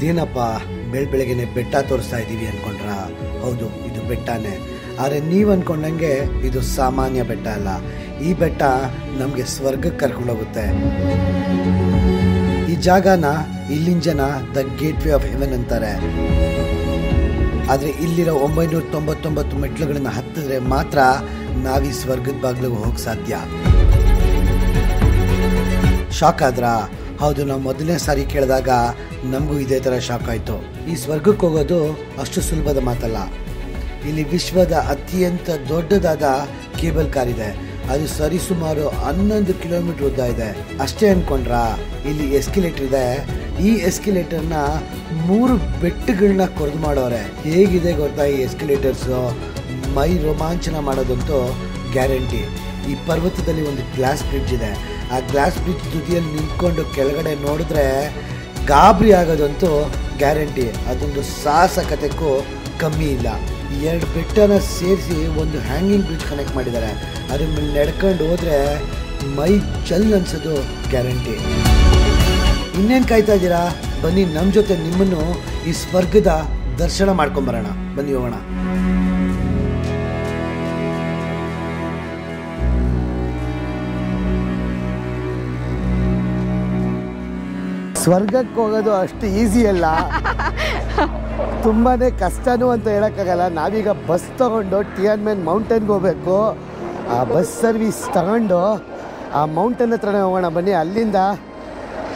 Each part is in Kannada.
ಇದೇನಪ್ಪ ಬೆಳಗ್ಗೆನೆ ಬೆಟ್ಟ ತೋರಿಸ್ತಾ ಇದ್ದೀವಿ ಅನ್ಕೊಂಡ್ರ? ಹೌದು, ಇದು ಬೆಟ್ಟನೇ. ಆದರೆ ನೀವು ಅನ್ಕೊಂಡಂಗೆ ಇದು ಸಾಮಾನ್ಯ ಬೆಟ್ಟ ಅಲ್ಲ. ಈ ಬೆಟ್ಟ ನಮಗೆ ಸ್ವರ್ಗಕ್ಕೆ ಕರ್ಕೊಂಡೋಗುತ್ತೆ. ಈ ಜಾಗನ ಇಲ್ಲಿನ ಜನ the gate way of Heaven ಅಂತಾರೆ. ಆದರೆ ಇಲ್ಲಿರೋ 999 ಮೆಟ್ಲುಗಳನ್ನ ಹತ್ತಿದ್ರೆ ಮಾತ್ರ ನಾವೀ ಸ್ವರ್ಗದ ಬಾಗಿಲಿಗೆ ಹೋಗಕ್ಕೆ ಸಾಧ್ಯ. ಶಾಕ್ ಆದ್ರ? ಹೌದು, ನಾವು ಮೊದಲನೇ ಸಾರಿ ಕೇಳಿದಾಗ ನಮಗೂ ಇದೇ ಥರ ಶಾಕ್ ಆಯಿತು. ಈ ಸ್ವರ್ಗಕ್ಕೆ ಹೋಗೋದು ಅಷ್ಟು ಸುಲಭದ ಮಾತಲ್ಲ. ಇಲ್ಲಿ ವಿಶ್ವದ ಅತ್ಯಂತ ದೊಡ್ಡದಾದ ಕೇಬಲ್ ಕಾರ್ ಇದೆ. ಅದು ಸರಿಸುಮಾರು 11 ಕಿಲೋಮೀಟರ್ ಉದ್ದ ಇದೆ. ಅಷ್ಟೇ ಅನ್ಕೊಂಡ್ರ? ಇಲ್ಲಿ ಎಸ್ಕಿಲೇಟರ್ ಇದೆ. ಈ ಎಸ್ಕಿಲೇಟರ್ನ 3 ಬೆಟ್ಟಗಳನ್ನ ಕೊರೆದು ಮಾಡೋರೆ. ಹೇಗಿದೆ ಗೊತ್ತಾ ಈ ಎಸ್ಕಿಲೇಟರ್ಸು? ಮೈ ರೋಮಾಂಚನ ಮಾಡೋದಂತೂ ಗ್ಯಾರಂಟಿ. ಈ ಪರ್ವತದಲ್ಲಿ ಒಂದು ಗ್ಲಾಸ್ ಬ್ರಿಡ್ಜ್ ಇದೆ. ಆ ಗ್ಲಾಸ್ ಬ್ರಿಡ್ಜ್ ತುದಿಯಲ್ಲಿ ನಿಂತ್ಕೊಂಡು ಕೆಳಗಡೆ ನೋಡಿದ್ರೆ ಗಾಬರಿ ಆಗೋದಂತೂ ಗ್ಯಾರಂಟಿ. ಅದೊಂದು ಸಾಹಸಕತೆಗೂ ಕಮ್ಮಿ ಇಲ್ಲ. 2 ಬೆಟ್ಟನ ಸೇರಿಸಿ ಒಂದು ಹ್ಯಾಂಗಿಂಗ್ ಬ್ರಿಡ್ಜ್ ಕನೆಕ್ಟ್ ಮಾಡಿದ್ದಾರೆ. ಅದ್ರ ಮೇಲೆ ನಡ್ಕೊಂಡು ಹೋದ್ರೆ ಮೈ ಚಲ್ ಅನ್ಸೋದು ಗ್ಯಾರಂಟಿ. ಇನ್ನೇನು ಕಾಯ್ತಾ ಇದ್ದೀರಾ? ಬನ್ನಿ ನಮ್ಮ ಜೊತೆ ನಿಮ್ಮನ್ನು ಈ ಸ್ವರ್ಗದ ದರ್ಶನ ಮಾಡ್ಕೊಂಬರೋಣ. ಬನ್ನಿ ಹೋಗೋಣ. ಸ್ವರ್ಗಕ್ಕೆ ಹೋಗೋದು ಅಷ್ಟು ಈಸಿ ಅಲ್ಲ, ತುಂಬಾ ಕಷ್ಟನೂ ಅಂತ ಹೇಳೋಕ್ಕಾಗಲ್ಲ. ನಾವೀಗ ಬಸ್ ತೊಗೊಂಡು ಟಿಯನ್ಮೆನ್ ಮೌಂಟೇನ್ಗೆ ಹೋಗಬೇಕು. ಆ ಬಸ್ ಸರ್ವಿಸ್ ತಗೊಂಡು ಆ ಮೌಂಟೇನ್ ಹತ್ರನೇ ಹೋಗೋಣ. ಬನ್ನಿ, ಅಲ್ಲಿಂದ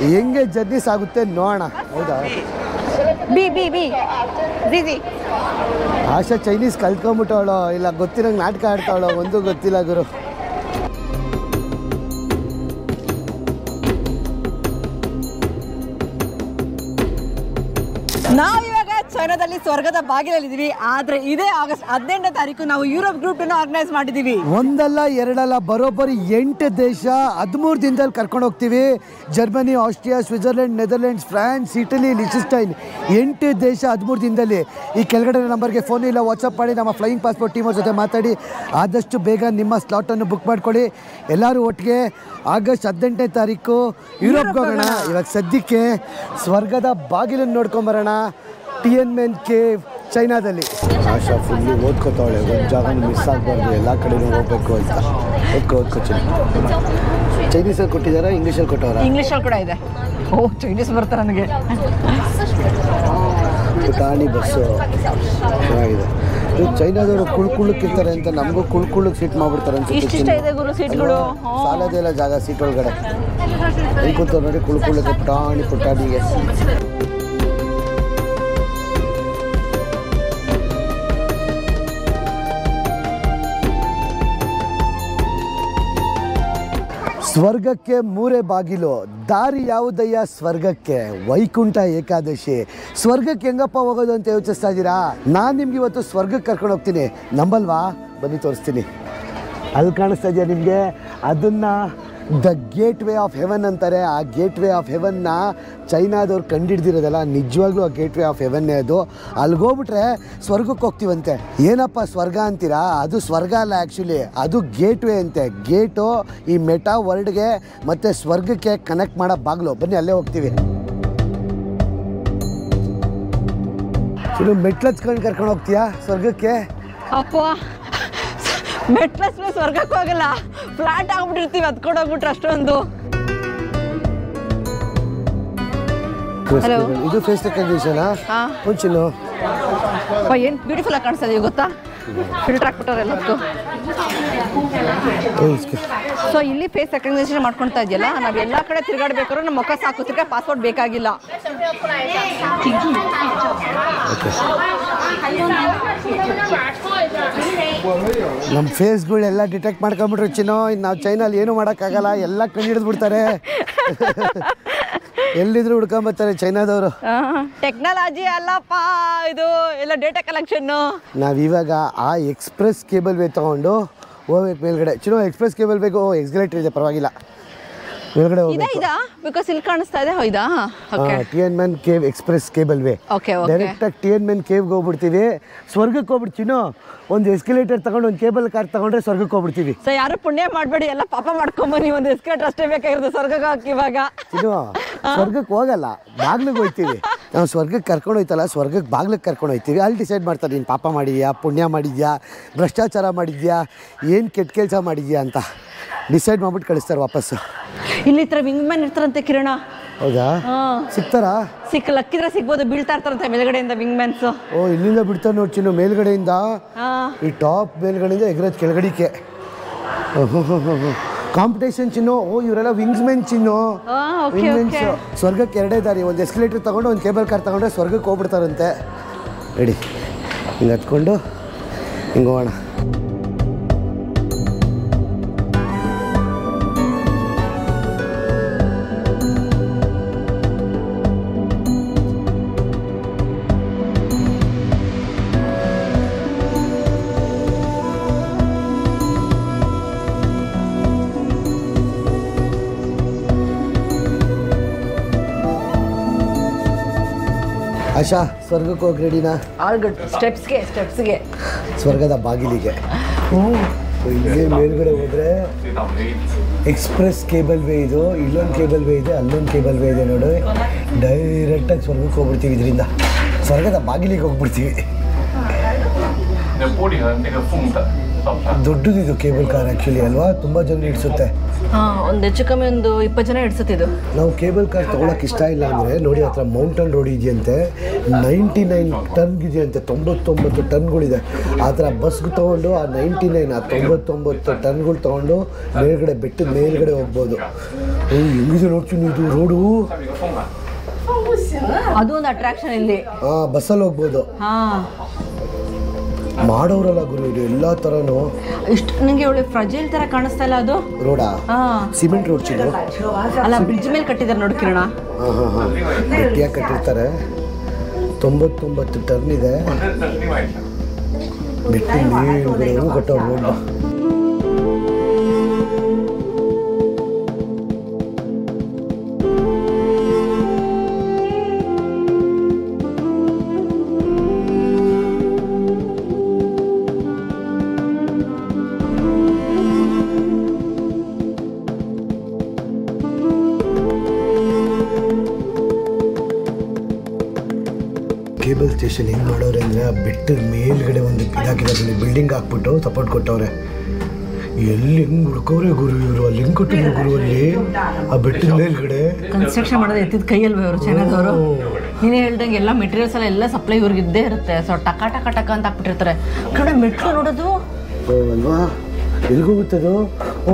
ಹೆಂಗೆ ಜರ್ನೀಸ್ ಆಗುತ್ತೆ ನೋಡೋಣ. ಹೌದಾ? ಆಶಾ ಚೈನೀಸ್ ಕಲ್ತ್ಕೊಂಬಿಟ್ಟವಳು, ಇಲ್ಲ ಗೊತ್ತಿರಂಗೆ ನಾಟಕ ಆಡ್ತಾವಳು, ಒಂದು ಗೊತ್ತಿಲ್ಲ ಗುರು. ನಾವಿವಾಗ ಚೈನಾದಲ್ಲಿ ಸ್ವರ್ಗದ ಬಾಗಿಲಲ್ಲಿದ್ದೀವಿ. ಆದ್ರೆ ಇದೇ ಆಗಸ್ಟ್ 18ನೇ ತಾರೀಕು ನಾವು ಯುರೋಪ್ ಗ್ರೂಪ್ ಅನ್ನು ಆರ್ಗನೈಸ್ ಮಾಡಿದೀವಿ. ಒಂದಲ್ಲ ಎರಡಲ್ಲ, ಬರೋಬ್ಬರಿ 8 ದೇಶ 13 ದಿನದಲ್ಲಿ ಕರ್ಕೊಂಡು ಹೋಗ್ತೀವಿ. Germany, Austria, Switzerland, Netherlands, France, Italy, Liechtenstein, 8 ದೇಶ 13 ದಿನದಲ್ಲಿ. ಈ ಕೆಳಗಡೆ ನಂಬರ್ಗೆ ಫೋನ್ ಇಲ್ಲ, ವಾಟ್ಸಪ್ ಮಾಡಿ ನಮ್ಮ ಫ್ಲೈಯಿಂಗ್ ಪಾಸ್ಪೋರ್ಟ್ ಟೀಮ್ ಜೊತೆ ಮಾತಾಡಿ ಆದಷ್ಟು ಬೇಗ ನಿಮ್ಮ ಸ್ಲಾಟನ್ನು ಬುಕ್ ಮಾಡ್ಕೊಳ್ಳಿ. ಎಲ್ಲರೂ ಒಟ್ಟಿಗೆ ಆಗಸ್ಟ್ 18ನೇ ತಾರೀಕು ಯುರೋಪ್ಗೆ ಹೋಗೋಣ. ಇವಾಗ ಸದ್ಯಕ್ಕೆ ಸ್ವರ್ಗದ ಬಾಗಿಲನ್ನು ನೋಡ್ಕೊಂಬರೋಣ. ಟಿಯನ್ಮೆನ್ ಕೇವ್ ಚೈನಾದಲ್ಲಿ. ಆಶಾ ಫುಲ್ಲಿ ಓದ್ಕೋತಾವಳೆ, ಒಂದು ಜಾಗ ಮಿಸ್ ಆಗಬಾರ್ದು, ಎಲ್ಲ ಕಡೆನೂ ಹೋಗ್ಬೇಕು ಅಂತ. ಓದ್ಕೋ ಚೈನೀಸಲ್ಲಿ ಕೊಟ್ಟಿದ್ದಾರಾ, ಇಂಗ್ಲೀಷಲ್ಲಿ ಕೊಟ್ಟವರ? ಇಂಗ್ಲೀಷಲ್ಲಿ ಕೂಡ ಇದೆ. ಓ, ಚೈನೀಸ್ ಬರ್ತಾರೆ ನನಗೆ. ಪುಟಾಣಿ ಬಸ್ಸು ಚೆನ್ನಾಗಿದೆ. ಇದು ಚೈನಾದವರು ಕುಳ್ಕಿರ್ತಾರೆ ಅಂತ ನಮಗೂ ಕುಳ್ಕ್ ಸೀಟ್ ಮಾಡ್ಬಿಡ್ತಾರೆ ಅನ್ಸುತ್ತೆ. ಸೀಟ್ಗಳು ಸಾಲದೇ ಇಲ್ಲ ಜಾಗ ಸೀಟ್ ಒಳಗಡೆ. ಕೂತ ನೋಡಿ ಕುಳ್ಕೊಳ್ಳಕ್ಕೆ ಪುಟಾಣಿಗೆ. ಸ್ವರ್ಗಕ್ಕೆ 3 ಬಾಗಿಲು. ದಾರಿ ಯಾವುದಯ್ಯ ಸ್ವರ್ಗಕ್ಕೆ? ವೈಕುಂಠ ಏಕಾದಶಿ. ಸ್ವರ್ಗಕ್ಕೆ ಹೆಂಗಪ್ಪ ಹೋಗೋದು ಅಂತ ಯೋಚಿಸ್ತಾ ಇದ್ದೀರಾ? ನಾನು ನಿಮ್ಗೆ ಇವತ್ತು ಸ್ವರ್ಗಕ್ಕೆ ಕರ್ಕೊಂಡು ಹೋಗ್ತೀನಿ. ನಂಬಲ್ವಾ? ಬನ್ನಿ ತೋರಿಸ್ತೀನಿ. ಅಲ್ಲಿ ಕಾಣಿಸ್ತಾ ಇದೆಯಾ ನಿಮಗೆ? ಅದನ್ನು the gate way of Heaven ಅಂತಾರೆ. ಆ ಗೇಟ್ ವೇ ಆಫ್ ಹೆವೆನ್ನ ಚೈನಾದವ್ರು ಕಂಡಿಡ್ದಿರೋದಲ್ಲ, ನಿಜವಾಗ್ಲೂ ಆ ಗೇಟ್ ವೇ ಆಫ್ ಹೆವೆನ್ನೇ ಅದು. ಅಲ್ಲಿಗೋಗ್ಬಿಟ್ರೆ ಸ್ವರ್ಗಕ್ಕೆ ಹೋಗ್ತೀವಂತೆ. ಏನಪ್ಪ ಸ್ವರ್ಗ ಅಂತೀರಾ? ಅದು ಸ್ವರ್ಗ ಅಲ್ಲ ಆ್ಯಕ್ಚುಲಿ, ಅದು ಗೇಟ್ ವೇ ಅಂತೆ. ಗೇಟು ಈ ಮೆಟಾ ವರ್ಲ್ಡ್ಗೆ ಮತ್ತು ಸ್ವರ್ಗಕ್ಕೆ ಕನೆಕ್ಟ್ ಮಾಡೋ ಬಾಗಿಲು. ಬನ್ನಿ ಅಲ್ಲೇ ಹೋಗ್ತೀವಿ. ಇನ್ನು ಮೆಟ್ಲಚ್ಕೊಂಡು ಕರ್ಕೊಂಡು ಹೋಗ್ತೀಯಾ ಸ್ವರ್ಗಕ್ಕೆ? ಅಪ್ಪ, ಮೆಟ್ಲಸ್ ಸ್ವರ್ಗಕ್ಕೆ ಹೋಗಲ್ಲ, ಫ್ಲಾಟ್ ಆಗ್ಬಿಟ್ಟಿರ್ತೀವಿ, ಹತ್ಕೊಂಡು ಹೋಗ್ಬಿಟ್ರೆ ಅಷ್ಟೊಂದು. ಇದು ಫೇಸ್ ರೆಕಗ್ನಿಷನ್ ಮುಂಚಿನ ಏನು ಬ್ಯೂಟಿಫುಲ್ ಆಗಿ ಕಾಣಿಸ್ತದೆ ಗೊತ್ತಾ? ಫಿಲ್ಟರ್ ಹಾಕ್ಬಿಟ್ಟವ್ರೆ ಎಲ್ಲದಕ್ಕೂ. ಸೊ ಇಲ್ಲಿ ಫೇಸ್ ರೆಕಗ್ನಿಷನ್ ಮಾಡ್ಕೊಳ್ತಾ ಇದೆಯಲ್ಲ, ನಾವು ಎಲ್ಲ ಕಡೆ ತಿರುಗಾಡ್ಬೇಕಾದ್ರೆ ನಮ್ಮ ಮುಖ ಸಾಕು, ತಿರ್ಗಾ ಪಾಸ್ಪೋರ್ಟ್ ಬೇಕಾಗಿಲ್ಲ. ನಮ್ಮ ಫೇಸ್ಗಳೆಲ್ಲ ಡಿಟೆಕ್ಟ್ ಮಾಡ್ಕೊಂಬಿಟ್ರು ಚಿನ್ನೋ. ನಾವು ಚೈನಲ್ಲಿ ಏನು ಮಾಡೋಕ್ಕಾಗಲ್ಲ, ಎಲ್ಲ ಕಂಡು ಬಿಡ್ತಾರೆ. ಎಲ್ಲಿದ್ರು ಹುಡ್ಕೊಂಬರ್ತಾರೆ ಚೈನಾದವರು. ಟೆಕ್ನಾಲಜಿ ಅಲ್ಲಪ್ಪ ಇದು, ಎಲ್ಲ ಡೇಟಾ ಕಲೆಕ್ಷನ್ನು. ನಾವಿವಾಗ ಆ ಎಕ್ಸ್ಪ್ರೆಸ್ ಕೇಬಲ್ ವೇ ತೊಗೊಂಡು ಹೋಗ್ಬೇಕು ಮೇಲ್ಗಡೆ. ಚಿನ್ನೋ ಎಕ್ಸ್ಪ್ರೆಸ್ ಕೇಬಲ್ ಬೇಕು. ಎಕ್ಸ್ಲೇಟರ್ ಇದೆ, ಪರವಾಗಿಲ್ಲ. ಮೇಲ್ಗಡೆ ಹೋಗ್ಬೇಕು. ಬಿಕಾಸ್ ಇಲ್ಲಿ ಕಾಣಿಸ್ತಾ ಇದೆ. ಹೌದಾ? ಟಿಯನ್ಮೆನ್ ಕೇವ್ ಎಕ್ಸ್ಪ್ರೆಸ್ ಕೇಬಲ್ ವೇ. ಡೈರೆಕ್ಟಾಗಿ ಟಿಯನ್ಮೆನ್ ಕೇವ್ಗೆ ಹೋಗ್ಬಿಡ್ತೀವಿ. ಸ್ವರ್ಗಕ್ಕೆ ಹೋಗ್ಬಿಡ್ತೀನೋ, ಒಂದು ಎಸ್ಕಲೇಟರ್ ತಗೊಂಡು ಒಂದು ಕೇಬಲ್ ಕಾರ್ ತಗೊಂಡ್ರೆ ಸ್ವರ್ಗಕ್ಕೆ ಹೋಗ್ಬಿಡ್ತೀವಿ. ಸೊ ಯಾರು ಪುಣ್ಯ ಮಾಡಬೇಡಿ, ಎಲ್ಲ ಪಾಪ ಮಾಡ್ಕೊಂಬನ್ನಿ. ಒಂದು ಎಸ್ಕಲೇಟರ್ ಅಷ್ಟೇ ಬೇಕಾಗಿರೋದು ಸ್ವರ್ಗಕ್ಕೆ ಹಾಕಿ. ಇವಾಗ ಸ್ವರ್ಗಕ್ಕೆ ಹೋಗಲ್ಲ, ಬಾಗ್ಲಿಗೆ ಹೋಗ್ತೀವಿ. ನಾವು ಸ್ವರ್ಗಕ್ಕೆ ಕರ್ಕೊಂಡು ಹೋಯ್ತಲ್ಲ, ಸ್ವರ್ಗಕ್ಕೆ ಬಾಗ್ಲಿಗೆ ಕರ್ಕೊಂಡು ಹೋಗ್ತೀವಿ. ಅಲ್ಲಿ ಡಿಸೈಡ್ ಮಾಡ್ತಾರೆ ನೀನು ಪಾಪ ಮಾಡಿದ್ಯಾ, ಪುಣ್ಯ ಮಾಡಿದ್ಯಾ, ಭ್ರಷ್ಟಾಚಾರ ಮಾಡಿದ್ಯಾ, ಏನು ಕೆಟ್ಟ ಕೆಲಸ ಮಾಡಿದ್ಯಾ ಅಂತ ಡಿಸೈಡ್ ಮಾಡ್ಬಿಟ್ಟು ಕಳಿಸ್ತಾರೆ ವಾಪಸ್ಸು. ಇಲ್ಲಿ ಈ ಥರ ವಿಂಗ್ ಮ್ಯಾನ್ ಇರ್ತಾರಂತೆ ಕಿರಣ. ಹೌದಾ? ಸಿಗ್ತಾರಾ? ಲಕ್ಕಿದ್ರೆ ಸಿಗ್ಬೋದು, ಬೀಳ್ತಾ ಇರ್ತಾರಂತೆ ಮೇಲ್ಗಡೆಯಿಂದ ವಿಂಗ್ ಮ್ಯಾನ್ಸು. ಓ, ಇಲ್ಲಿಂದ ಬಿಡ್ತಾರೆ ನೋಡಿ ಚಿನ್ನು, ಮೇಲ್ಗಡೆಯಿಂದ ಈ ಟಾಪ್ ಮೇಲ್ಗಡೆಯಿಂದ ಎಗ್ರಜ್ ಕೆಳಗಡಿಕೆ. ಕಾಂಪಿಟೇಷನ್ ಚಿನ್ನು. ಓ, ಇವರೆಲ್ಲ ವಿಂಗ್ಸ್ ಮೆನ್ ಚಿನ್ನು. ವಿಂಗ್ಸ್ ಸ್ವರ್ಗಕ್ಕೆ 2 ದಾರಿ, ಒಂದು ಎಸ್ಕಲೇಟರ್ ತಗೊಂಡು ಒಂದು ಕೇಬಲ್ ಕಾರ್ ತಗೊಂಡ್ರೆ ಸ್ವರ್ಗಕ್ಕೆ ಹೋಗ್ಬಿಡ್ತಾರಂತೆ. ರೆಡಿ, ಹಿಂಗೆ ಹತ್ಕೊಂಡು ಹಿಂಗೆ ಹೋಗೋಣ. ಆಶಾ, ಸ್ವರ್ಗಕ್ಕೆ ಹೋಗಿ ರೆಡಿನಾ? All good. ಸ್ಟೆಪ್ಸ್ಗೆ ಸ್ವರ್ಗದ ಬಾಗಿಲಿಗೆ. ಇಲ್ಲೇ ಮೇಲ್ಗಡೆ ಹೋದರೆ ಎಕ್ಸ್ಪ್ರೆಸ್ ಕೇಬಲ್ ವೇ ಇದು. ಇಲ್ಲೊಂದು ಕೇಬಲ್ ವೇ ಇದೆ, ಅಲ್ಲೊಂದು ಕೇಬಲ್ ವೇ ಇದೆ ನೋಡಿ. ಡೈರೆಕ್ಟಾಗಿ ಸ್ವರ್ಗಕ್ಕೆ ಹೋಗ್ಬಿಡ್ತೀವಿ. ಇದರಿಂದ ಸ್ವರ್ಗದ ಬಾಗಿಲಿಗೆ ಹೋಗ್ಬಿಡ್ತೀವಿ. ದೊಡ್ಡದಿದು ಕೇಬಲ್ ಕಾರ್ ಆ್ಯಕ್ಚುಲಿ ಅಲ್ವಾ, ತುಂಬ ಜನ ಇಡಿಸುತ್ತೆ. ಒಂದು ಹೆಚ್ಚು ಕಮ್ಮಿ ಒಂದು 20 ಜನ ಇಡ್ಸುತ್ತಿದ್ದು. ನಾವು ಕೇಬಲ್ ಕಾರ್ ತೊಗೊಳಕ್ಕೆ ಇಷ್ಟ ಇಲ್ಲ ಅಂದರೆ ನೋಡಿ, ಹತ್ರ ಮೌಂಟನ್ ರೋಡ್ ಇದೆಯಂತೆ, 99 ಟನ್ ಇದೆಯಂತೆ, 99 ಟನ್ಗಳಿದೆ. ಆ ಥರ ಬಸ್ಗೆ ತೊಗೊಂಡು ಆ 99 ಟನ್ಗಳು ತೊಗೊಂಡು ಮೇಲ್ಗಡೆ ಬೆಟ್ಟದ ಮೇಲ್ಗಡೆ ಹೋಗ್ಬೋದು. ಹೆಂಗಿದೆ ನೋಡ್ತೀನಿ ಇದು ರೋಡು. ಅದು ಒಂದು ಅಟ್ರಾಕ್ಷನ್ ಇಲ್ಲಿ. ಬಸ್ಸಲ್ಲಿ ಹೋಗ್ಬೋದು. ಮಾಡೋರಲ್ಲ ಗುರು ಇದು ಎಲ್ಲ ಥರನೂ. ಇಷ್ಟು ನನಗೆ ಒಳ್ಳೆ ಫ್ರಜೈಲ್ ಥರ ಕಾಣಿಸ್ತಾ ಇಲ್ಲ ಅದು ರೋಡಾ? ಸಿಮೆಂಟ್ ರೋಡ್ ಚಿನ್ನು. ಅಲ್ಲ, ಬ್ರಿಡ್ಜ್ ಮೇಲೆ ಕಟ್ಟಿದ್ದಾರೆ ನೋಡಿ ಕಿರಣ. ಗಟ್ಟಿಯಾಗಿ ಕಟ್ಟಿರ್ತಾರೆ. 99 ಟನ್ ಇದೆ. ಬೆಟ್ಟ ಮೇಲ್ಗಡೆ ಕಟ್ಟೋ ರೋಡ್. ಕೇಬಲ್ ಸ್ಟೇಷನ್ ಹೆಂಗೆ ಮಾಡೋರೆ ಅಂದರೆ, ಆ ಬೆಟ್ಟದ ಮೇಲ್ಗಡೆ ಒಂದು ಇದಾಕಿದ್ದಾರೆ, ಬಿಲ್ಡಿಂಗ್ ಹಾಕ್ಬಿಟ್ಟು ಸಪೋರ್ಟ್ ಕೊಟ್ಟವ್ರೆ. ಎಲ್ಲಿ ಹೆಂಗೆ ಹುಡ್ಕೋರೆ ಗುರು ಇವರು, ಅಲ್ಲಿ ಹೆಂಗೆ ಕೊಟ್ಟಿದ್ರು ಗುರು ಅಲ್ಲಿ ಆ ಬೆಟ್ಟದ ಮೇಲ್ಗಡೆ. ಕನ್ಸ್ಟ್ರಕ್ಷನ್ ಮಾಡೋದು ಎತ್ತಿದ ಕೈಯಲ್ವ ಇವರು, ಚೈನಾದವರು. ನೀನೇ ಹೇಳ್ದಂಗೆ ಎಲ್ಲ ಮೆಟೀರಿಯಲ್ಸ್ ಎಲ್ಲ ಸಪ್ಲೈ ಇವ್ರಿಗೆ ಇದ್ದೇ ಇರುತ್ತೆ. ಸೊ ಟಕ ಟಕ ಟಕ ಅಂತ ಹಾಕ್ಬಿಟ್ಟಿರ್ತಾರೆ. ಕಡೆ ಮೆಟ್ಲು ನೋಡೋದು ಅಲ್ವಾ, ಎಲ್ಗೋಗುತ್ತದು.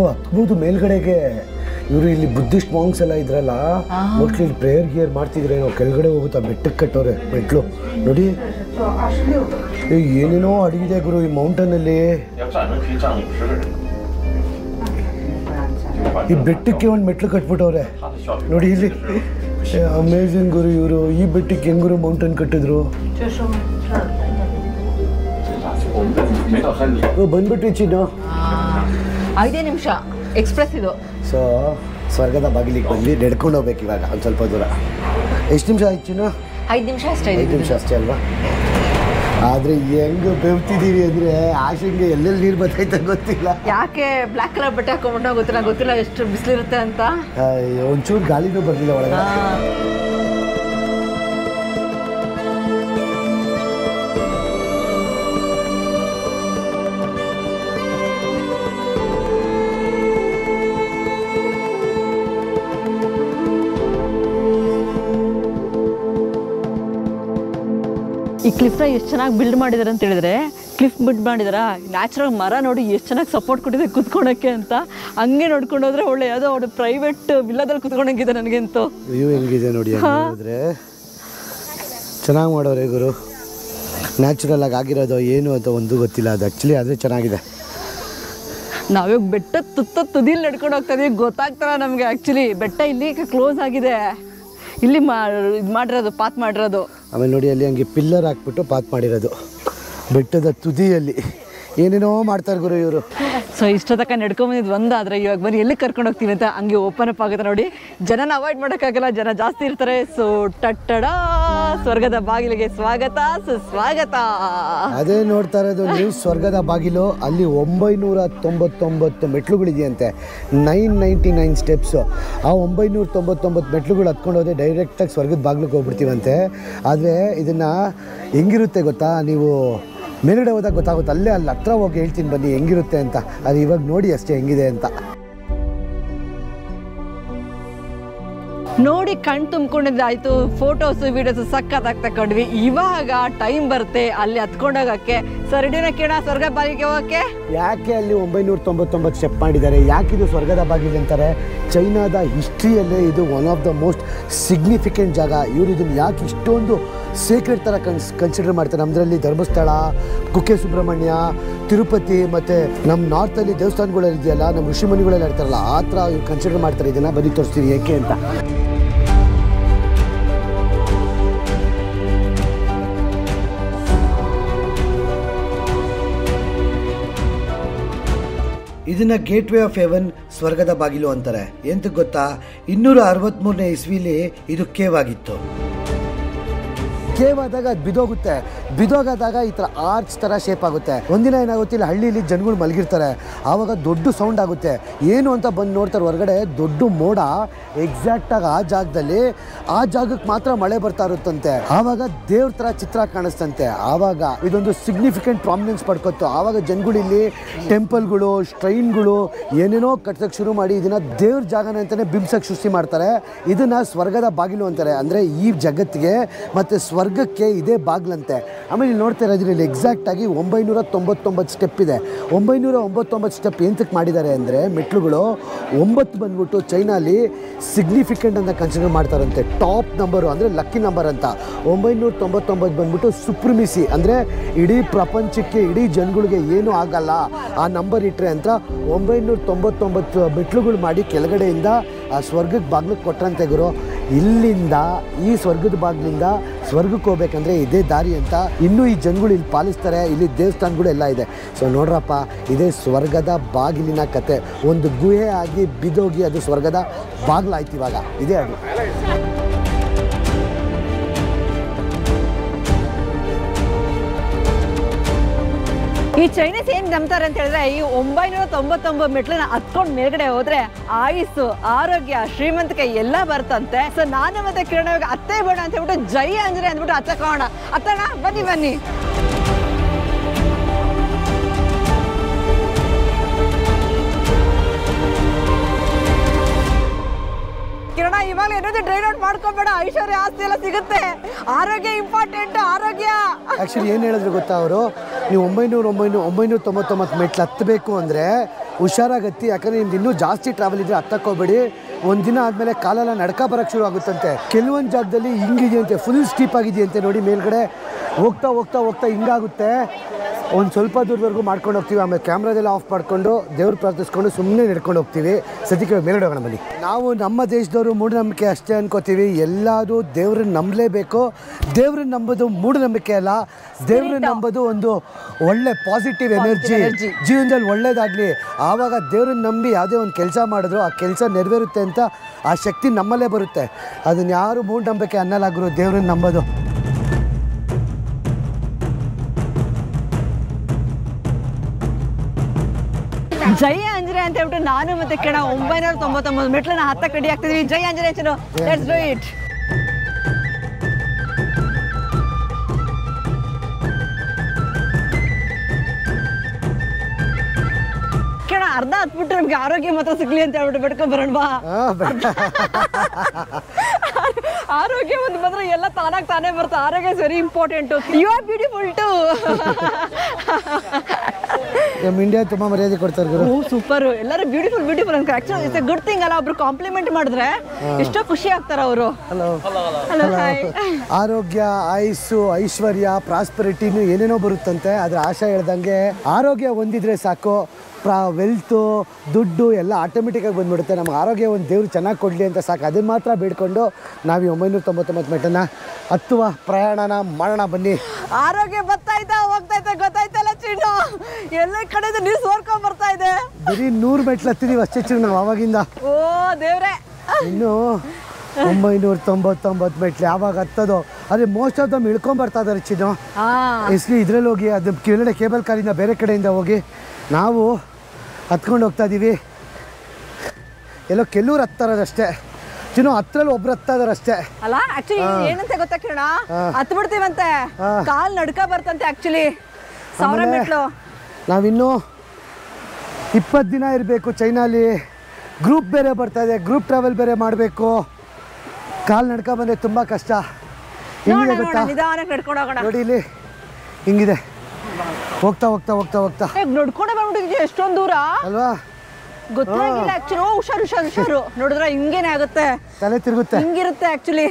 ಹತ್ಬೋದು ಮೇಲ್ಗಡೆಗೆ. ಇವರು ಇಲ್ಲಿ ಬುದ್ಧಿಸ್ಟ್ ಮಾಂಗ್ಸ್ ಎಲ್ಲ ಇದ್ರಲ್ಲ, ಮೋಸ್ಟ್ಲಿ ಇಲ್ಲಿ ಪ್ರೇಯರ್ ಗಿಯರ್ ಮಾಡ್ತಿದ್ರೆ ಕೆಳಗಡೆ ಹೋಗುತ್ತಾ ಬೆಟ್ಟಕ್ಕೆ ಕಟ್ಟೋರೆ ಮೆಟ್ಲು ನೋಡಿ. ಏನೇನೋ ಅಡಗಿದೆ ಗುರು ಈ ಮೌಂಟನಲ್ಲಿ. ಈ ಬೆಟ್ಟಕ್ಕೆ ಒಂದು ಮೆಟ್ಲು ಕಟ್ಬಿಟ್ಟವ್ರೆ ನೋಡಿ ಇಲ್ಲಿ. ಅಮೇಝಿಂಗ್ ಗುರು ಇವರು. ಈ ಬೆಟ್ಟಕ್ಕೆ ಹೆಂಗುರು ಮೌಂಟನ್ ಕಟ್ಟಿದ್ರು. ಬಂದ್ಬಿಟ್ವಿ ಚಿನ್ನು. 5 ನಿಮಿಷ ಎಕ್ಸ್ಪ್ರೆಸ್ ಇದು. ಸೊ ಸ್ವರ್ಗದ ಬಾಗಿಲಿಗೆ ಬಂದು ನಡ್ಕೊಂಡು ಹೋಗ್ಬೇಕು ಇವಾಗ ಒಂದು ಸ್ವಲ್ಪ ದೂರ. ಎಷ್ಟು ನಿಮಿಷ ಆಯ್ತು ಚಿನ್ನು? 5 ನಿಮಿಷ ಅಷ್ಟೇ. 5 ನಿಮಿಷ ಅಷ್ಟೇ ಅಲ್ವಾ? ಆದರೆ ಹೆಂಗೆ ಬೆವ್ತಿದ್ದೀವಿ ಅಂದರೆ ಆಶೆಗೆ ಎಲ್ಲೆಲ್ಲಿ ನೀರು ಬರ್ತೈತೆ ಗೊತ್ತಿಲ್ಲ. ಯಾಕೆ ಬ್ಲ್ಯಾಕ್ ಕಲರ್ ಬಟ್ಟೆ ಹಾಕೊಂಡ್ಬಿಟ್ಟು ಗೊತ್ತಿಲ್ಲ ಎಷ್ಟು ಬಿಸಿಲಿರುತ್ತೆ ಅಂತ. ಒಂಚೂರು ಗಾಳಿನೂ ಬರಲಿಲ್ಲ ಒಳಗೆ. ಈ ಕ್ಲಿಫ್ನ ಎಷ್ಟು ಚೆನ್ನಾಗಿ ಬಿಲ್ಡ್ ಮಾಡಿದ್ದಾರೆ ಅಂತ ಹೇಳಿದ್ರೆ, ಕ್ಲಿಫ್ ಬಿಲ್ಡ್ ಮಾಡಿದಾರಾ, ನ್ಯಾಚುರಲ್ ಮರ ನೋಡಿ ಎಷ್ಟು ಚೆನ್ನಾಗಿ ಸಪೋರ್ಟ್ ಕೊಟ್ಟಿದೆ ಕುತ್ಕೊಳಕ್ಕೆ ಅಂತ. ಹಂಗೆ ನೋಡ್ಕೊಂಡು ಹೋದ್ರೆ ಒಳ್ಳೆ ಯಾವುದೋ ಅವ್ರ ಪ್ರೈವೇಟ್ ವಿಲ್ಲಾದಲ್ಲಿ ಕುತ್ಕೊಂಡಂಗಿದೆ ನನಗಂತೂ. ವ್ಯೂ ಹೆಂಗಿದೆ ನೋಡಿ. ಅಂದರೆ ಚೆನ್ನಾಗಿ ಮಾಡೋರೆ ಗುರು. ನ್ಯಾಚುರಲ್ ಆಗಿ ಆಗಿರೋದು ಏನು ಅಂತ ಒಂದು ಗೊತ್ತಿಲ್ಲ ಅದು ಆ್ಯಕ್ಚುಲಿ. ಆದರೆ ಚೆನ್ನಾಗಿದೆ. ನಾವಿವಾಗ ಬೆಟ್ಟ ತುದಿಯಲ್ಲಿ ನಡ್ಕೊಂಡು ಹೋಗ್ತಾ ಇದೀವಿ, ಗೊತ್ತಾಗ್ತಾರ ನಮಗೆ. ಆ್ಯಕ್ಚುಲಿ ಬೆಟ್ಟ ಇಲ್ಲಿ ಕ್ಲೋಸ್ ಆಗಿದೆ. ಇಲ್ಲಿ ಇದು ಮಾಡಿರೋದು, ಪಾತ್ ಮಾಡಿರೋದು. ಆಮೇಲೆ ನೋಡಿ ಅಲ್ಲಿ ಹಂಗೆ ಪಿಲ್ಲರ್ ಹಾಕ್ಬಿಟ್ಟು ಪಾತ್ ಮಾಡಿರೋದು ಬೆಟ್ಟದ ತುದಿಯಲ್ಲಿ. ಏನೇನೋ ಮಾಡ್ತಾರೆ ಗುರು ಇವರು. ಸೊ ಇಷ್ಟೊತ್ತಕ ನಡ್ಕೊಂಬಂದಿದ್ದು ಒಂದಾದ್ರೆ ಇವಾಗ ಬರೀ ಎಲ್ಲಿ ಕರ್ಕೊಂಡು ಹೋಗ್ತೀವಿ ಅಂತ ಹಂಗೆ ಓಪನ್ ಅಪ್ ಆಗುತ್ತೆ ನೋಡಿ. ಜನನ ಅವಾಯ್ಡ್ ಮಾಡೋಕ್ಕಾಗಲ್ಲ, ಜನ ಜಾಸ್ತಿ ಇರ್ತಾರೆ. ಸೊ ಟಟ್ಟಡ ಸ್ವರ್ಗದ ಬಾಗಿಲಿಗೆ ಸ್ವಾಗತ ಸುಸ್ವಾಗತ. ಅದೇ ನೋಡ್ತಾ ಇರೋದು ನೀವು ಸ್ವರ್ಗದ ಬಾಗಿಲು. ಅಲ್ಲಿ 999 ಮೆಟ್ಲುಗಳಿದೆಯಂತೆ, 999 ಸ್ಟೆಪ್ಸು. ಆ 999 ಮೆಟ್ಲುಗಳು ಹತ್ಕೊಂಡು ಹೋದರೆ ಡೈರೆಕ್ಟಾಗಿ ಸ್ವರ್ಗದ ಬಾಗಿಲಿಗೆ ಹೋಗ್ಬಿಡ್ತೀವಂತೆ. ಆದರೆ ಇದನ್ನು ಹೆಂಗಿರುತ್ತೆ ಗೊತ್ತಾ, ನೀವು ಮೇಲ್ಗಡೆ ಹೋದಾಗ ಗೊತ್ತಾಗುತ್ತೆ. ಅಲ್ಲಿ ಹತ್ರ ಹೋಗಿ ಹೇಳ್ತೀನಿ ಬನ್ನಿ ಹೆಂಗಿರುತ್ತೆ ಅಂತ. ಅದು ಇವಾಗ ನೋಡಿ ಅಷ್ಟೇ ಹೆಂಗಿದೆ ಅಂತ. ನೋಡಿ ಕಣ್ ತುಂಬ್ಕೊಂಡಿದ್ದಾಯ್ತು, ಫೋಟೋಸು ವೀಡಿಯೋಸು ಸಖತ್ತಾಗಿ ತಗೊಂಡ್ವಿ. ಇವಾಗ ಟೈಮ್ ಬರುತ್ತೆ ಅಲ್ಲಿ ಹತ್ಕೊಂಡೋಗಕ್ಕೆ. ಸರ್ ರೆಡಿನ ಕೇಳ ಸ್ವರ್ಗ ಬಾಗಿಲಿಗೆ ಹೋಗಕ್ಕೆ. ಯಾಕೆ ಅಲ್ಲಿ 999 ಸ್ಟೆಪ್ ಮಾಡಿದ್ದಾರೆ, ಯಾಕೆ ಇದು ಸ್ವರ್ಗದ ಬಾಗಿಲು ಅಂತಾರೆ? ಚೈನಾದ ಹಿಸ್ಟ್ರಿಯಲ್ಲೇ ಇದು one of the most significant ಜಾಗ. ಇವರು ಇದನ್ನು ಯಾಕೆ ಇಷ್ಟೊಂದು ಸೇಕ್ರೆಡ್ ಥರ ಕನ್ಸಿಡರ್ ಮಾಡ್ತಾರೆ? ನಮ್ಮದ್ರಲ್ಲಿ ಧರ್ಮಸ್ಥಳ, ಕುಕ್ಕೆ ಸುಬ್ರಹ್ಮಣ್ಯ, ತಿರುಪತಿ ಮತ್ತು ನಮ್ಮ ನಾರ್ತಲ್ಲಿ ದೇವಸ್ಥಾನಗಳೆಲ್ಲ ಇದೆಯಲ್ಲ, ನಮ್ಮ ಋಷಿಮುನಿಗಳೆಲ್ಲ ಇರ್ತಾರಲ್ಲ, ಆ ಥರ ಇವ್ರು ಕನ್ಸಿಡರ್ ಮಾಡ್ತಾರೆ. ಇದನ್ನು ಬರೀ ತೋರಿಸ್ತೀವಿ ಏಕೆ ಅಂತ. ಇದನ್ನ ಗೇಟ್ ವೇ ಆಫ್ ಹೆವನ್, ಸ್ವರ್ಗದ ಬಾಗಿಲು ಅಂತಾರೆ. ಎಂತ ಗೊತ್ತಾ, 263ನೇ ಇಸ್ವಿಲಿ ಇದು ಕೇವ್ ಆಗಿತ್ತು. ಕೇವ್ ಆದಾಗ ಅದು ಬಿದೋಗುತ್ತೆ. ಬಿದೋಗಾದಾಗ ಈ ಥರ ಆರ್ಚ್ ಥರ ಶೇಪ್ ಆಗುತ್ತೆ. ಒಂದಿನ ಏನಾಗುತ್ತಿಲ್ಲ, ಹಳ್ಳಿಲಿ ಜನಗಳು ಮಲಗಿರ್ತಾರೆ, ಆವಾಗ ದೊಡ್ಡ ಸೌಂಡ್ ಆಗುತ್ತೆ. ಏನು ಅಂತ ಬಂದು ನೋಡ್ತಾರೆ ಹೊರಗಡೆ, ದೊಡ್ಡ ಮೋಡ ಎಕ್ಸಾಕ್ಟಾಗಿ ಆ ಜಾಗದಲ್ಲಿ, ಆ ಜಾಗಕ್ಕೆ ಮಾತ್ರ ಮಳೆ ಬರ್ತಾ ಇರುತ್ತಂತೆ. ಆವಾಗ ದೇವ್ರ ಥರ ಚಿತ್ರ ಕಾಣಿಸ್ತಂತೆ. ಆವಾಗ ಇದೊಂದು ಸಿಗ್ನಿಫಿಕೆಂಟ್ ಪ್ರಾಮಿನೆನ್ಸ್ ಪಡ್ಕೊತ್ತು. ಆವಾಗ ಜನಗಳು ಇಲ್ಲಿ ಟೆಂಪಲ್ಗಳು, ಸ್ಟ್ರೈನ್ಗಳು ಏನೇನೋ ಕಟ್ಸೋಕ್ಕೆ ಶುರು ಮಾಡಿ ಇದನ್ನು ದೇವ್ರ ಜಾಗನ ಅಂತಲೇ ಬಿಂಬಿಸೋಕ್ಕೆ ಸೃಷ್ಟಿ ಮಾಡ್ತಾರೆ. ಇದನ್ನು ಸ್ವರ್ಗದ ಬಾಗಿಲು ಅಂತಾರೆ. ಅಂದರೆ ಈ ಜಗತ್ತಿಗೆ ಮತ್ತು ಸ್ವರ್ಗಕ್ಕೆ ಇದೇ ಬಾಗಿಲಂತೆ. ಆಮೇಲೆ ಇಲ್ಲಿ ನೋಡ್ತಾ ಇರೋದ್ರಲ್ಲಿ ಇಲ್ಲಿ ಎಕ್ಸಾಕ್ಟಾಗಿ 999 ಸ್ಟೆಪ್ ಇದೆ. 999 ಸ್ಟೆಪ್ ಎಂತಕ್ಕೆ ಮಾಡಿದ್ದಾರೆ ಅಂದರೆ, ಮೆಟ್ಲುಗಳು 9 ಬಂದ್ಬಿಟ್ಟು ಚೈನಾಲಿ ಸಿಗ್ನಿಫಿಕೆಂಟ್ ಅಂತ ಕನ್ಸಿಡರ್ ಮಾಡ್ತಾರಂತೆ. ಟಾಪ್ ನಂಬರು ಅಂದರೆ ಲಕ್ಕಿ ನಂಬರ್ ಅಂತ. 999 ಬಂದ್ಬಿಟ್ಟು ಸುಪ್ರಿಮಿಸಿ, ಅಂದರೆ ಇಡೀ ಪ್ರಪಂಚಕ್ಕೆ, ಇಡೀ ಜನಗಳಿಗೆ ಏನೂ ಆಗಲ್ಲ ಆ ನಂಬರ್ ಇಟ್ಟರೆ ಅಂತ 999 ಮೆಟ್ಲುಗಳು ಮಾಡಿ ಕೆಳಗಡೆಯಿಂದ ಆ ಸ್ವರ್ಗಕ್ಕೆ ಬಾಗಿಲಿಗೆ ಕೊಟ್ರಂತೆ ಗುರು. ಇಲ್ಲಿಂದ ಈ ಸ್ವರ್ಗದ ಬಾಗಿಲಿಂದ ಸ್ವರ್ಗಕ್ಕೆ ಹೋಗ್ಬೇಕಂದ್ರೆ ಇದೇ ದಾರಿ ಅಂತ ಇನ್ನೂ ಈ ಜನಗಳು ಇಲ್ಲಿ ಪಾಲಿಸ್ತಾರೆ. ಇಲ್ಲಿ ದೇವಸ್ಥಾನಗಳು ಎಲ್ಲ ಇದೆ. ಸೊ ನೋಡ್ರಪ್ಪ, ಇದೇ ಸ್ವರ್ಗದ ಬಾಗಿಲಿನ ಕತೆ. ಒಂದು ಗುಹೆ ಆಗಿ ಬಿದೋಗಿ ಅದು ಸ್ವರ್ಗದ ಬಾಗಿಲಾಯ್ತು. ಇವಾಗ ಇದೇ ಅದು. ಈ ಚೈನೀಸ್ ಏನು ನಂಬ್ತಾರೆ ಅಂತ ಹೇಳಿದ್ರೆ, ಈ 999 ಮೆಟ್ಲನ್ನ ಹತ್ಕೊಂಡು ಮೇಲ್ಗಡೆ ಹೋದ್ರೆ ಆಯುಸ್ಸು, ಆರೋಗ್ಯ, ಶ್ರೀಮಂತಿಕೆ ಎಲ್ಲ ಬರ್ತಂತೆ. ಸೊ ನಾನು ಮತ್ತೆ ಕಿರಣ ಇವಾಗ ಅತ್ತೆ ಬೇಡ ಅಂತ ಹೇಳ್ಬಿಟ್ಟು ಜೈ ಆಂಜನೇಯ ಅಂದ್ಬಿಟ್ಟು ಹತ್ತಕೋಣ. ಹತ್ತೋಣ, ಬನ್ನಿ ಬನ್ನಿ. ಕಿರಣ ಇವಾಗ ಏನಾದ್ರು ಡ್ರೈನ್ ಔಟ್ ಮಾಡ್ಕೊಬೇಡ, ಐಶ್ವರ್ಯ ಆಸ್ತಿ ಎಲ್ಲ ಸಿಗುತ್ತೆ. ಆರೋಗ್ಯ ಇಂಪಾರ್ಟೆಂಟ್, ಆರೋಗ್ಯ. ಆ್ಯಕ್ಚುಲಿ ಏನು ಹೇಳಿದ್ರು ಗೊತ್ತಾ ಅವರು, ನೀವು 999 ಮೆಟ್ಲು ಹತ್ತಬೇಕು ಅಂದರೆ ಹುಷಾರಾಗತ್ತಿ. ಯಾಕಂದರೆ ನಿಮ್ದು ಇನ್ನೂ ಜಾಸ್ತಿ ಟ್ರಾವೆಲ್ ಇದ್ದರೆ ಹತ್ತಕ್ಕೋಗ್ಬೇಡಿ. ಒಂದು ದಿನ ಆದಮೇಲೆ ಕಾಲೆಲ್ಲ ನಡ್ಕ ಬರೋಕ್ಕೆ ಶುರು ಆಗುತ್ತಂತೆ. ಕೆಲವೊಂದು ಜಾಗದಲ್ಲಿ ಹಿಂಗಿದೆಯಂತೆ, ಫುಲ್ ಸ್ಟೀಪ್ ಆಗಿದೆಯಂತೆ. ನೋಡಿ ಮೇಲ್ಗಡೆ ಹೋಗ್ತಾ ಹೋಗ್ತಾ ಹೋಗ್ತಾ ಹಿಂಗಾಗುತ್ತೆ. ಒಂದು ಸ್ವಲ್ಪ ದೂರದವರೆಗೂ ಮಾಡ್ಕೊಂಡು ಹೋಗ್ತೀವಿ. ಆಮೇಲೆ ಕ್ಯಾಮ್ರಾದೆಲ್ಲ ಆಫ್ ಮಾಡಿಕೊಂಡು ದೇವ್ರು ಪ್ರಾರ್ಥಿಸ್ಕೊಂಡು ಸುಮ್ಮನೆ ನಡ್ಕೊಂಡು ಹೋಗ್ತೀವಿ. ಸದ್ಯಕ್ಕೆ ಮೇಲ್ಗಡೆ ಹೋಗೋಣ ಬನ್ನಿ. ನಾವು ನಮ್ಮ ದೇಶದವರು ಮೂಢನಂಬಿಕೆ ಅಷ್ಟೇ ಅನ್ಕೋತೀವಿ. ಎಲ್ಲರೂ ದೇವ್ರನ್ನ ನಂಬಲೇಬೇಕು. ದೇವ್ರನ್ನ ನಂಬೋದು ಮೂಢನಂಬಿಕೆ ಅಲ್ಲ. ದೇವ್ರನ್ನ ನಂಬೋದು ಒಂದು ಒಳ್ಳೆ ಪಾಸಿಟಿವ್ ಎನರ್ಜಿ. ಜೀವನದಲ್ಲಿ ಒಳ್ಳೇದಾಗಲಿ, ಆವಾಗ ದೇವ್ರನ್ನ ನಂಬಿ ಯಾವುದೇ ಒಂದು ಕೆಲಸ ಮಾಡಿದ್ರು ಆ ಕೆಲಸ ನೆರವೇರುತ್ತೆ ಅಂತ ಆ ಶಕ್ತಿ ನಮ್ಮಲ್ಲೇ ಬರುತ್ತೆ. ಅದನ್ನು ಯಾರು ಮೂಢನಂಬಿಕೆ ಅನ್ನಲಾಗರು ದೇವ್ರನ್ನ ನಂಬೋದು. ಜೈ ಆಂಜನೇಯ ಅಂತ ಹೇಳ್ಬಿಟ್ಟು ನಾನು ಮತ್ತೆ ಕಿರಣ 999 ಮೆಟ್ಲನ್ನ ಹತ್ತಕ್ಕೆ ರೆಡಿ ಆಗ್ತಿದ್ವಿ. ಜೈ ಆಂಜನೇಯ ಚಲೋ, ಲೆಟ್ಸ್ ಡು ಇಟ್. ಕಿರಣ ಅರ್ಧ ಹತ್ಬಿಟ್ರೆ ನಮ್ಗೆ ಆರೋಗ್ಯ ಮಾತ್ರ ಸಿಗ್ಲಿ ಅಂತ ಹೇಳ್ಬಿಟ್ಟು ಬಿಟ್ಕೊಂಡ್ ಬರೋಣ ಬಾ. ಆರೋಗ್ಯ ಒಂದು ಬಂದ್ರೆ ಎಲ್ಲ ತಾನಾಗಿ ತಾನೇ ಬರುತ್ತೆ. ಆರೋಗ್ಯ is very important. You are beautiful too. ನಮ್ಮ ಇಂಡಿಯಾ ತುಂಬ ಮರ್ಯಾದೆ ಕೊಡ್ತಾರೆ ಗುರು. ಸೂಪರ್. ಎಲ್ಲರೂ ಬ್ಯೂಟಿಫುಲ್ ಬ್ಯೂಟಿಫುಲ್ ಅಂತ. Actually it's a good thing ಅಲ್ಲ. ಒಬ್ರು ಕಾಂಪ್ಲಿಮೆಂಟ್ ಮಾಡಿದ್ರೆ ಎಷ್ಟೋ ಖುಷಿ ಆಗ್ತಾರೆ ಅವರು. Hello hello. ಆರೋಗ್ಯ, ಆಯುಸ್ಸು, ಐಶ್ವರ್ಯ, ಪ್ರಾಸ್ಪರಿಟಿನೂ ಏನೇನೋ ಬರುತ್ತಂತೆ. ಆದರೆ ಆಶಾ ಹೇಳ್ದಂಗೆ ಆರೋಗ್ಯ ಹೊಂದಿದ್ರೆ ಸಾಕು, ವೆಲ್ತು ದುಡ್ಡು ಎಲ್ಲ ಆಟೋಮೆಟಿಕ್ಕಾಗಿ ಬಂದುಬಿಡುತ್ತೆ. ನಮ್ಗೆ ಆರೋಗ್ಯ ಒಂದು ದೇವ್ರು ಚೆನ್ನಾಗಿ ಕೊಡಲಿ ಅಂತ ಸಾಕು. ಅದನ್ನು ಮಾತ್ರ ಬೇಡ್ಕೊಂಡು ನಾವು 999 ಮೆಟ್ಟನ್ನು ಹತ್ತುವ ಪ್ರಯಾಣನ ಮಾಡೋಣ ಬನ್ನಿ. ಆರೋಗ್ಯ ಬರ್ತಾಯ್ತಾ ಹೋಗ್ತೈತೆ ಗೊತ್ತಾಯ್ತಲ್ಲ ಚಿನ್ನು, ಎಲ್ಲ ಕಡೆದು ನೀವು ಸೋರ್ಕೊಂಡ್ ಬರ್ತಾ ಇದೆ. ಬರೀ 100 ಮೆಟ್ಲು ಹತ್ತಿದೀವಿ ಅಷ್ಟೇ ಚಿನ್ನು ನಾವು ಅವಾಗಿಂದ. ಓ ದೇವ್ರೆ, ಇನ್ನು 999 ಮೆಟ್ಲು ಯಾವಾಗ ಹತ್ತೋದು. ಅದೇ ಮೋಸ್ಟ್ ಆಫ್ ದಮ್ ಇಳ್ಕೊಂಬರ್ತಾ ಇದ್ದಾರೆ ಚಿನ್ನು. ಎಸ್ಲಿ ಇದ್ರಲ್ಲಿ ಹೋಗಿ ಅದು ಕೆಳಗಡೆ ಕೇಬಲ್ ಕಾರಿಂದ ಬೇರೆ ಕಡೆಯಿಂದ ಹೋಗಿ ನಾವು ಹತ್ಕೊಂಡು ಹೋಗ್ತಾ ಇದ್ದೀವಿ. ಎಲ್ಲೋ ಕೆಲವ್ರು ಹತ್ತಾರದಷ್ಟೇ ಚಿನ್ನು, ಹತ್ರಲ್ಲಿ ಒಬ್ರು ಹತ್ತಾ ಇದಾರೆ ಅಷ್ಟೇ ಅಲ್ಲ. ಆಕ್ಚುಲಿ ಏನಂತ ಗೊತ್ತಾ ಕಿರಣ, ಹತ್ತು ಬಿಡ್ತೀವಂತೆ, ಕಾಲ್ ನಡ್ಕ ಬರ್ತಂತೆ ಆಕ್ಚುಲಿ 1000 ಮೆಟ್ಲು. ನಾವಿನ್ನೂ 20 ದಿನ ಇರಬೇಕು ಚೈನಾಲಿ. ಗ್ರೂಪ್ ಬೇರೆ ಬರ್ತಾ ಇದೆ, ಗ್ರೂಪ್ ಟ್ರಾವೆಲ್ ಬೇರೆ ಮಾಡಬೇಕು. ಕಾಲು ನಡ್ಕ ಬಂದರೆ ತುಂಬ ಕಷ್ಟ. ಹೆಂಗಿದೆ ಗೊತ್ತಾ, ನಿಧಾನಕ್ಕೆ ನಡ್ಕೊಂಡು ಹೋಗೋಣ. ನೋಡಿ ಇಲ್ಲಿ ಹಿಂಗಿದೆ, ಹೋಗ್ತಾ ಹೋಗ್ತಾ ಹೋಗ್ತಾ ಹೋಗ್ತಾ ನಡ್ಕೊಂಡೆ ಬಂದ್ಬಿಟ್ಟಿದ್ವಿ ಎಷ್ಟೊಂದು ದೂರ ಅಲ್ವಾ, ಗೊತ್ತಾಗಿಲ್ಲ ಆಕ್ಚುಲಿ. ಹುಷಾರು ಹುಷಾರು ಹುಷಾರು, ನೋಡಿದ್ರೆ ಹಿಂಗೇನೆ ಆಗುತ್ತೆ, ತಲೆ ತಿರುಗುತ್ತೆ, ಹಿಂಗಿರುತ್ತೆ ಆಕ್ಚುಲಿ.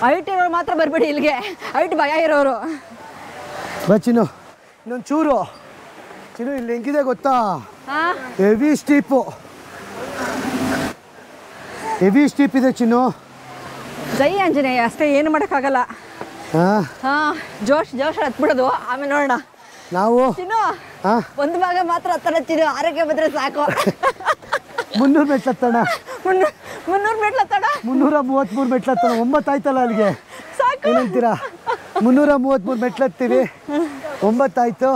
ಹೈಟ್ ಇರೋರು ಮಾತ್ರ ಬರಬೇಡಿ ಇಲ್ಲಿಗೆ, ಹೈಟ್ ಭಯ ಇರೋರು. ಬಾ ಚಿನ್ನು, ಇನ್ನೊಂದು ಚೂರು ಚಿನ್ನು. ಇಲ್ಲಿ ಹೆಂಗಿದೆ ಗೊತ್ತಾ, ಹೆವಿ ಸ್ಟೀಪು, ಹೆವಿ ಸ್ಟೀಪ್ ಇದೆ ಚಿನ್ನು. ಜೈ ಆಂಜನೇಯ, ಅಷ್ಟೇ, ಏನು ಮಾಡೋಕ್ಕಾಗಲ್ಲ. ಜೋಶ್ ಜೋಶ್ ಹತ್ಬಿಡೋದು, ಆಮೇಲೆ ನೋಡೋಣ. ನಾವು ಚಿನ್ನು ಒಂದು ಭಾಗ ಮಾತ್ರ ಹತ್ತಣ ಚಿನ್ನು, ಆರೋಗ್ಯ ಬಂದರೆ ಸಾಕು. 300 ಮೆಟ್ಲು ಹತ್ತೋಣ, 300 ಮೆಟ್ಲು ಹತ್ತೋಣ, 333 ಮೆಟ್ಲು ಹತ್ತೋಣ. 9 ಆಯ್ತಲ್ಲ ಅಲ್ಲಿಗೆ, ಸಾಕು ಏನಂತೀರಾ? 333 ಮೆಟ್ಲು ಹತ್ತೀವಿ, 9 ಆಯಿತು.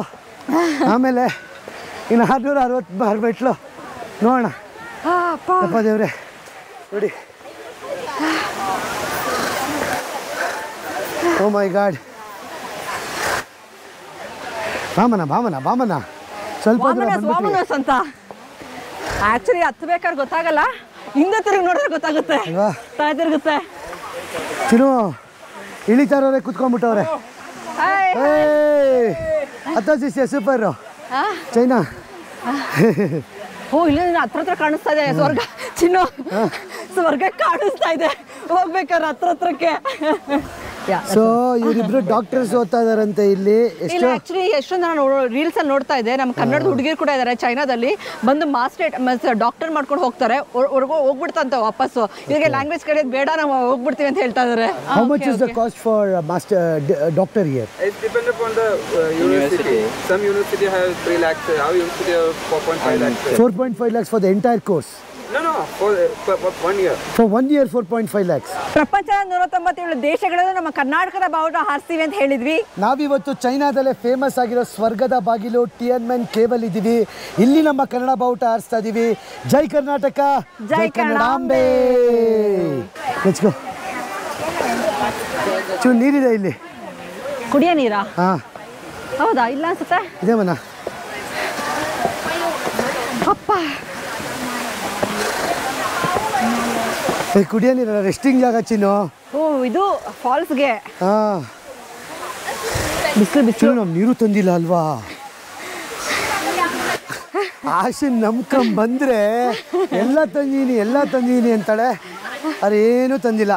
ಆಮೇಲೆ ಇನ್ನು 666 ಮೆಟ್ಲು ನೋಡೋಣ. ಅಪ್ಪ ದೇವ್ರೆ ನೋಡಿ, ಓ ಮೈ ಗಾಡ್. ಬಾಮನ ಬಾಮನ ಬಾಮನ ಸ್ವಲ್ಪ ಅಂತ ಆಕ್ಚುಲಿ ಹತ್ಬೇಕಾದ್ರೆ ಗೊತ್ತಾಗಲ್ಲ, ಹಿಂದೆ ತಿರುಗಿ ನೋಡಿದ್ರೆ ಗೊತ್ತಾಗುತ್ತೆ, ತಲೆ ತಿರುಗುತ್ತೆ. ಚಿನ್ನು ಇಳಿತಾರವ್ರೆ ಕುತ್ಕೊಂಡ್ಬಿಟ್ಟವ್ರೆ. ಹತ್ತ ಸೂಪರ್ ಚೈನಾ. ಓ ಇಲ್ಲ ಹತ್ರ ಕಾಣಿಸ್ತಾ ಇದೆ ಸ್ವರ್ಗ ಚಿನ್ನು, ಸ್ವರ್ಗ ಕಾಣಿಸ್ತಾ ಇದೆ ಹೋಗ್ಬೇಕಾದ್ರೆ ಹತ್ರಕ್ಕೆ. ಸೊ ಇವರಿಬ್ರು ಡಾಕ್ಟರ್ಸ್ ಓದ್ತಾ ಇದಾರಂತೆ ಇಲ್ಲಿ. ಇಲ್ಲ ಆಕ್ಚುಲಿ ಎಷ್ಟೊಂದು ನಾನು ರೀಲ್ಸ್ ಅಲ್ಲಿ ನೋಡ್ತಾ ಇದ್ದೆ, ನಮ್ಮ ಕನ್ನಡದ ಹುಡುಗಿರು ಕೂಡ ಇದ್ದಾರೆ ಚೈನಾದಲ್ಲಿ, ಬಂದು ಮಾಸ್ಟರ್ ಡಾಕ್ಟರ್ ಮಾಡ್ಕೊಂಡು ಹೋಗ್ತಾರೆ, ಹೋಗ್ಬಿಡ್ತಂತೆ ವಾಪಸ್ಸು. ಇವಾಗ ಲ್ಯಾಂಗ್ವೇಜ್ ಕಲಿಯೋದು ಬೇಡ, ನಾವು ಹೋಗ್ಬಿಡ್ತೀವಿ ಅಂತ ಹೇಳ್ತಾ ಇದ್ದಾರೆ. How much is the cost for master doctor here? It depends upon the university. Some university have 3 lakhs, our university have 4.5 lakhs. 4.5 lakhs for the entire course? No, for 1 year. For 1 year 4.5 lakhs. ಪ್ರಪಂಚದ 197 ದೇಶಗಳಲ್ಲಿ ನಮ್ಮ ಕರ್ನಾಟಕದ ಬಾವುಟ ಹಾರಿಸ್ತೀವಿ ಅಂತ ಹೇಳಿದ್ವಿ. ನಾವಿವತ್ತು ಚೈನಾದಲ್ಲೇ ಫೇಮಸ್ ಆಗಿರೋ ಸ್ವರ್ಗದ ಬಾಗಿಲು ಟಿಯನ್ಮೆನ್ ಕೇಬಲ್ ಇದ್ದೀವಿ. ಇಲ್ಲಿ ನಮ್ಮ ಕನ್ನಡ ಬಾವುಟ ಹಾರಿಸ್ತಾ ಇದೀವಿ. ಜೈ ಕರ್ನಾಟಕ, ಜೈ ಕನ್ನಡಾಂಬೆ. Let's go. ಚೂರು ನೀರಿದೆ ಇಲ್ಲಿ, ಕುಡಿಯೋ ನೀರಾ? ಹೌದಾ? ಇಲ್ಲ ಅನ್ಸುತ್ತೆ. ಇದೆ ಮನ. ಅಪ್ಪ ಕುಡಿಯೋ ನೀರಲ್ಲ, ರೆಸ್ಟಿಂಗ್ ಜಾಗ ಚಿನ್ನು. ಓ ಇದು ಫಾಲ್ಸ್ಗೆ. ಬಿಸಿಲು ಬಿಸಿಲು. ನಾವು ನೀರು ತಂದಿಲ್ಲ ಅಲ್ವಾ? ಆಶೆ ನಂಬ್ಕೊಂಡ್ ಬಂದ್ರೆ ಎಲ್ಲ ತಂದೀನಿ ಅಂತಾಳೆ, ಅದೇನು ತಂದಿಲ್ಲ.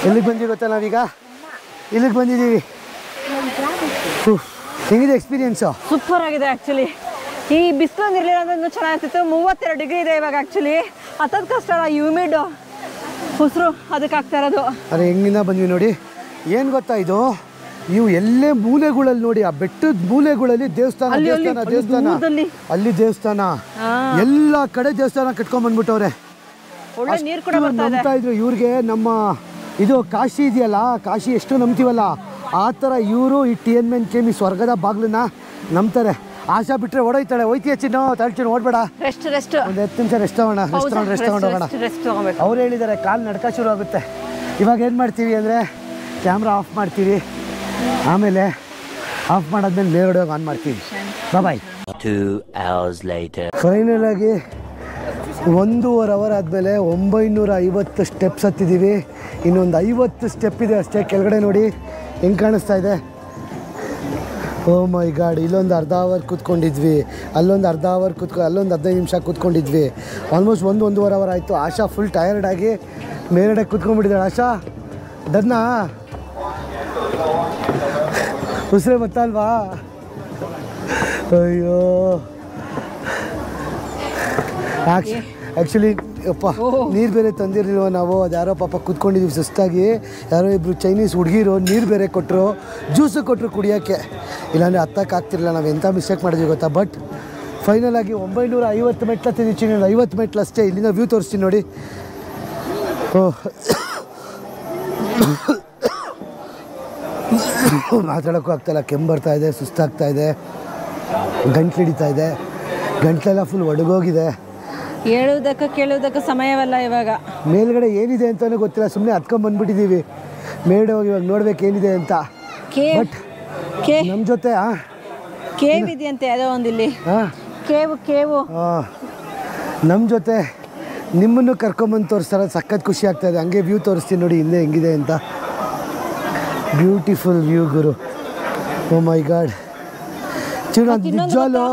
ಎಲ್ಲಿಗೆ ಬಂದ್ವಿ ಗೊತ್ತಾ ನಾವೀಗ? ಇಲ್ಲಿಗೆ ಬಂದಿದ್ದೀವಿ. ಹೆಂಗಿದೆ ಎಕ್ಸ್ಪೀರಿಯನ್ಸು? ಸೂಪರ್ ಆಗಿದೆ ಆ್ಯಕ್ಚುಲಿ. ಈ ಬಿಸಿಲು ಇರಲಿಲ್ಲ ಅಂದ್ರೆ ಇನ್ನೂ ಚೆನ್ನಾಗಿರ್ತಿತ್ತು. 32 ಡಿಗ್ರಿ ಇದೆ ಇವಾಗ. ಆ್ಯಕ್ಚುಲಿ ಹತ್ತದ ಕಷ್ಟ ಅಲ್ಲ, ಹ್ಯೂಮಿಡ್ ಉಸಿರು ಅದಕ್ಕೆ ಆಗ್ತಾ ಇರೋದು. ಅರೆ ಹೆಂಗಿಂದ ಬಂದ್ವಿ ನೋಡಿ. ಏನು ಗೊತ್ತಾ, ಇದು ಇವು ಎಲ್ಲೇ ಮೂಲೆಗಳಲ್ಲಿ ನೋಡಿ, ಆ ಬೆಟ್ಟದ ಮೂಲೆಗಳಲ್ಲಿ ದೇವಸ್ಥಾನ ದೇವಸ್ಥಾನ ದೇವಸ್ಥಾನ, ಅಲ್ಲಿ ದೇವಸ್ಥಾನ, ಎಲ್ಲ ಕಡೆ ದೇವಸ್ಥಾನ ಕಟ್ಕೊಂಡ್ ಬಂದ್ಬಿಟ್ಟವ್ರೆ. ಒಳ್ಳೆ ನೀರು ಕೂಡ ನಂಬ್ತಾ ಇದ್ರು ಇವ್ರಿಗೆ. ನಮ್ಮ ಇದು ಕಾಶಿ ಇದೆಯಲ್ಲ, ಕಾಶಿ ಎಷ್ಟು ನಂಬ್ತೀವಲ್ಲ ಆ ಥರ ಇವರು ಈ ಟಿಯನ್ಮೆನ್ ಕೇಮ್ ಈ ಸ್ವರ್ಗದ ಬಾಗ್ಲನ್ನ ನಂಬ್ತಾರೆ. ಆಶಾ ಬಿಟ್ರೆ ಓಡೋಯ್ತಾಳೆ. ಹೋಯ್ತೀಯ ಚಿನ್ನು? ತಳ್ಚಿನ್ನು ಓಡ್ಬೇಡ, ರೆಸ್ಟ್ ಒಂದು 10 ನಿಮಿಷ ರೆಸ್ಟ್ ತಗೊಂಡು ಹೋಗೋಣ. ಅವ್ರು ಹೇಳಿದ್ದಾರೆ ಕಾಲು ನಡ್ಕ ಶುರು ಆಗುತ್ತೆ. ಇವಾಗ ಏನು ಮಾಡ್ತೀವಿ ಅಂದರೆ ಕ್ಯಾಮ್ರಾ ಆಫ್ ಮಾಡ್ತೀವಿ, ಆಮೇಲೆ ಆಫ್ ಮಾಡಾದ್ಮೇಲೆ ಮೇಲ್ಗಡೆ ಹೋಗಿ ಆನ್ ಮಾಡ್ತೀವಿ. ಬಾಯ್. 2 hours later. ಫೈನಲ್ ಆಗಿ 1.5 ಅವರ್ ಆದಮೇಲೆ 950 ಸ್ಟೆಪ್ಸ್ ಹತ್ತಿದ್ದೀವಿ. ಇನ್ನೊಂದು 50 ಸ್ಟೆಪ್ ಇದೆ ಅಷ್ಟೇ. ಕೆಳಗಡೆ ನೋಡಿ ಹೆಂಗೆ ಕಾಣಿಸ್ತಾ ಇದೆ. ಓ ಮೈ ಗಾಡ್. ಇಲ್ಲೊಂದು ಅರ್ಧ ಅವರ್ ಕೂತ್ಕೊಂಡಿದ್ವಿ, ಅಲ್ಲೊಂದು ಅರ್ಧ ಅವರ್ ಅಲ್ಲೊಂದು 15 ನಿಮಿಷ ಕೂತ್ಕೊಂಡಿದ್ವಿ. ಆಲ್ಮೋಸ್ಟ್ 1.5 ಅವರ್ ಆಯಿತು. ಆಶಾ ಫುಲ್ ಟಯರ್ಡ್ ಆಗಿ ಮೇಲ್ಗಡೆ ಕೂತ್ಕೊಂಡ್ಬಿಟ್ಟಿದ್ದಾಳೆ. ಆಶಾ ಡನ್ನ ಉಸಿರೇ ಗೊತ್ತಲ್ವಾ? ಅಯ್ಯೋ ಆ್ಯಕ್ಚುಲಿ ಅಪ್ಪ ನೀರು ಬೇರೆ ತಂದಿರಲಿಲ್ವ ನಾವು, ಅದು ಯಾರೋ ಪಾಪ ಕೂತ್ಕೊಂಡಿದ್ದೀವಿ ಸುಸ್ತಾಗಿ, ಯಾರೋ ಇಬ್ಬರು ಚೈನೀಸ್ ಹುಡುಗಿರು ನೀರು ಬೇರೆ ಕೊಟ್ಟರು, ಜ್ಯೂಸು ಕೊಟ್ಟರು ಕುಡಿಯೋಕ್ಕೆ, ಇಲ್ಲಾಂದರೆ ಹತ್ತಕ್ಕಾಗ್ತಿರಲಿಲ್ಲ. ನಾವು ಎಂಥ ಮಿಸ್ಟೇಕ್ ಮಾಡಿದ್ವಿ ಗೊತ್ತಾ. ಬಟ್ ಫೈನಲ್ ಆಗಿ 950 ಮೆಟ್ಲು ಹತ್ತಿದ್ದೀವಿ. 50 ಮೆಟ್ಲು ಅಷ್ಟೇ. ಇಲ್ಲಿಂದ ವ್ಯೂ ತೋರಿಸ್ತೀನಿ ನೋಡಿ. ಮಾತಾಡೋಕ್ಕೂ ಆಗ್ತಾಯಿಲ್ಲ, ಕೆಮ್ಮು ಬರ್ತಾಯಿದೆ, ಸುಸ್ತಾಗ್ತಾಯಿದೆ, ಗಂಟ್ಲು ಹಿಡಿತಾ ಇದೆ, ಗಂಟ್ಲೆಲ್ಲ ಫುಲ್ ಒಡಗೋಗಿದೆ. ಹೇಳುವುದಕ್ಕೆ ಕೇಳುವುದಕ್ಕೆ ಸಮಯವಲ್ಲ ಇವಾಗ. ಮೇಲ್ಗಡೆ ಏನಿದೆ ಅಂತಲೂ ಗೊತ್ತಿಲ್ಲ, ಸುಮ್ಮನೆ ಹತ್ಕೊಂಡ್ಬಂದ್ಬಿಟ್ಟಿದ್ದೀವಿ. ಮೇಲ್ಗಡೆ ಹೋಗಿ ಇವಾಗ ನೋಡ್ಬೇಕು ಏನಿದೆ ಅಂತ. ಬಟ್ ನಮ್ಮ ಜೊತೆ ಕೇವ್ ಇದೆಯಂತೆ ಯಾವುದೋ ಒಂದು ಇಲ್ಲಿ. ಕೇವು ನಮ್ಮ ಜೊತೆ ನಿಮ್ಮನ್ನು ಕರ್ಕೊಂಬಂದು ತೋರಿಸ್ತಾರೆ, ಸಖತ್ ಖುಷಿ ಆಗ್ತಾಯಿದೆ. ಹಂಗೆ ವ್ಯೂ ತೋರಿಸ್ತೀನಿ ನೋಡಿ ಹಿಂದೆ ಹೆಂಗಿದೆ ಅಂತ. ಬ್ಯೂಟಿಫುಲ್ ವ್ಯೂ ಗುರು. ಓ ಮೈ ಗಾಡ್. ನಿಜವಾಗ್ಲೂ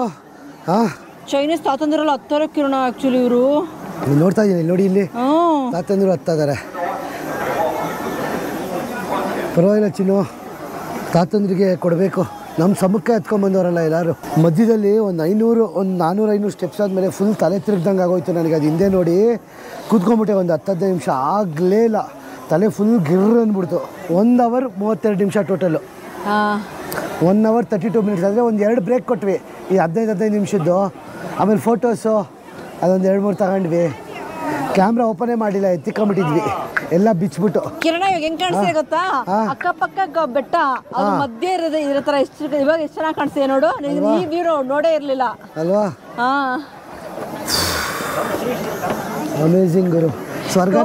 ಚೈನೀಸ್ ತಾತಂದಿರಲ್ಲ ಹತ್ತಾರ ಕಿರಣ. ಆ್ಯಕ್ಚುಲಿ ಇವರು ನೋಡ್ತಾ ಇದ್ದೀನಿ ನೋಡಿ, ಇಲ್ಲಿ ತಾತಂದ್ರು ಹತ್ತಾ ಇದ್ದಾರೆ. ಪರವಾಗಿಲ್ಲ ಚಿನ್ನು, ತಾತಂದ್ರಿಗೆ ಕೊಡಬೇಕು. ನಮ್ಮ ಸಮಕ್ಕೆ ಹತ್ಕೊಂಡ್ಬಂದವರಲ್ಲ ಎಲ್ಲರೂ. ಮಧ್ಯದಲ್ಲಿ ಒಂದು 400-500 ಸ್ಟೆಪ್ಸ್ ಆದಮೇಲೆ ಫುಲ್ ತಲೆ ತಿರುಗ್ದಂಗೆ ಆಗೋಯ್ತು ನನಗೆ. ಅದು ಹಿಂದೆ ನೋಡಿ ಕೂತ್ಕೊಂಡ್ಬಿಟ್ಟೆ ಒಂದು 10-15 ನಿಮಿಷ, ಆಗಲೇ ಇಲ್ಲ, ತಲೆ ಫುಲ್ ಗಿರ್ರ ಅಂದ್ಬಿಡ್ತು. 1 ಅವರ್ 32 ನಿಮಿಷ ಟೋಟಲು. 1 hour 32 minutes. ಅಂದರೆ ಒಂದು 2 ಬ್ರೇಕ್ ಕೊಟ್ವಿ, ಈ 15 ನಿಮಿಷದ್ದು. ಆಮೇಲೆ ಫೋಟೋಸು ಅದೊಂದು 2-3 ತಗೊಂಡ್ವಿ. ಕ್ಯಾಮ್ರಾ ಓಪನೇ ಮಾಡಿಲ್ಲ, ಎತ್ತಿಕೊಂಡ್ಬಿಟ್ಟಿದ್ವಿ ಎಲ್ಲ ಬಿಚ್ಬಿಟ್ಟು. ಕಿರಣ ಇವಾಗ ಹೆಂಗ್ ಕಾಣಿಸ್ತಿದೆ ಗೊತ್ತಾ, ಅಕ್ಕಪಕ್ಕ ಬೆಟ್ಟ, ಅದು ಮಧ್ಯೆ ಇರೋ ಥರ ಇವಾಗ ಎಷ್ಟು ಚೆನ್ನಾಗಿ ಕಾಣಿಸ್ತಿದೆ ನೋಡು. ಈ ವ್ಯೂ ನೋಡೇ ಇರಲಿಲ್ಲ ಅಲ್ವಾ. ಅಮೇಜಿಂಗ್ ಗುರು. ಸ್ವರ್ಗ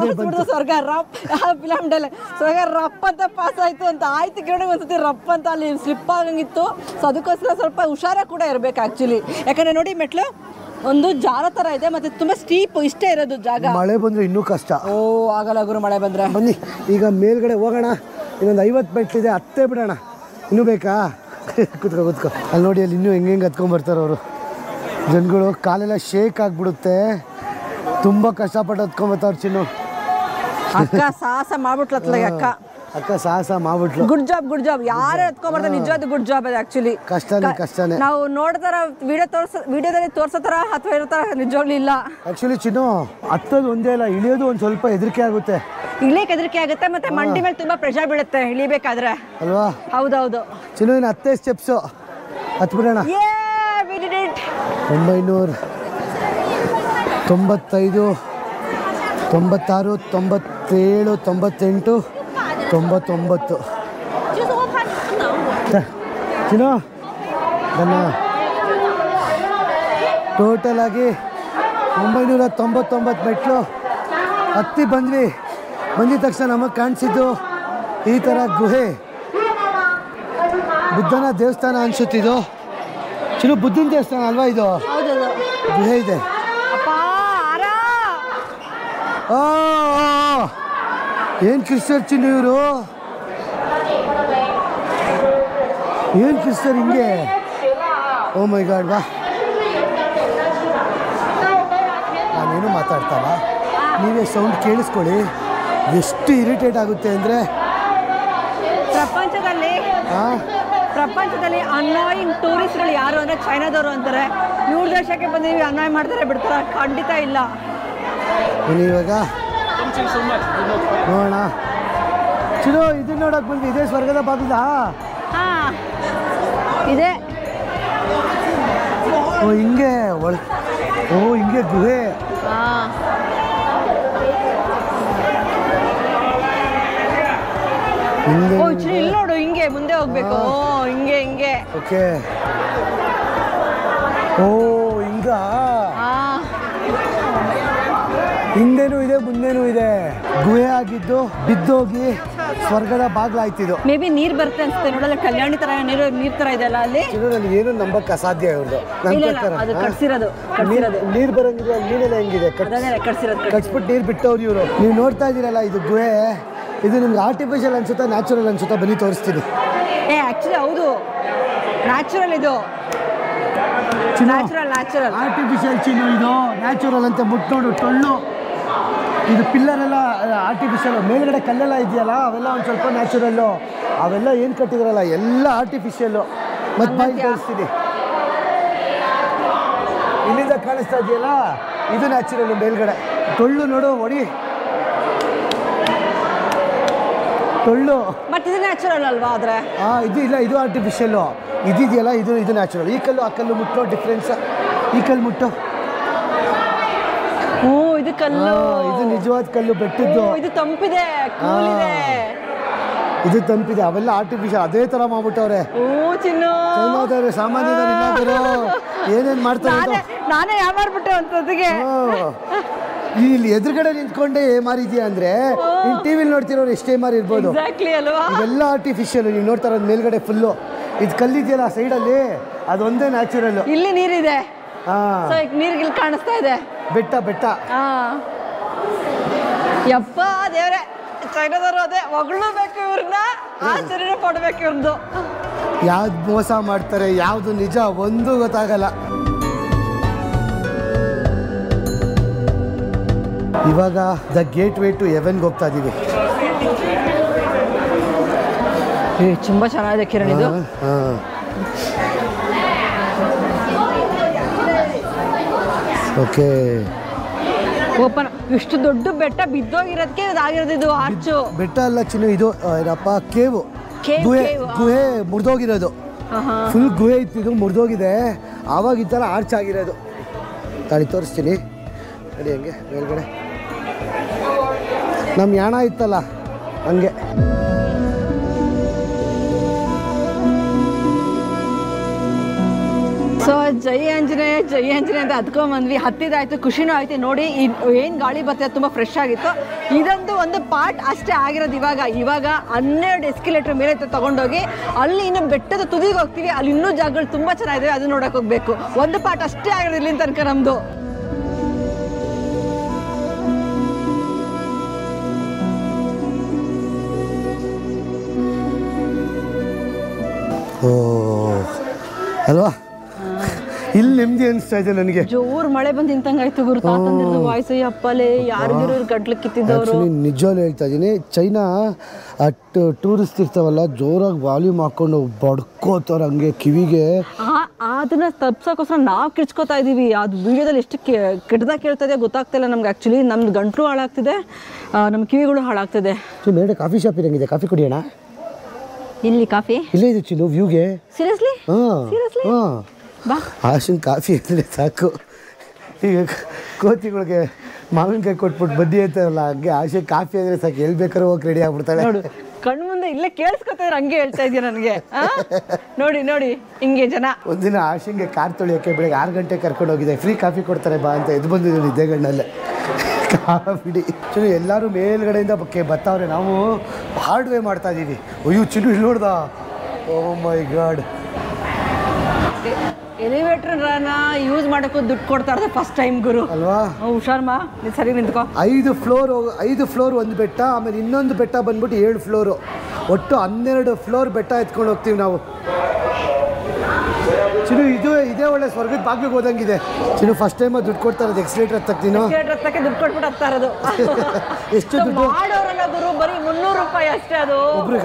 ಫಿಲಮ್ ಡೈಲಾಗ್, ಸ್ವರ್ಗ ರಪ್ ಅಂತ ಪಾಸ್ ಆಯ್ತು ಅಂತ ಆಯ್ತು. ಕಿರಣ ಒಂದ್ಸತಿ ರಪ್ ಅಂತ ಅಲ್ಲಿ ಸ್ಲಿಪ್ ಆಗಂಗಿತ್ತು. ಸೊ ಅದಕ್ಕೋಸ್ಕರ ಸ್ವಲ್ಪ ಹುಷಾರ ಕೂಡ ಇರಬೇಕು ಆ್ಯಕ್ಚುಲಿ. ಯಾಕಂದರೆ ನೋಡಿ ಮೆಟ್ಲು ಒಂದು ಜಾರ ಥರ ಇದೆ, ಮತ್ತು ತುಂಬ ಸ್ಟೀಪ್ ಇಷ್ಟೇ ಇರೋದು ಜಾಗ. ಮಳೆ ಬಂದರೆ ಇನ್ನೂ ಕಷ್ಟ. ಆಗಲ್ಲ ಗುರು, ಮಳೆ ಬಂದರೆ. ಬನ್ನಿ ಈಗ ಮೇಲ್ಗಡೆ ಹೋಗೋಣ. ಇನ್ನೊಂದು 50 ಮೆಟ್ಲಿದೆ, ಹತ್ತೇ ಬಿಡೋಣ. ಇನ್ನೂ ಬೇಕಾ? ಕೂತ್ಕೋ. ಅಲ್ಲಿ ನೋಡಿ, ಅಲ್ಲಿ ಇನ್ನೂ ಹೆಂಗೆ ಹತ್ಕೊಂಡ್ಬರ್ತಾರೆ ಅವರು ಜನಗಳು. ಕಾಲೆಲ್ಲ ಶೇಕ್ ಆಗಿಬಿಡುತ್ತೆ, ತುಂಬ ಕಷ್ಟಪಟ್ಟು ಹತ್ಕೊಂಬರ್ತಾವ್ರು ಚಿನ್ನು. ಅಕ್ಕ ಸಾಹಸ ಮಾಡ್ಬಿಟ್ಲತ್ಲಾಗ ಅಕ್ಕ ಸಾಹಸ ಮಾಡ್ಬಿಟ್ಲು. Good job. ಯಾರೇ ಹತ್ಕೊಂಡ್ಬರ್ತಾರೆ, ನಿಜವಾದ ಗುಡ್ ಜಾಬ್ ಅದು ಆ್ಯಕ್ಚುಲಿ. ಕಷ್ಟನೇ. ನಾವು ನೋಡ್ತಾರ ವಿಡಿಯೋದಲ್ಲಿ ತೋರ್ಸೋ ಥರ ಅಥವಾ ಇರೋ ಥರ ನಿಜವಾಗ್ಲೂ ಇಲ್ಲ ಆ್ಯಕ್ಚುಲಿ ಚಿನ್ನು. ಹತ್ತೋದು ಒಂದೇ ಇಲ್ಲ, ಇಳಿಯೋದು ಒಂದು ಸ್ವಲ್ಪ ಹೆದರಿಕೆ ಆಗುತ್ತೆ. ಇಳಿಯಕ್ಕೆ ಹೆದರಿಕೆ ಆಗುತ್ತೆ, ಮತ್ತೆ ಮಂಡಿ ಮೇಲೆ ತುಂಬ ಪ್ರೆಷರ್ ಬೀಳುತ್ತೆ ಇಳಿಬೇಕಾದ್ರೆ ಅಲ್ವಾ. ಹೌದೌದು ಚಿನ್ನು. ಇನ್ನು 10 ಸ್ಟೆಪ್ಸು ಹತ್ಬಿಡೋಣ. 995, 96, 97, 98, 99. ಚಿನ್ನು ನನ್ನ ಟೋಟಲ್ ಆಗಿ 999 ಮೆಟ್ಲು ಹತ್ತಿ ಬಂದಿದ ತಕ್ಷಣ ನಮಗೆ ಕಾಣಿಸಿದ್ದು ಈ ಥರ ಗುಹೆ. ಬುದ್ಧನ ದೇವಸ್ಥಾನ ಅನ್ಸುತ್ತಿದ್ದು ಚಿನ್ನು. ಬುದ್ಧನ ದೇವಸ್ಥಾನ ಅಲ್ವಾ ಇದು? ಗುಹೆ ಇದೆ. ಏನು ಕ್ರಿಸ್ತರ್ ಚಿನ್ನು ಇವರು, ಏನು ಕ್ರಿಸ್ತರ್ ಹಿಂಗೆ. ಓ ಮೈ ಗಾಡ್. ಬಾ, ನಾನೇನು ಮಾತಾಡ್ತಲ್ಲ, ನೀವೇ ಸೌಂಡ್ ಕೇಳಿಸ್ಕೊಳ್ಳಿ. ಎಷ್ಟು ಇರಿಟೇಟ್ ಆಗುತ್ತೆ ಅಂದರೆ ಪ್ರಪಂಚದಲ್ಲಿ ಅನಾಯಿಂಗ್ ಟೂರಿಸ್ಟ್ಗಳು ಯಾರು ಅಂದರೆ ಚೈನಾದವರು ಅಂತಾರೆ. 100 ದೇಶಕ್ಕೆ ಬಂದಿದ್ದೀವಿ, ಅನಾಯ್ ಮಾಡ್ತಾರೆ ಬಿಡ್ತಾರೆ? ಖಂಡಿತ ಇಲ್ಲ. ಇವಾಗ ನೋಡೋಣ ಚಿನ್ನು. ಇದನ್ನ ನೋಡಕ್ ಬಂದ್ವಿ. ಇದೇ ಸ್ವರ್ಗದ ಬಾಗಿಲ? ಇದೆ. ಓ ಹಿಂಗೆ ಹಿಂಗೆ ಗುಹೆ. ಇಲ್ಲಿ ನೋಡು, ಹಿಂಗೆ ಮುಂದೆ ಹೋಗ್ಬೇಕು. ಹಿಂಗೆ ಓಕೆ. ಓ ಹಿಂಗ ಹಿಂದೆನೂ ಇದೆ ಮುಂದೆನೂ ಇದೆ. ಗುಹೆ ಆಗಿದ್ದು ಬಿದ್ದೋಗಿ ಸ್ವರ್ಗದ ಬಾಗ್ಲಾಯ್ತಿದ್ದು. ಮೇ ಬಿ ನೀರು ಬರುತ್ತೆ ಅನ್ಸುತ್ತೆ ನೋಡಲ್ಲ, ಕಲ್ಯಾಣಿ ತರ ನೀರು ತರ ಇದೆಲ್ಲ ಅಲ್ಲಿ. ಏನು ನಂಬಕ್ ಅಸಾಧ್ಯ ಇವ್ರದ್ದು. ನೀರು ಬರಂಗಿದೆ, ನೀರೆಲ್ಲ ಹೆಂಗಿದೆ ಕಟ್ಸ್ಬಿಟ್ಟು ನೀರು ಬಿಟ್ಟವ್ರು ಇವರು. ನೀವು ನೋಡ್ತಾ ಇದ್ದೀರಲ್ಲ, ಇದು ಗುಹೆ. ಇದು ನಿಮ್ಗೆ ಆರ್ಟಿಫಿಷಿಯಲ್ ಅನ್ಸುತ್ತಾ ನ್ಯಾಚುರಲ್ ಅನ್ಸುತ್ತಾ? ಬನ್ನಿ ತೋರಿಸ್ತೀನಿ. ಆಕ್ಚುಲಿ ಹೌದು, ನ್ಯಾಚುರಲ್. ಇದು ನ್ಯಾಚುರಲ್ ಆರ್ಟಿಫಿಷಿಯಲ್ ಚಿನ್ನು. ಇದು ನ್ಯಾಚುರಲ್ ಅಂತ ಮುಟ್ಟು ನೋಡು, ಟೊಳ್ಳು. ಇದು ಪಿಲ್ಲರ್ ಎಲ್ಲ ಆರ್ಟಿಫಿಷಿಯಲ್. ಮೇಲ್ಗಡೆ ಕಲ್ಲೆಲ್ಲ ಇದೆಯಲ್ಲ, ಅವೆಲ್ಲ ಒಂದು ಸ್ವಲ್ಪ ನ್ಯಾಚುರಲ್ಲು. ಅವೆಲ್ಲ ಏನು ಕಟ್ಟಿದ್ರಲ್ಲ ಎಲ್ಲ ಆರ್ಟಿಫಿಷಿಯಲ್ಲು. ಮತ್ತೆ ಬಾಯಿ ತೋರಿಸ್ತೀನಿ. ಇಲ್ಲಿಂದ ಕಾಣಿಸ್ತಾ ಇದೆಯಲ್ಲ ಇದು ನ್ಯಾಚುರಲ್ ಮೇಲ್ಗಡೆ. ಟೊಳ್ಳು ನೋಡು ಹೊಡಿ, ಟೊಳ್ಳು. ಬಟ್ ಇದು ನ್ಯಾಚುರಲ್ ಅಲ್ವಾ? ಆದರೆ ಇದು ಇಲ್ಲ, ಇದು ಆರ್ಟಿಫಿಷಿಯಲ್ಲು. ಇದೆಯಲ್ಲ ಇದು ನ್ಯಾಚುರಲ್. ಈ ಕಲ್ಲು ಆ ಕಲ್ಲು ಮುಟ್ಟೋ ಡಿಫ್ರೆನ್ಸ್. ಈ ಕಲ್ಲು ಮುಟ್ಟೋ. ಇದು ಕಲ್ಲು, ಇದು ನಿಜವಾದ ಕಲ್ಲು, ಬೆಟ್ಟದ್ದು. ಇದು ತಂಪಿದೆ, ಕೂಲ್ ಇದೆ. ಇದು ತಂಪಿದೆ, ಅವೆಲ್ಲ ಆರ್ಟಿಫಿಷಿಯಲ್. ಅದೇ ತರ ಮಾಡ್ಬಿಟ್ಟವ್ರೆ. ಚೈನಾದವ್ರೆ, ಸಾಮಾನ್ಯದವ್ರು ಏನೇನ್ ಮಾಡ್ತಾರೆ. ನಾನೇ ಯಾವಾರ್ಬಿಟ್ಟೆ ಅಂತದಿಗೆ. ಇಲ್ಲಿ ಎದುರುಗಡೆ ನಿಂತ್ಕೊಂಡೆ ಮಾರಿದ್ಯಾ ಅಂದ್ರೆ ನೀನ್ ಟಿವಿಲಿ ನೋಡ್ತಿರೋರು ಎಷ್ಟೇ ಮಾರಿ ಇರ್ಬೋದು. ಇವೆಲ್ಲ ಆರ್ಟಿಫಿಷಿಯಲ್. ನೀವು ನೋಡ್ತಾ ಇರೋದು ಮೇಲ್ಗಡೆ ಫುಲ್ಲು. ಇದು ಕಲ್ಲಿದೆಯಲ್ಲ ಸೈಡಲ್ಲಿ, ಅದೊಂದೇ ನ್ಯಾಚುರಲ್. ಇಲ್ಲಿ ನೀರಿದೆ, ನೀರ್ಗಿಲ್ ಕಾಣಿಸ್ತಾ ಇದೆ. ಬೆಟ್ಟ ಬೆಟ್ಟ. ಯಪ್ಪ ದೇವ್ರೆ, ಚೈನಾದವರು ಅದೇ ಹೊಗಳಬೇಕು ಇವ್ರನ್ನ, ಆಶ್ಚರ್ಯ ಪಡ್ಬೇಕು ಇವ್ರದ್ದು. ಯಾವ್ದು ಮೋಸ ಮಾಡ್ತಾರೆ, ಯಾವ್ದು ನಿಜ ಒಂದು ಗೊತ್ತಾಗಲ್ಲ. ಇವಾಗ ದ ಗೇಟ್ ವೇ ಟು ಹೆವೆನ್ಗೆ ಹೋಗ್ತಾ ಇದೀವಿ. ತುಂಬಾ ಚೆನ್ನಾಗಿದೆ ಕಿರಣ್ ಇದು. Okay, open. ಇಷ್ಟು ದೊಡ್ಡ ಬೆಟ್ಟ ಬಿದ್ದೋಗಿರೋದಕ್ಕೆ ಇದಾಗಿರೋದು. ಇದು ಆರ್ಚು ಬೆಟ್ಟ ಅಲ್ಲ ಚಿನ್ನು, ಇದು ಏನಪ್ಪ ಕೇವು, ಗುಹೆ ಮುರಿದೋಗಿರೋದು. ಫುಲ್ ಗುಹೆ ಇತ್ತು, ಇದು ಮುರಿದೋಗಿದೆ. ಆವಾಗ ಈ ಥರ ಆರ್ಚ್ ಆಗಿರೋದು. ತಾಳಿ ತೋರಿಸ್ತೀನಿ ನೋಡಿ, ಹಂಗೆ ಮೇಲ್ಗಡೆ ನಮ್ಮ ಯಾಣ ಇತ್ತಲ್ಲ ಹಂಗೆ. ಸೊ ಜೈ ಆಂಜನೇಯ ಜೈ ಆಂಜನೇಯ ಅಂತ ಹತ್ಕೊಂಡ್ಬಂದ್ವಿ. ಹತ್ತಿದಾಯ್ತು, ಖುಷಿನೂ ಆಯ್ತು. ನೋಡಿ ಏನು ಗಾಳಿ ಬರ್ತದೆ, ತುಂಬ ಫ್ರೆಶ್ ಆಗಿತ್ತು. ಇದಂತೂ ಒಂದು ಪಾರ್ಟ್ ಅಷ್ಟೇ ಆಗಿರೋದು. ಇವಾಗ 12 ಎಸ್ಕಲೇಟರ್ ಮೇಲೆ ತಗೊಂಡೋಗಿ ಅಲ್ಲಿ ಇನ್ನು ಬೆಟ್ಟದ ತುದಿಗೆ ಹೋಗ್ತೀವಿ. ಅಲ್ಲಿ ಇನ್ನೂ ಜಾಗಗಳು ತುಂಬ ಚೆನ್ನಾಗಿದ್ದಾವೆ, ಅದು ನೋಡೋಕೆ ಹೋಗ್ಬೇಕು. ಒಂದು ಪಾರ್ಟ್ ಅಷ್ಟೇ ಆಗಿರೋದು ಇಲ್ಲಿನ ತನಕ ನಮ್ಮದು. ಓ ಅಲ್ವಾ, ಇಲ್ಲಿ ನೆಮ್ಮದಿ ಅನಿಸ್ತಾ ಇದೆ ನನಗೆ. ಜೋರು ಮಳೆ ಬಂದು ನಿಂತಂಗಾಯ್ತು ಗುರು. ತಾತಂದಿರ್ದು ವಾಯ್ಸ್, ಅಪ್ಪಲೆ ಯಾರಿಗಿರೋ ಗಂಟ್ಲು ಕಿತ್ತಿದ್ದವರು. ನಿಜವಾಗ್ಲೂ ಹೇಳ್ತಾ ಇದ್ದೀನಿ, ಚೈನಾ ಟೂರಿಸ್ಟ್ ಇರ್ತಾವಲ್ಲ, ಜೋರಾಗಿ ವಾಲ್ಯೂಮ್ ಹಾಕೊಂಡು ಬಡ್ಕೋತಾರ ಹಂಗೆ ಕಿವಿಗೆ. ಅದನ್ನ ತಪ್ಸೋಕ್ಕೋಸ್ಕರ ನಾವು ಕಿರ್ಚ್ಕೋತಾ ಇದೀವಿ. ಅದು ವಿಡಿಯೋದಲ್ಲಿ ಎಷ್ಟು ಕೆಟ್ಟದಾಗ ಕೇಳ್ತಾ ಇದೆ ಗೊತ್ತಾಗ್ತಿಲ್ಲ ನಮ್ಗೆ. ಆ್ಯಕ್ಚುಲಿ ನಮ್ದು ಗಂಟ್ಲು ಹಾಳಾಗ್ತಿದೆ, ನಮ್ಮ ಕಿವಿಗಳು ಹಾಳಾಗ್ತಿದೆ. ಮೇಡಮ್ ಕಾಫಿ ಶಾಪ್ ಇರಂಗಿದೆ, ಕಾಫಿ ಕುಡಿಯೋಣ. ಇಲ್ಲಿ ಕಾಫಿ ಇಲ್ಲೇ ಇದೆ ಚಿನ್ನು, ವ್ಯೂಗೆ. ಸೀರಿಯಸ್ಲಿ? ಬಾ, ಆಶನ್ ಕಾಫಿ ಅಂದರೆ ಸಾಕು. ಈಗ ಕೋತಿಗಳಿಗೆ ಮಾವಿನಕಾಯಿ ಕೊಟ್ಬಿಟ್ಟು ಬದ್ದಿ ಅಂತಾರಲ್ಲ, ಹಂಗೆ ಆಶೆ ಕಾಫಿ ಅಂದರೆ ಸಾಕು, ಎಲ್ಲಿ ಬೇಕಾದ್ರೂ ಹೋಗಿ ರೆಡಿ ಆಗ್ಬಿಡ್ತಾಳೆ. ನೋಡು, ಕಣ್ಣು ಮುಂದೆ ಇಲ್ಲೇ ಕೇಳಿಸ್ಕೊತಿದ್ರೆ ಹಂಗೆ ಹೇಳ್ತಾ ಇದೆಯಾ ನನಗೆ. ನೋಡಿ ನೋಡಿ ಹಿಂಗೆ ಜನ. ಒಂದಿನ ಆಶಂಗೆ ಕಾರ್ ತೊಳಿಯೋಕ್ಕೆ ಬೆಳಗ್ಗೆ 6 ಗಂಟೆ ಕರ್ಕೊಂಡು ಹೋಗಿದೆ. ಫ್ರೀ ಕಾಫಿ ಕೊಡ್ತಾರೆ ಬಾ ಅಂತ ಎದ್ದು ಬಂದಿದ್ದೀನಿ ನಿದ್ದೆಗಣ್ಣಲ್ಲೇ. ಕಾಫಿಡಿ ಚಿನ್ನು ಎಲ್ಲರೂ ಮೇಲ್ಗಡೆಯಿಂದ ಬರ್ತಾವ್ರೆ. ನಾವು ಹಾರ್ಡ್ ವೇ ಮಾಡ್ತಾ ಇದ್ದೀವಿ. ಅಯ್ಯೋ ಚಿನ್ನು ಇಲ್ಲಿ ನೋಡ್ದ, ಓ ಮೈ ಗಾಡ್. ಎಲಿವೇಟರ್ನ ಯೂಸ್ ಮಾಡೋಕ್ಕೂ ದುಡ್ಡು ಕೊಡ್ತಾ ಇರೋದು ಫಸ್ಟ್ ಟೈಮ್ ಗುರು ಅಲ್ವಾ. ಹುಷಾರ್ಮಾ, ನೀನು ಸರಿ ನಿಂತ್ಕೋ. 5 ಫ್ಲೋರ್ ಒಂದು ಬೆಟ್ಟ, ಆಮೇಲೆ ಇನ್ನೊಂದು ಬೆಟ್ಟ ಬಂದ್ಬಿಟ್ಟು 7 ಫ್ಲೋರು. ಒಟ್ಟು 12 ಫ್ಲೋರ್ ಬೆಟ್ಟ ಎತ್ಕೊಂಡು ಹೋಗ್ತೀವಿ ನಾವು. ಚಿನ್ನು ಇದೇ ಒಳ್ಳೆ ಸ್ವರ್ಗದ ಬಾಗಿಲಿಗೆ ಹೋದಂಗಿದೆ. ಚಿನ್ನು ಫಸ್ಟ್ ಟೈಮ್ ದುಡ್ಡು ಕೊಡ್ತಾ ಇರೋದು ಎಕ್ಸ್ಲೇಟರ್ ಹತ್ತಕ್ಕೆ. ದುಡ್ಡು ಕೊಟ್ಬಿಟ್ಟು ಹತ್ತಾ ಇರೋದು. ಎಷ್ಟು ದುಡ್ಡು ಮಾಡೋರಲ್ಲ ಗುರು, ಬರೀ 300 ರೂಪಾಯಿ ಅಷ್ಟೇ. ಅದು ಒಬ್ರು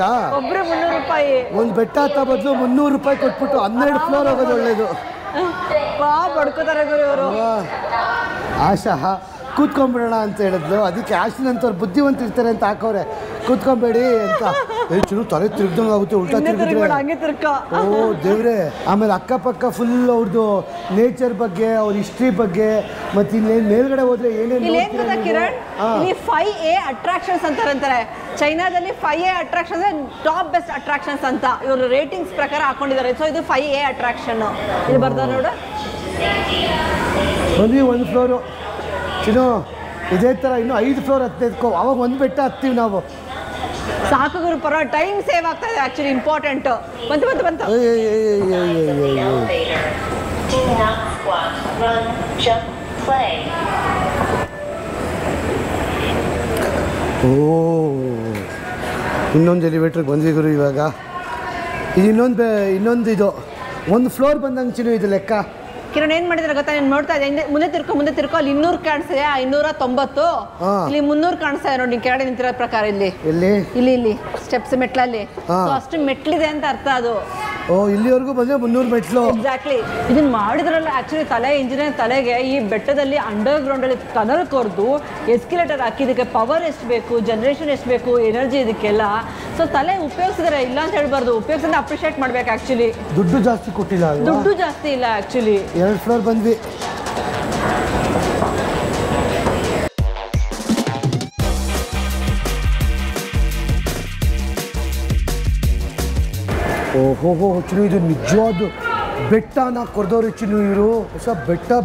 300 ರೂಪಾಯಿ. ಒಂದು ಬೆಟ್ಟ ಹತ್ತ ಬದಲು 300 ರೂಪಾಯಿ ಕೊಟ್ಬಿಟ್ಟು 12 ಫ್ಲೋರ್ ಹೋಗೋದು ಒಳ್ಳೇದು. ಬಾ ಬಡ್ಕೋತಾರೆ ಗುರು ಇವರು. ಆಶಾ ಕೂತ್ಕೊಂಡ್ಬಿಡೋಣ ಅಂತ ಹೇಳಿದ್ಲು. ಅದಕ್ಕೆ ಆಶಿನಂತವ್ರು ಬುದ್ಧಿವಂತ ಇರ್ತಾರೆ ಅಂತ ಹಾಕೋರೆ, ಕೂತ್ಕೊಂಬೇಡಿ ಅಂತ. ಚಿನ್ನು ತಲೆ ತಿರ್ಗ್ದಂಗೆ ಆಗುತ್ತೆ, ಉಲ್ಟಾ ತಿರ್ಗಿದ್ರೆ. ಓ ದೇವ್ರೆ. ಆಮೇಲೆ ಅಕ್ಕಪಕ್ಕ ಫುಲ್ ಅವ್ರದ್ದು ನೇಚರ್ ಬಗ್ಗೆ, ಅವ್ರ ಹಿಸ್ಟ್ರಿ ಬಗ್ಗೆ, ಮತ್ತೆ ಇನ್ನೇನು ಮೇಲ್ಗಡೆ ಹೋದ್ರೆ ಏನೇನು ಕಿರಣ್, ಇಲ್ಲಿ 5A ಅಟ್ರಾಕ್ಷನ್ಸ್ ಅಂತಾರೆ. ಚೈನಾದಲ್ಲಿ 5A attractions top best attractions ಅಂತ ಇವರು ರೇಟಿಂಗ್ಸ್ ಪ್ರಕಾರ ಹಾಕೊಂಡಿದ್ದಾರೆ. ಸೊ ಇದು 5A ಅಟ್ರಾಕ್ಷನ್. ಇದು ಬರ್ದ ನೋಡು, ಒಂದು ಫ್ಲೋರು. ಚಿನ್ನು ಇದೇ ಥರ ಇನ್ನೂ 5 ಫ್ಲೋರ್ ಹತ್ತೈದ್ಕೋ, ಅವಾಗ ಒಂದು ಬೆಟ್ಟ ಹತ್ತೀವಿ ನಾವು. ಸಾಕು ಗುರು, ಪರ ಟೈಮ್ ಸೇವ್ ಆಗ್ತಾ ಇದೆ. Actually important. ಬಂತು ಓ, ಇನ್ನೊಂದು ಎಲಿವೇಟ್ರಿಗೆ ಬಂದ್ವಿ ಗುರು. ಇವಾಗ ಇದು ಇನ್ನೊಂದು ಇದು 1 ಫ್ಲೋರ್ ಬಂದಂಗೆ ಚಿನ್ನು ಇದು ಲೆಕ್ಕ. ಕಿರಣ್ ಏನ್ ಮಾಡಿದ್ರೆ ಗೊತ್ತಾ, ನೀನು ನೋಡ್ತಾ ಇದ್ದೆ, ಮುಂದೆ ತಿರ್ಕೊ ಅಲ್ಲಿ 200 ಕಾಣಿಸ್ತಿದೆ, 590. ಇಲ್ಲಿ 300 ಕಾಣಿಸ್ತಾ ಇದೆ ನೋಡಿ, ನೀನ್ ಕೆಳಗಡೆ ನಿಂತಿರೋ ಪ್ರಕಾರ. ಇಲ್ಲಿ ಸ್ಟೆಪ್ಸ್ ಮೆಟ್ಲಲ್ಲಿ ಅಷ್ಟು ಮೆಟ್ಲಿದೆ ಅಂತ ಅರ್ಥ. ಅದು ಓ ಇಲ್ಲಿವರೆಗೂ ಬಂದರೆ 300 ಮೆಟ್ಲು. ಎಕ್ಸಾಕ್ಟ್ಲಿ. ಇದನ್ನ ಮಾಡಿದ್ರಲ್ಲ ಆ್ಯಕ್ಚುಲಿ ಇಂಜಿನಿಯರ್ ತಲೆಗೆ ಈ ಬೆಟ್ಟದಲ್ಲಿ ಅಂಡರ್ಗ್ರೌಂಡಲ್ಲಿ ಟನಲ್ ಕೊರೆದು ಎಸ್ಕಿಲೇಟರ್ ಹಾಕಿದ್ದಕ್ಕೆ ಪವರ್ ಎಷ್ಟು ಬೇಕು, ಜನರೇಷನ್ ಎಷ್ಟು ಬೇಕು, ಎನರ್ಜಿ ಇದಕ್ಕೆಲ್ಲ ಸೊ ತಲೆ ಉಪಯೋಗಿಸಿದ್ರೆ ಇಲ್ಲ ಅಂತ ಹೇಳ್ಬಾರ್ದು, ಉಪಯೋಗಿಸಿದ್ರೆ ಅಪ್ರಿಷಿಯೇಟ್ ಮಾಡ್ಬೇಕು. ಆ್ಯಕ್ಚುಲಿ ದುಡ್ಡು ಜಾಸ್ತಿ ಕೊಟ್ಟಿಲ್ಲ, ದುಡ್ಡು ಜಾಸ್ತಿ ಇಲ್ಲ ಆ್ಯಕ್ಚುಲಿ. 2 ಫ್ಲೋರ್ ಬಂದ್ವಿ. ಓಹೋ ಚಿನ್ನು, ಇದು ನಿಜವಾದ ಬೆಟ್ಟನ ಕೊರೆದವ್ರು ಚಿನ್ನು. ಇವರು ಹೊಸ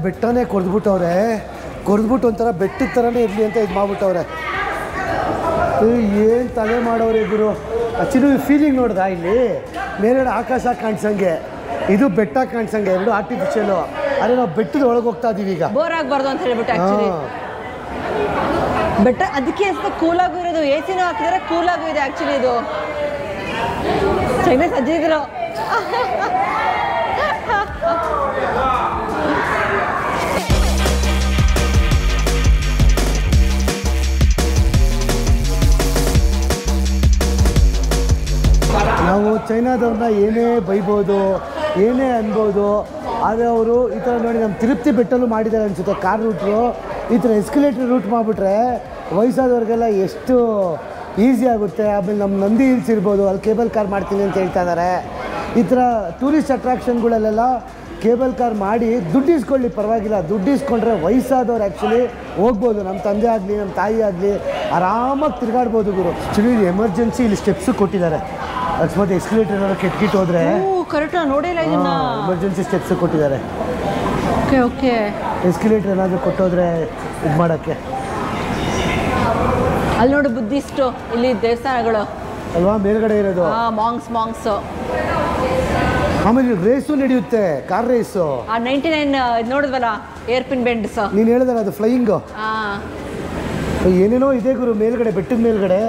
ಬೆಟ್ಟನೇ ಕೊರೆದ್ಬಿಟ್ಟವ್ರೆ. ಕೊರೆದ್ಬಿಟ್ಟು ಒಂಥರ ಬೆಟ್ಟದ ಥರನೇ ಇರಲಿ ಅಂತ ಇದು ಮಾಡ್ಬಿಟ್ಟವ್ರೆ. ಏನು ತಲೆ ಮಾಡೋರು ಇದ್ರು. ಚಿನ್ನು ಫೀಲಿಂಗ್ ನೋಡ್ದ, ಇಲ್ಲಿ ಮೇಲ್ಗಡೆ ಆಕಾಶ ಕಾಣಿಸಂಗೆ, ಇದು ಬೆಟ್ಟ ಕಾಣಿಸಂಗೆ, ಎರಡು ಆರ್ಟಿಫಿಷಿಯಲು. ಆದರೆ ನಾವು ಬೆಟ್ಟದ ಒಳಗೆ ಹೋಗ್ತಾ ಇದೀವಿ ಈಗ. ಬೋರ್ ಆಗಬಾರ್ದು ಅಂತ ಹೇಳ್ಬಿಟ್ಟು ಆ್ಯಕ್ಚುಲಿ ಬೆಟ್ಟ ಅದಕ್ಕೆ ಕೂಲಾಗೂ ಇರೋದು. ಎ ಸಿನೂ ಹಾಕಿದ್ರೆ ಕೂಲಾಗೂ ಇದೆ ಆ್ಯಕ್ಚುಲಿ. ಇದು ಚೈನೀಸ್ ಅಜ್ಜಿದ್ರು. ನಾವು ಚೈನಾದವ್ರನ್ನ ಏನೇ ಬೈಬೋದು, ಏನೇ ಅನ್ಬೋದು, ಆದರೆ ಅವರು ಈ ಥರ ನೋಡಿ ನಮ್ಮ ತಿರುಪತಿ ಬೆಟ್ಟಲ್ಲೂ ಮಾಡಿದ್ದಾರೆ ಅನಿಸುತ್ತೆ. ಕಾರ್ ರೂಟ್ರು ಈ ಥರ ಎಸ್ಕಲೇಟರ್ ರೂಟ್ ಮಾಡಿಬಿಟ್ರೆ ವಯಸ್ಸಾದವ್ರಿಗೆಲ್ಲ ಎಷ್ಟು ಈಸಿ ಆಗುತ್ತೆ. ಆಮೇಲೆ ನಮ್ಮ ನಂದಿ ಹಿಲ್ಸ್ ಇರ್ಬೋದು, ಅಲ್ಲಿ ಕೇಬಲ್ ಕಾರ್ ಮಾಡ್ತೀನಿ ಅಂತ ಹೇಳ್ತಾ ಇದ್ದಾರೆ. ಈ ಥರ ಟೂರಿಸ್ಟ್ ಅಟ್ರಾಕ್ಷನ್ಗಳಲ್ಲೆಲ್ಲ ಕೇಬಲ್ ಕಾರ್ ಮಾಡಿ ದುಡ್ಡು ಇಸ್ಕೊಳ್ಳಿ, ಪರವಾಗಿಲ್ಲ. ದುಡ್ಡು ಇಸ್ಕೊಂಡ್ರೆ ವಯಸ್ಸಾದವ್ರು ಆ್ಯಕ್ಚುಲಿ ಹೋಗ್ಬೋದು. ನಮ್ಮ ತಂದೆ ಆಗಲಿ ನಮ್ಮ ತಾಯಿ ಆಗಲಿ ಆರಾಮಾಗಿ ತಿರುಗಾಡ್ಬೋದು ಗುರು. ಆ್ಯಕ್ಚುಲಿ ಎಮರ್ಜೆನ್ಸಿ ಇಲ್ಲಿ ಸ್ಟೆಪ್ಸು ಕೊಟ್ಟಿದ್ದಾರೆ. ಅಕಸ್ಮಾತ್ ಎಸ್ಕಲೇಟರ್ ಏನಾದ್ರು ಕೆಟ್ಕಿಟ್ಟು ಹೋದರೆ ಕರೆಕ್ಟ್ ನೋಡಿಲ್ಲ ಇದನ್ನ. ಎಮರ್ಜೆನ್ಸಿ ಸ್ಟೆಪ್ಸು ಕೊಟ್ಟಿದ್ದಾರೆ. Okay okay. ಎಸ್ಕಲೇಟರ್ ಏನಾದರೂ ಕೊಟ್ಟೋದ್ರೆ ಇದು ಮಾಡೋಕ್ಕೆ. ಅಲ್ಲಿ ನೋಡಿ ಬುದ್ಧಿಸ್ಟು ಇಲ್ಲಿ ದೇವಸ್ಥಾನಗಳು ಅಲ್ವಾ ಮೇಲ್ಗಡೆ ಇರೋದು. ಮಾಂಗ್ಸ್. ಆಮೇಲೆ ರೇಸು ನಡೆಯುತ್ತೆ, ಕಾರ್ ರೇಸು. 99 ನೋಡಿದ್ವಲ್ಲ ಏರ್ಪಿನ್ ಬೆಂಡ್ಸ್. ನೀನು ಹೇಳಿದಲ್ಲ ಅದು ಫ್ಲೈಯಿಂಗು. ಏನೇನೋ ಇದೆ ಗುರು ಮೇಲ್ಗಡೆ, ಬೆಟ್ಟದ ಮೇಲ್ಗಡೆ.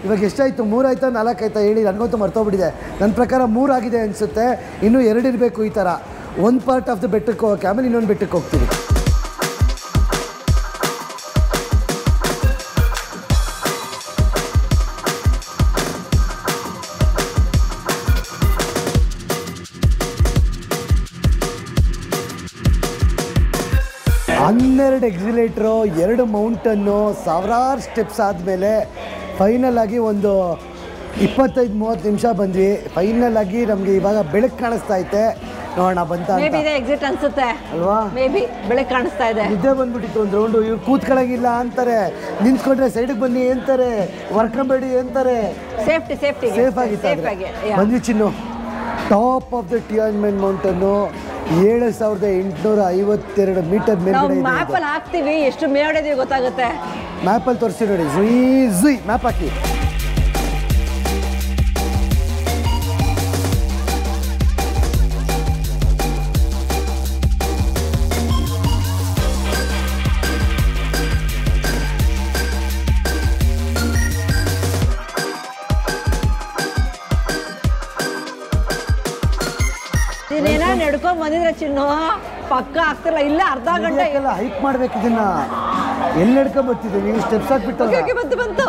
ಇವಾಗ ಎಷ್ಟಾಯಿತು, 3 ಆಯ್ತಾ 4 ಆಯ್ತಾ ಹೇಳಿ, ನನಗಂತೂ ಮರ್ತೋಗ್ಬಿಟ್ಟಿದೆ. ನನ್ನ ಪ್ರಕಾರ 3 ಆಗಿದೆ ಅನಿಸುತ್ತೆ. ಇನ್ನೂ 2 ಇರಬೇಕು. ಈ ಥರ ಒಂದು ಪಾರ್ಟ್ ಆಫ್ ದ ಬೆಟ್ಟಕ್ಕೆ ಹೋಗೋಕೆ, ಆಮೇಲೆ ಇನ್ನೊಂದು ಬೆಟ್ಟಕ್ಕೆ ಹೋಗ್ತೀವಿ. ಹನ್ನೆರಡು ಎಕ್ಸಿಲೇಟ್ರು, 2 ಮೌಂಟನ್ನು, ಸಾವಿರಾರು ಸ್ಟೆಪ್ಸ್ ಆದಮೇಲೆ ಫೈನಲ್ ಆಗಿ ಒಂದು 25-30 ನಿಮಿಷ ಬಂದ್ವಿ. ಫೈನಲ್ ಆಗಿ ನಮಗೆ ಇವಾಗ ಬೆಳಕು ಕಾಣಿಸ್ತಾ ಐತೆ. ನೋಡೋಣ ಬಂತ ಎಕ್ಸಿಟ್ ಅನ್ಸುತ್ತೆ ಅಲ್ವಾ, ಮೇ ಬಿ ಬೆಳಕು ಕಾಣಿಸ್ತಾ ಇದೆ. ನಿದ್ದೆ ಬಂದ್ಬಿಟ್ಟಿತ್ತು ಒಂದು ರೌಂಡು. ಇವ್ರು ಕೂತ್ಕೊಳ್ಳೋಂಗಿಲ್ಲ ಅಂತಾರೆ, ನಿಂತ್ಕೊಂಡ್ರೆ ಸೈಡಿಗೆ ಬನ್ನಿ ಅಂತಾರೆ, ವರ್ಕಂಬೇಡಿ ಅಂತಾರೆ. ಸೇಫ್ ಆಗಿತ್ತು. ಬಂದ್ವಿ ಚಿನ್ನು. ಟಾಪ್ ಆಫ್ ದ ಟಿಯಾನ್ಮೆನ್ ಮೌಂಟನ್ನು 7852 ಮೀಟರ್ ಮೇಲ್ಗಡೆ ಇದೆ. ಮ್ಯಾಪಲ್ಲಿ ಹಾಕ್ತೀವಿ, ಎಷ್ಟು ಮೇಲ್ಗಡೆ ಗೊತ್ತಾಗುತ್ತೆ. ಮ್ಯಾಪಲ್ಲಿ ತೋರಿಸಿ ನೋಡಿ, ಝುಯ್ ಮ್ಯಾಪ್ ಹಾಕಿ. ನೀನೇನ ನಡ್ಕೊಂಡ್ ಬಂದಿದ್ರೆ ಚಿನ್ನು ಪಕ್ಕ ಆಗ್ತಿಲ್ಲ. ಇಲ್ಲ ಅರ್ಧ ಗಂಟೆ ಹೈಕ್ ಮಾಡ್ಬೇಕು. ಇದನ್ನ ಎಲ್ಲಿ ನಡ್ಕೊಂಡ್ ಬರ್ತಿದ್ದೀವಿ, ಸ್ಟೆಪ್ಸ್ ಹಾಕ್ಬಿಟ್ಟು. ಬಂತು.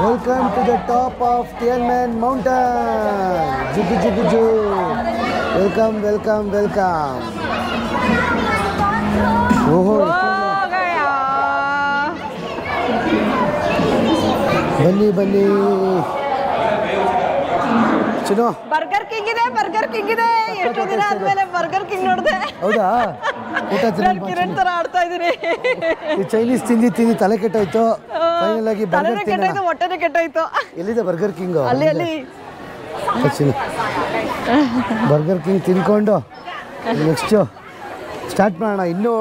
Welcome to the top of Tianmen Mountain. ಜುಗು ವೆಲ್ಕಮ್. ಓಹೋ ಬನ್ನಿ ಚಿನ್ನು. ಬರ್ಗರ್ ಕಿಂಗ್ ಇದೆ. ಎಷ್ಟು ದಿನ ಆದ್ಮೇಲೆ ಬರ್ಗರ್ ಕಿಂಗ್ ನೋಡಿದೆ. ಹೌದಾ? ಊಟ ಕಿರಣ್ ತರ ಆಡ್ತಾ ಇದೀನಿ. ಈ ಚೈನೀಸ್ ತಿಂದಿ ತಲೆ ಕೆಟ್ಟೋಯ್ತು. ಫೈನಲ್ ಆಗಿ ಬರ್ಗರ್ ಕೆಟ್ಟೋಯ್ತು, ಹೊಟ್ಟೆನೇ ಕೆಟ್ಟೋಯ್ತು. ಎಲ್ಲಿದೆ ಬರ್ಗರ್ ಕಿಂಗ್? ಅಲ್ಲಿ ಬರ್ಗರ್ ಕಿಂಗ್ ತಿನ್ಕೊಂಡು ನೆಕ್ಸ್ಟು ಸ್ಟಾರ್ಟ್ ಮಾಡೋಣ. ಇನ್ನೂ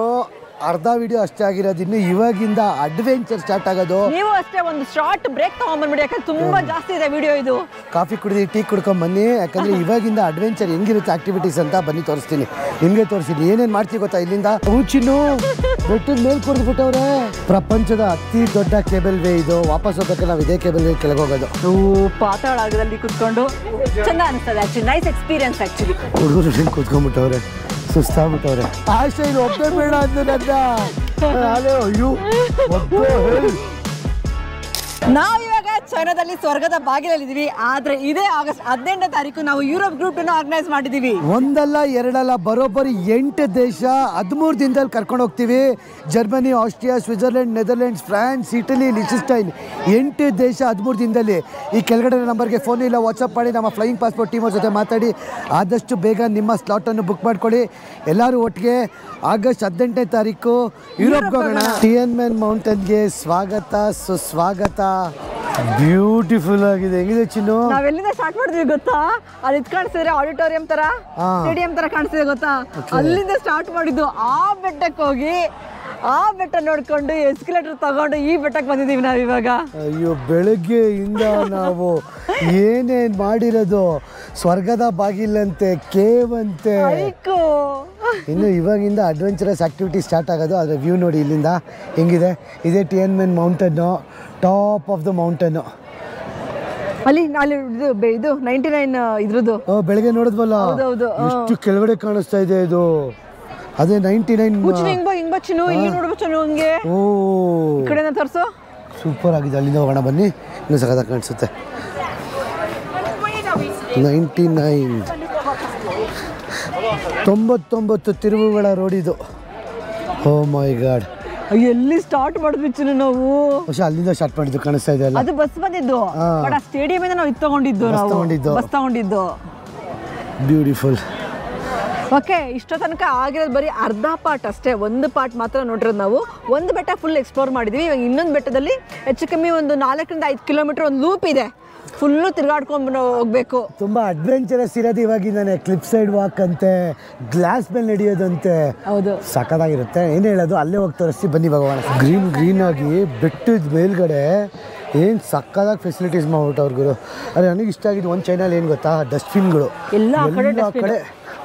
ಅರ್ಧ ವಿಡಿಯೋ ಅಷ್ಟೇ ಆಗಿರೋದು. ಇನ್ನು ಇವಾಗಿಂದ ಅಡ್ವೆಂಚರ್ ಸ್ಟಾರ್ಟ್ ಆಗೋದು. ನೀವು ಅಷ್ಟೇ ಒಂದು ಶಾರ್ಟ್ ಬ್ರೇಕ್ ತಗೊಂಡ್ಬಂದ್ಬಿಡಿ, ಯಾಕಂದ್ರೆ ತುಂಬಾ ಜಾಸ್ತಿ ಇದೆ ವಿಡಿಯೋ ಇದು. ಕಾಫಿ ಕುಡಿದು ಟೀ ಕುಡ್ಕೊಂಡ್ ಬನ್ನಿ. ಯಾಕಂದ್ರೆ ಇವಾಗಿಂದ ಅಡ್ವೆಂಚರ್ ಹೆಂಗಿರುತ್ತೆ ಆಕ್ಟಿವಿಟೀಸ್ ಅಂತ ಬನ್ನಿ ತೋರಿಸ್ತೀನಿ. ನಿಮ್ಗೆ ತೋರಿಸ್ತೀನಿ ಏನೇನು ಮಾಡ್ತೀವಿ ಗೊತ್ತಾ. ಇಲ್ಲಿಂದ ಚಿನ್ನು ಬೆಟ್ಟದ ಮೇಲೆ ಕುಡಿದ್ಬಿಟ್ಟವ್ರೆ. ಪ್ರಪಂಚದ ಅತಿ ದೊಡ್ಡ ಕೇಬಲ್ ವೇ ಇದು. ವಾಪಸ್ ಹೋಗ್ಬೇಕು ನಾವು ಇದೇ ಕೇಬಲ್ ವೇ ಕೆಳಗೆ ಹೋಗೋದು. ಪಾತಾಳದಲ್ಲಿ ಕುತ್ಕೊಂಡು ಚೆಂದ ಅನಿಸ್ತದೆ. Actually nice experience. ಆಕ್ಚುಲಿ ಹುಡುಗರು ಹೆಂಗೆ ಕೂತ್ಕೊಂಡ್ಬಿಟ್ಟವ್ರೆ, ಸುಸ್ತಾಗ್ಬಿಟ್ಟವ್ರೆ. ಆಶೆ ಇಲ್ಲಿ ಒಬ್ಬೇ ಬೇಡ ಅಂದ್ರೆ ನಾವು ಇವಾಗ ಚೈನಾದಲ್ಲಿ ಸ್ವರ್ಗದ ಬಾಗಿಲಲ್ಲಿದ್ದೀವಿ. ಆದ್ರೆ ಇದೇ ಆಗಸ್ಟ್ 18ನೇ ತಾರೀಕು ನಾವು ಯುರೋಪ್ ಗ್ರೂಪ್ ಆರ್ಗನೈಸ್ ಮಾಡಿದೀವಿ. ಒಂದಲ್ಲ ಎರಡಲ್ಲ ಬರೋಬ್ಬರಿ 8 ದೇಶ 13 ದಿನದಲ್ಲಿ ಕರ್ಕೊಂಡು ಹೋಗ್ತೀವಿ. Germany, Austria, Switzerland, Netherlands, France, Italy, Liechtenstein 8 ದೇಶ 13 ದಿನದಲ್ಲಿ. ಈ ಕೆಳಗಡೆ ನಂಬರ್ಗೆ ಫೋನ್ ಇಲ್ಲ, ವಾಟ್ಸಪ್ ಮಾಡಿ ನಮ್ಮ ಫ್ಲೈಯಿಂಗ್ ಪಾಸ್ಪೋರ್ಟ್ ಟೀಮ್ ಜೊತೆ ಮಾತಾಡಿ ಆದಷ್ಟು ಬೇಗ ನಿಮ್ಮ ಸ್ಲಾಟನ್ನು ಬುಕ್ ಮಾಡ್ಕೊಳ್ಳಿ. ಎಲ್ಲರೂ ಒಟ್ಟಿಗೆ ಆಗಸ್ಟ್ 18ನೇ ತಾರೀಕು ಯುರೋಪ್ಗೆ ಹೋಗೋಣ. ಟಿಯನ್ಮೆನ್ ಮೌಂಟನ್ಗೆ ಸ್ವಾಗತ ಸುಸ್ವಾಗತ. ಬ್ಯೂಟಿಫುಲ್ ಆಗಿದೆ. ಹೆಂಗಿದೆ ಚಿನ್ನು? ನಾವೆಲ್ಲಿಂದ ಸ್ಟಾರ್ಟ್ ಮಾಡಿದ್ವಿ ಗೊತ್ತಾ? ಅಲ್ಲಿ ಕಾಣಿಸಿದ್ರೆ ಆಡಿಟೋರಿಯಂ ತರ, ಸ್ಟೇಡಿಯಂ ತರ ಕಾಣಿಸ್ತಿದೆ ಗೊತ್ತಾ? ಅಲ್ಲಿಂದ ಸ್ಟಾರ್ಟ್ ಮಾಡಿದ್ದು. ಆ ಬೆಟ್ಟಕ್ಕೆ ಹೋಗಿ ಆ ಬೆಟ್ಟ ನೋಡ್ಕೊಂಡು ಎಸ್ಕಲೇಟರ್ ತಗೊಂಡು ಈ ಬೆಟ್ಟಕ್ಕೆ ಬಂದಿದ್ದೀವಿ ನಾವು ಇವಾಗ. ಅಯ್ಯೋ, ಬೆಳಗ್ಗೆಯಿಂದ ನಾವು ಏನೇನು ಮಾಡಿರೋದು. ಸ್ವರ್ಗದ ಬಾಗಿಲಂತೆ, ಕೇವ್ ಅಂತೆ. ಇನ್ನು ಇವಾಗಿಂದ ಅಡ್ವೆಂಚರಸ್ ಆಕ್ಟಿವಿಟಿ ಸ್ಟಾರ್ಟ್ ಆಗೋದು. ಆದರೆ ವ್ಯೂ ನೋಡಿ ಇಲ್ಲಿಂದ ಹೆಂಗಿದೆ. ಇದೇ ಟಿಯನ್ಮೆನ್ ಮೌಂಟನ್ನು, ಟಾಪ್ ಆಫ್ ದ ಮೌಂಟನ್ನು. ಅಲ್ಲಿ ಇದು 99 ಇದ್ರದ್ದು ಬೆಳಗ್ಗೆ ನೋಡಿದ್ವಲ್ಲ, ಎಷ್ಟು ಕೆಳಗಡೆ ಕಾಣಿಸ್ತಾ ಇದೆ ಇದು. ಅದೇ 99. ಓ, ಈ ಕಡೆ ತೋರಿಸು. ಸೂಪರ್ ಆಗಿದೆ. ಅಲ್ಲಿಂದ ಹೋಗೋಣ ಬನ್ನಿ, ಇನ್ನೂ ಸಖತ್ತಾಗಿ ಕಾಣಿಸುತ್ತೆ. 99 ತಿರುವುಗಳ ರೋಡ್ ಇದು. ಓ ಮೈ ಗಾಡ್. ಎಲ್ಲಿ ಸ್ಟಾರ್ಟ್ ಮಾಡಿದ್ವಿ ಚಿನ್ನು ನಾವು? ಅಲ್ಲಿಂದ ಸ್ಟಾರ್ಟ್ ಮಾಡಿದ್ದು ಕಾಣಿಸ್ತಾ ಇದೆ ಅಲ್ಲ? ಅದು ಬಸ್ ಬಂದಿದ್ದು, ಬಟ್ ಆ ಸ್ಟೇಡಿಯಂ ಇಂದ ನಾವು ತಗೊಂಡಿದ್ದು. ಬಸ್ ತಗೊಂಡಿದ್ದು. ಬ್ಯೂಟಿಫುಲ್. ಓಕೆ, ಇಷ್ಟ ತನಕ ಆಗಿರೋದು ಬರೀ ಅರ್ಧ ಪಾರ್ಟ್ ಅಷ್ಟೇ. ಒಂದು ಪಾರ್ಟ್ ಮಾತ್ರ ನೋಡಿರೋದು ನಾವು. ಒಂದು ಬೆಟ್ಟ ಫುಲ್ ಎಕ್ಸ್ಪ್ಲೋರ್ ಮಾಡಿದ್ವಿ. ಇವಾಗ ಇನ್ನೊಂದು ಬೆಟ್ಟದಲ್ಲಿ ಹೆಚ್ಚು ಕಮ್ಮಿ ಒಂದು 4 ರಿಂದ 5 ಕಿಲೋಮೀಟರ್ ಒಂದು ಲೂಪ್ ಇದೆ. ಫುಲ್ಲು ತಿರ್ಗಾಡ್ಕೊಂಡು ಹೋಗ್ಬೇಕು. ತುಂಬ ಅಡ್ವೆಂಚರಸ್ ಇರೋದು ಇವಾಗಿಂದಾನೆ. ಕ್ಲಿಪ್ ಸೈಡ್ ವಾಕ್ ಅಂತೆ, ಗ್ಲಾಸ್ ಮೇಲೆ ನಡೆಯೋದಂತೆ. ಹೌದು, ಸಖತ್ತಾಗಿರುತ್ತೆ. ಏನು ಹೇಳೋದು, ಅಲ್ಲೇ ಹೋಗಿ ತೋರಿಸ್ತೀವಿ ಬನ್ನಿ ಭಗವಾನ್. ಗ್ರೀನ್ ಆಗಿ ಬೆಟ್ಟದ ಮೇಲ್ಗಡೆ ಏನು ಸಕ್ಕದಾಗಿ ಫೆಸಿಲಿಟೀಸ್ ಮಾಡ್ಬಿಟ್ಟವ್ರು. ಅದೇ ನನಗೆ ಇಷ್ಟ ಆಗಿದ್ದು ಒಂದು ಚೈನಲ್ಲಿ ಏನು ಗೊತ್ತಾ, ಡಸ್ಟ್ಬಿನ್ಗಳು ಎಲ್ಲ ಕಡೆ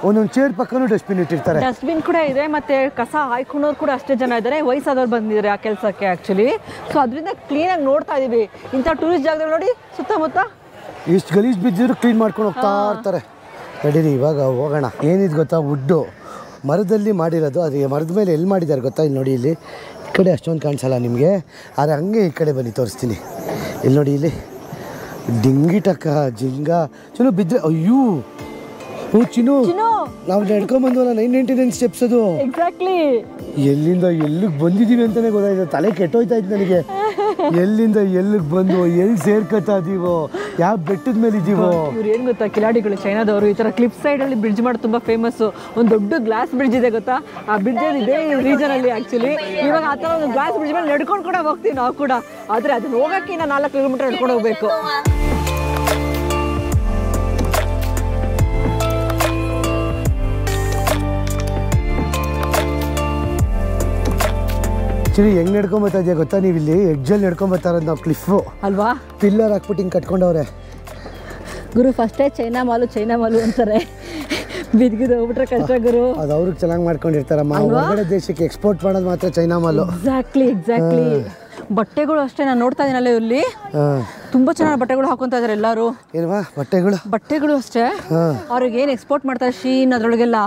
ಒಂದೊಂದು ಚೇರ್ ಪಕ್ಕನೂ ಡಸ್ಟ್ಬಿನ್ ಇಟ್ಟಿರ್ತಾರೆ. ಡಸ್ಟ್ಬಿನ್ ಕೂಡ ಇದೆ, ಮತ್ತೆ ಕಸ ಹಾಯ್ಕೊಂಡವ್ರು ಕೂಡ ಅಷ್ಟೇ ಜನ ಇದ್ದಾರೆ. ವಯಸ್ಸಾದವ್ರು ಬಂದಿದ್ದಾರೆ ಆ ಕೆಲಸಕ್ಕೆ ಆ್ಯಕ್ಚುಲಿ. ಸೊ ಅದರಿಂದ ಕ್ಲೀನಾಗಿ ನೋಡ್ತಾ ಇದ್ದೀವಿ. ಇಂಥ ಟೂರಿಸ್ಟ್ ಜಾಗದಲ್ಲಿ ನೋಡಿ ಸುತ್ತಮುತ್ತ ಎಷ್ಟು ಗಲೀಜು ಬಿದ್ದಿದ್ರು ಕ್ಲೀನ್ ಮಾಡ್ಕೊಂಡು ಹೋಗ್ತಾ ಇರ್ತಾರೆ. ನಡೀರಿ ಇವಾಗ ಹೋಗೋಣ. ಏನಿದು ಗೊತ್ತಾ, ವುಡ್ಡು ಮರದಲ್ಲಿ ಮಾಡಿರೋದು. ಅದು ಮರದ ಮೇಲೆ ಎಲ್ಲಿ ಮಾಡಿದ್ದಾರೆ ಗೊತ್ತಾ? ಇಲ್ಲಿ ನೋಡಿ, ಇಲ್ಲಿ ಈ ಕಡೆ ಅಷ್ಟೊಂದು ಕಾಣಿಸಲ್ಲ ನಿಮಗೆ, ಆದರೆ ಹಂಗೆ ಈ ಕಡೆ ಬನ್ನಿ ತೋರಿಸ್ತೀನಿ. ಇಲ್ಲಿ ನೋಡಿ, ಇಲ್ಲಿ ಡಿಂಗಿಟಕ್ಕ ಜಿಂಗ ಚಲೋ ಬಿದ್ದರೆ ಅಯ್ಯೋ. ಓ ಚಿನ್ನು, ನಾವು ನಡ್ಕೊಂಬಂದ್ವಲ್ಲ 999 ಸ್ಟೆಪ್ಸ್. ಅದು ಎಕ್ಸಾಕ್ಟ್ಲಿ ಎಲ್ಲಿಂದ ಎಲ್ಲಿಗೆ ಬಂದಿದ್ದೀವಿ ಅಂತಲೇ ಗೊತ್ತಾಯ್ತು. ತಲೆ ಕೆಟ್ಟೋಯ್ತಾ ಇತ್ತು ನನಗೆ. ಎಲ್ಲಿಂದ ಎಲ್ಲಿಗೆ ಬಂದು ಎಲ್ಲಿ ಸೇರ್ಕೊತಾ ಇದೀವೋ, ಯಾವ ಬೆಟ್ಟದ ಮೇಲೆ ಇದ್ದೀವೋ. ಇವ್ರು ಏನು ಗೊತ್ತಾ, ಕಿಲಾಡಿಗಳು ಚೈನಾದವರು ಈ ಥರ ಕ್ಲಿಪ್ ಸೈಡಲ್ಲಿ ಬ್ರಿಡ್ಜ್ ಮಾಡಿ ತುಂಬ ಫೇಮಸ್ಸು. ಒಂದು ದೊಡ್ಡ ಗ್ಲಾಸ್ ಬ್ರಿಡ್ಜ್ ಇದೆ ಗೊತ್ತಾ, ಆ ಬ್ರಿಡ್ಜಲ್ಲಿ ಇದೇ ರೀಜನಲ್ಲಿ ಆ್ಯಕ್ಚುಲಿ. ಇವಾಗ ಆ ಥರ ಒಂದು ಗ್ಲಾಸ್ ಬ್ರಿಡ್ಜ್ ಮೇಲೆ ನಡ್ಕೊಂಡು ಕೂಡ ಹೋಗ್ತೀವಿ ನಾವು ಕೂಡ. ಆದರೆ ಅದನ್ನ ಹೋಗೋಕ್ಕೆ ಇನ್ನು 4 ಕಿಲೋಮೀಟರ್ ನಡ್ಕೊಂಡು ಹೋಗ್ಬೇಕು. ಆ್ಯಕ್ಚುಲಿ ಹೆಂಗೆ ನಡ್ಕೊಂಬತ್ತಾ ಇದೆಯಾ ಗೊತ್ತಾ, ನೀವು ಇಲ್ಲಿ ಎಡ್ಜಲ್ಲಿ ನಡ್ಕೊಂಬತ್ತಾ ಇರೋದು ನಾವು. ಕ್ಲಿಫು ಅಲ್ವಾ, ಪಿಲ್ಲರ್ ಹಾಕ್ಬಿಟ್ಟು ಹಿಂಗೆ ಕಟ್ಕೊಂಡವ್ರೆ. ಗುರು ಫಸ್ಟೇ ಚೈನಾ ಮಾಲು ಅಂತಾರೆ. ಬಿದ್ಗಿದ್ದು ಹೋಗ್ಬಿಟ್ರೆ ಕಷ್ಟ ಗುರು. ಅದು ಅವ್ರಿಗೆ ಚೆನ್ನಾಗಿ ಮಾಡ್ಕೊಂಡಿರ್ತಾರಮ್ಮ. ಹೊರಗಡೆ ದೇಶಕ್ಕೆ ಎಕ್ಸ್ಪೋರ್ಟ್ ಮಾಡೋದು ಮಾತ್ರ ಚೈನಾ ಮಾಲು. ಎಕ್ಸಾಕ್ಟ್ಲಿ. ಬಟ್ಟೆಗಳು ಅಷ್ಟೇ, ನಾನು ನೋಡ್ತಾ ಇದ್ದೀನಲ್ಲ ಇಲ್ಲಿ ತುಂಬಾ ಚೆನ್ನಾಗಿ ಬಟ್ಟೆಗಳು ಹಾಕೊಂತ ಇದಾರೆ ಎಲ್ಲರೂ. ಏನವಾ ಬಟ್ಟೆಗಳು ಅಷ್ಟೇ. ಅವ್ರಿಗೆ ಏನು ಎಕ್ಸ್ಪೋರ್ಟ್ ಮಾಡ್ತಾರೆ ಶೀನ್, ಅದ್ರೊಳಗೆಲ್ಲ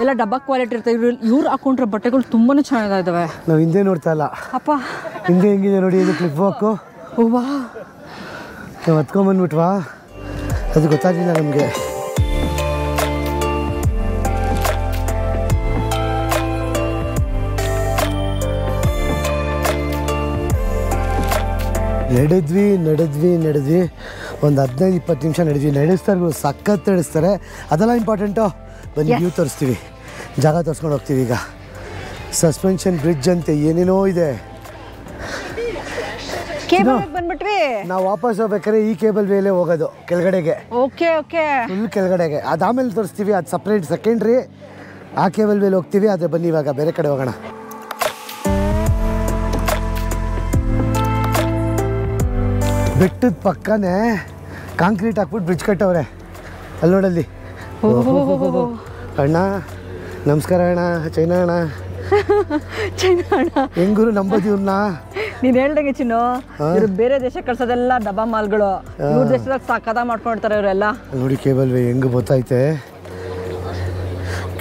ಎಲ್ಲ ಡಬ್ಬಾ ಕ್ವಾಲಿಟಿ ಇರ್ತದೆ. ಇವ್ರು ಹಾಕೊಂಡ್ರೆ ಬಟ್ಟೆಗಳು ತುಂಬಾನೇ ಚೆನ್ನಾಗಿದಾವೆ. ನಾವು ಹಿಂದೆ ನೋಡ್ತಾ ಇಲ್ಲ ಅಪ್ಪ, ಹಿಂದೆ ಹೆಂಗಿದೆ ನೋಡಿ. ಇದು ಕ್ಲಿಪ್ ವಾಕು. ಓವಾ, ನಾವು ಹತ್ಕೊಂಡ್ಬಂದ್ಬಿಟ್ವಾ, ಅದು ಗೊತ್ತಾಗಲಿಲ್ಲ ನಮಗೆ. ನಡೆದ್ವಿ ಒಂದು 15-20 ನಿಮಿಷ ನಡೆದ್ವಿ. ನಡೆಸ್ತಾರೆ, ಸಖತ್ ನಡೆಸ್ತಾರೆ. ಅದೆಲ್ಲ ಇಂಪಾರ್ಟೆಂಟು. ಬನ್ನಿ ವ್ಯೂ ತೋರಿಸ್ತೀವಿ, ಜಾಗ ತೋರಿಸ್ಕೊಂಡು ಹೋಗ್ತೀವಿ. ಈಗ ಸಸ್ಪೆನ್ಷನ್ ಬ್ರಿಡ್ಜ್ ಅಂತೆ ಏನೇನೋ ಇದೆ. ಬಂದ್ಬಿಟ್ವಿ ನಾವು ವಾಪಸ್ ಹೋಗ್ಬೇಕಾದ್ರೆ ಈ ಕೇಬಲ್ ವೇಲೆ ಹೋಗೋದು ಕೆಳಗಡೆಗೆ. ಫುಲ್ ಕೆಳಗಡೆಗೆ. ಅದಾಮೇಲೆ ತೋರಿಸ್ತೀವಿ, ಅದು ಸಪ್ರೇಟ್ ಸೆಕೆಂಡ್ರಿ. ಆ ಕೇಬಲ್ ವೇಲೆ ಹೋಗ್ತೀವಿ. ಆದರೆ ಬನ್ನಿ ಇವಾಗ ಬೇರೆ ಕಡೆ ಹೋಗೋಣ. ಬೆಟ್ಟದ ಪಕ್ಕನೇ ಕಾಂಕ್ರೀಟ್ ಹಾಕ್ಬಿಟ್ಟು ಬ್ರಿಡ್ಜ್ ಕಟ್ಟವ್ರೆ. ಅಲ್ಲಿ ನೋಡಲ್ಲಿ. ಅಣ್ಣ ನಮಸ್ಕಾರ ಅಣ್ಣ. ಚೈನಾ ಅಣ್ಣ. ಹೆಂಗೂರು ನಂಬೋದು ಇವ್ರನ್ನ. ನೀನು ಹೇಳ್ದಂಗೆ ಚಿನ್ನು, ಇವ್ರು ಬೇರೆ ದೇಶಕ್ಕೆ ಕಳ್ಸೋದೆಲ್ಲ ಡಬ್ಬಾ ಮಾಲ್ಗಳು. ಇವ್ರ ದೇಶದಾಗ ಸಾಕದ ಮಾಡ್ಕೊಂಡಿರ್ತಾರೆ ಇವರೆಲ್ಲ. ನೋಡಿ ಕೇಬಲ್ ವೇ ಹೆಂಗೆ ಗೊತ್ತಾಯ್ತೆ.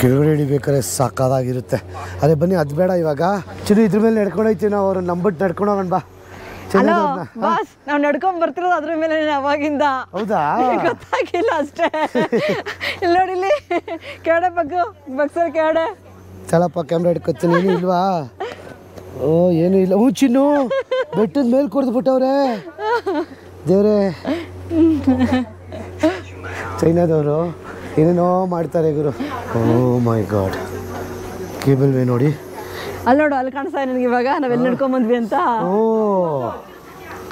ಕೆಳಗಡೆ ಹಿಡಿಬೇಕಾದ್ರೆ ಸಾಕಾಗಿರುತ್ತೆ. ಅದೇ ಬನ್ನಿ, ಅದು ಬೇಡ ಇವಾಗ. ಚಿನ್ನು ಇದ್ರ ಮೇಲೆ ನಡ್ಕೊಂಡು ಹೋಗ್ತೀವಿ ನಾವು. ಅವ್ರು ನಂಬಿಟ್ಟು ನಡ್ಕೊಂಡು ಹೋಗೋಣ ಬಾ. ಹಲೋ ಬಾಸ್, ನಾವು ನಡ್ಕೊಂಡ್ ಬರ್ತಿರೋದು ಅದ್ರ ಮೇಲೆ ಅವಾಗಿಂದ. ಹೌದಾ? ಗೊತ್ತಾಗಿಲ್ಲ ಅಷ್ಟೇ. ಇಲ್ಲಿ ನೋಡಿಲಿ ಕೆಡೆ ಬಗ್ಸರ್ ಕೆಡೆ. ಚಲಪ್ಪ ಕ್ಯಾಮ್ರಾ ಹಿಡ್ಕೊತೀನಿ. ಏನು ಇಲ್ವಾ? ಓ ಏನು ಇಲ್ಲ. ಚಿನ್ನು ಬೆಟ್ಟದ ಮೇಲೆ ಕೊಡ್ದುಬಿಟ್ಟವ್ರೆ ದೇವ್ರೆ. ಚೈನಾದವರು ಏನೇನೋ ಮಾಡ್ತಾರೆ ಗುರು. ಓ ಮೈ ಗಾಡ್. ಕೇಬಲ್ ವೇ ನೋಡಿ ಅಲ್ಲಿ ನೋಡು, ಅಲ್ಲಿ ಕಾಣಿಸ್ತಾ ನನಗೆ ಇವಾಗ ನಾವೆಲ್ಲ ನಡ್ಕೊಂಡ್ ಬಂದ್ವಿ ಅಂತ. ಓ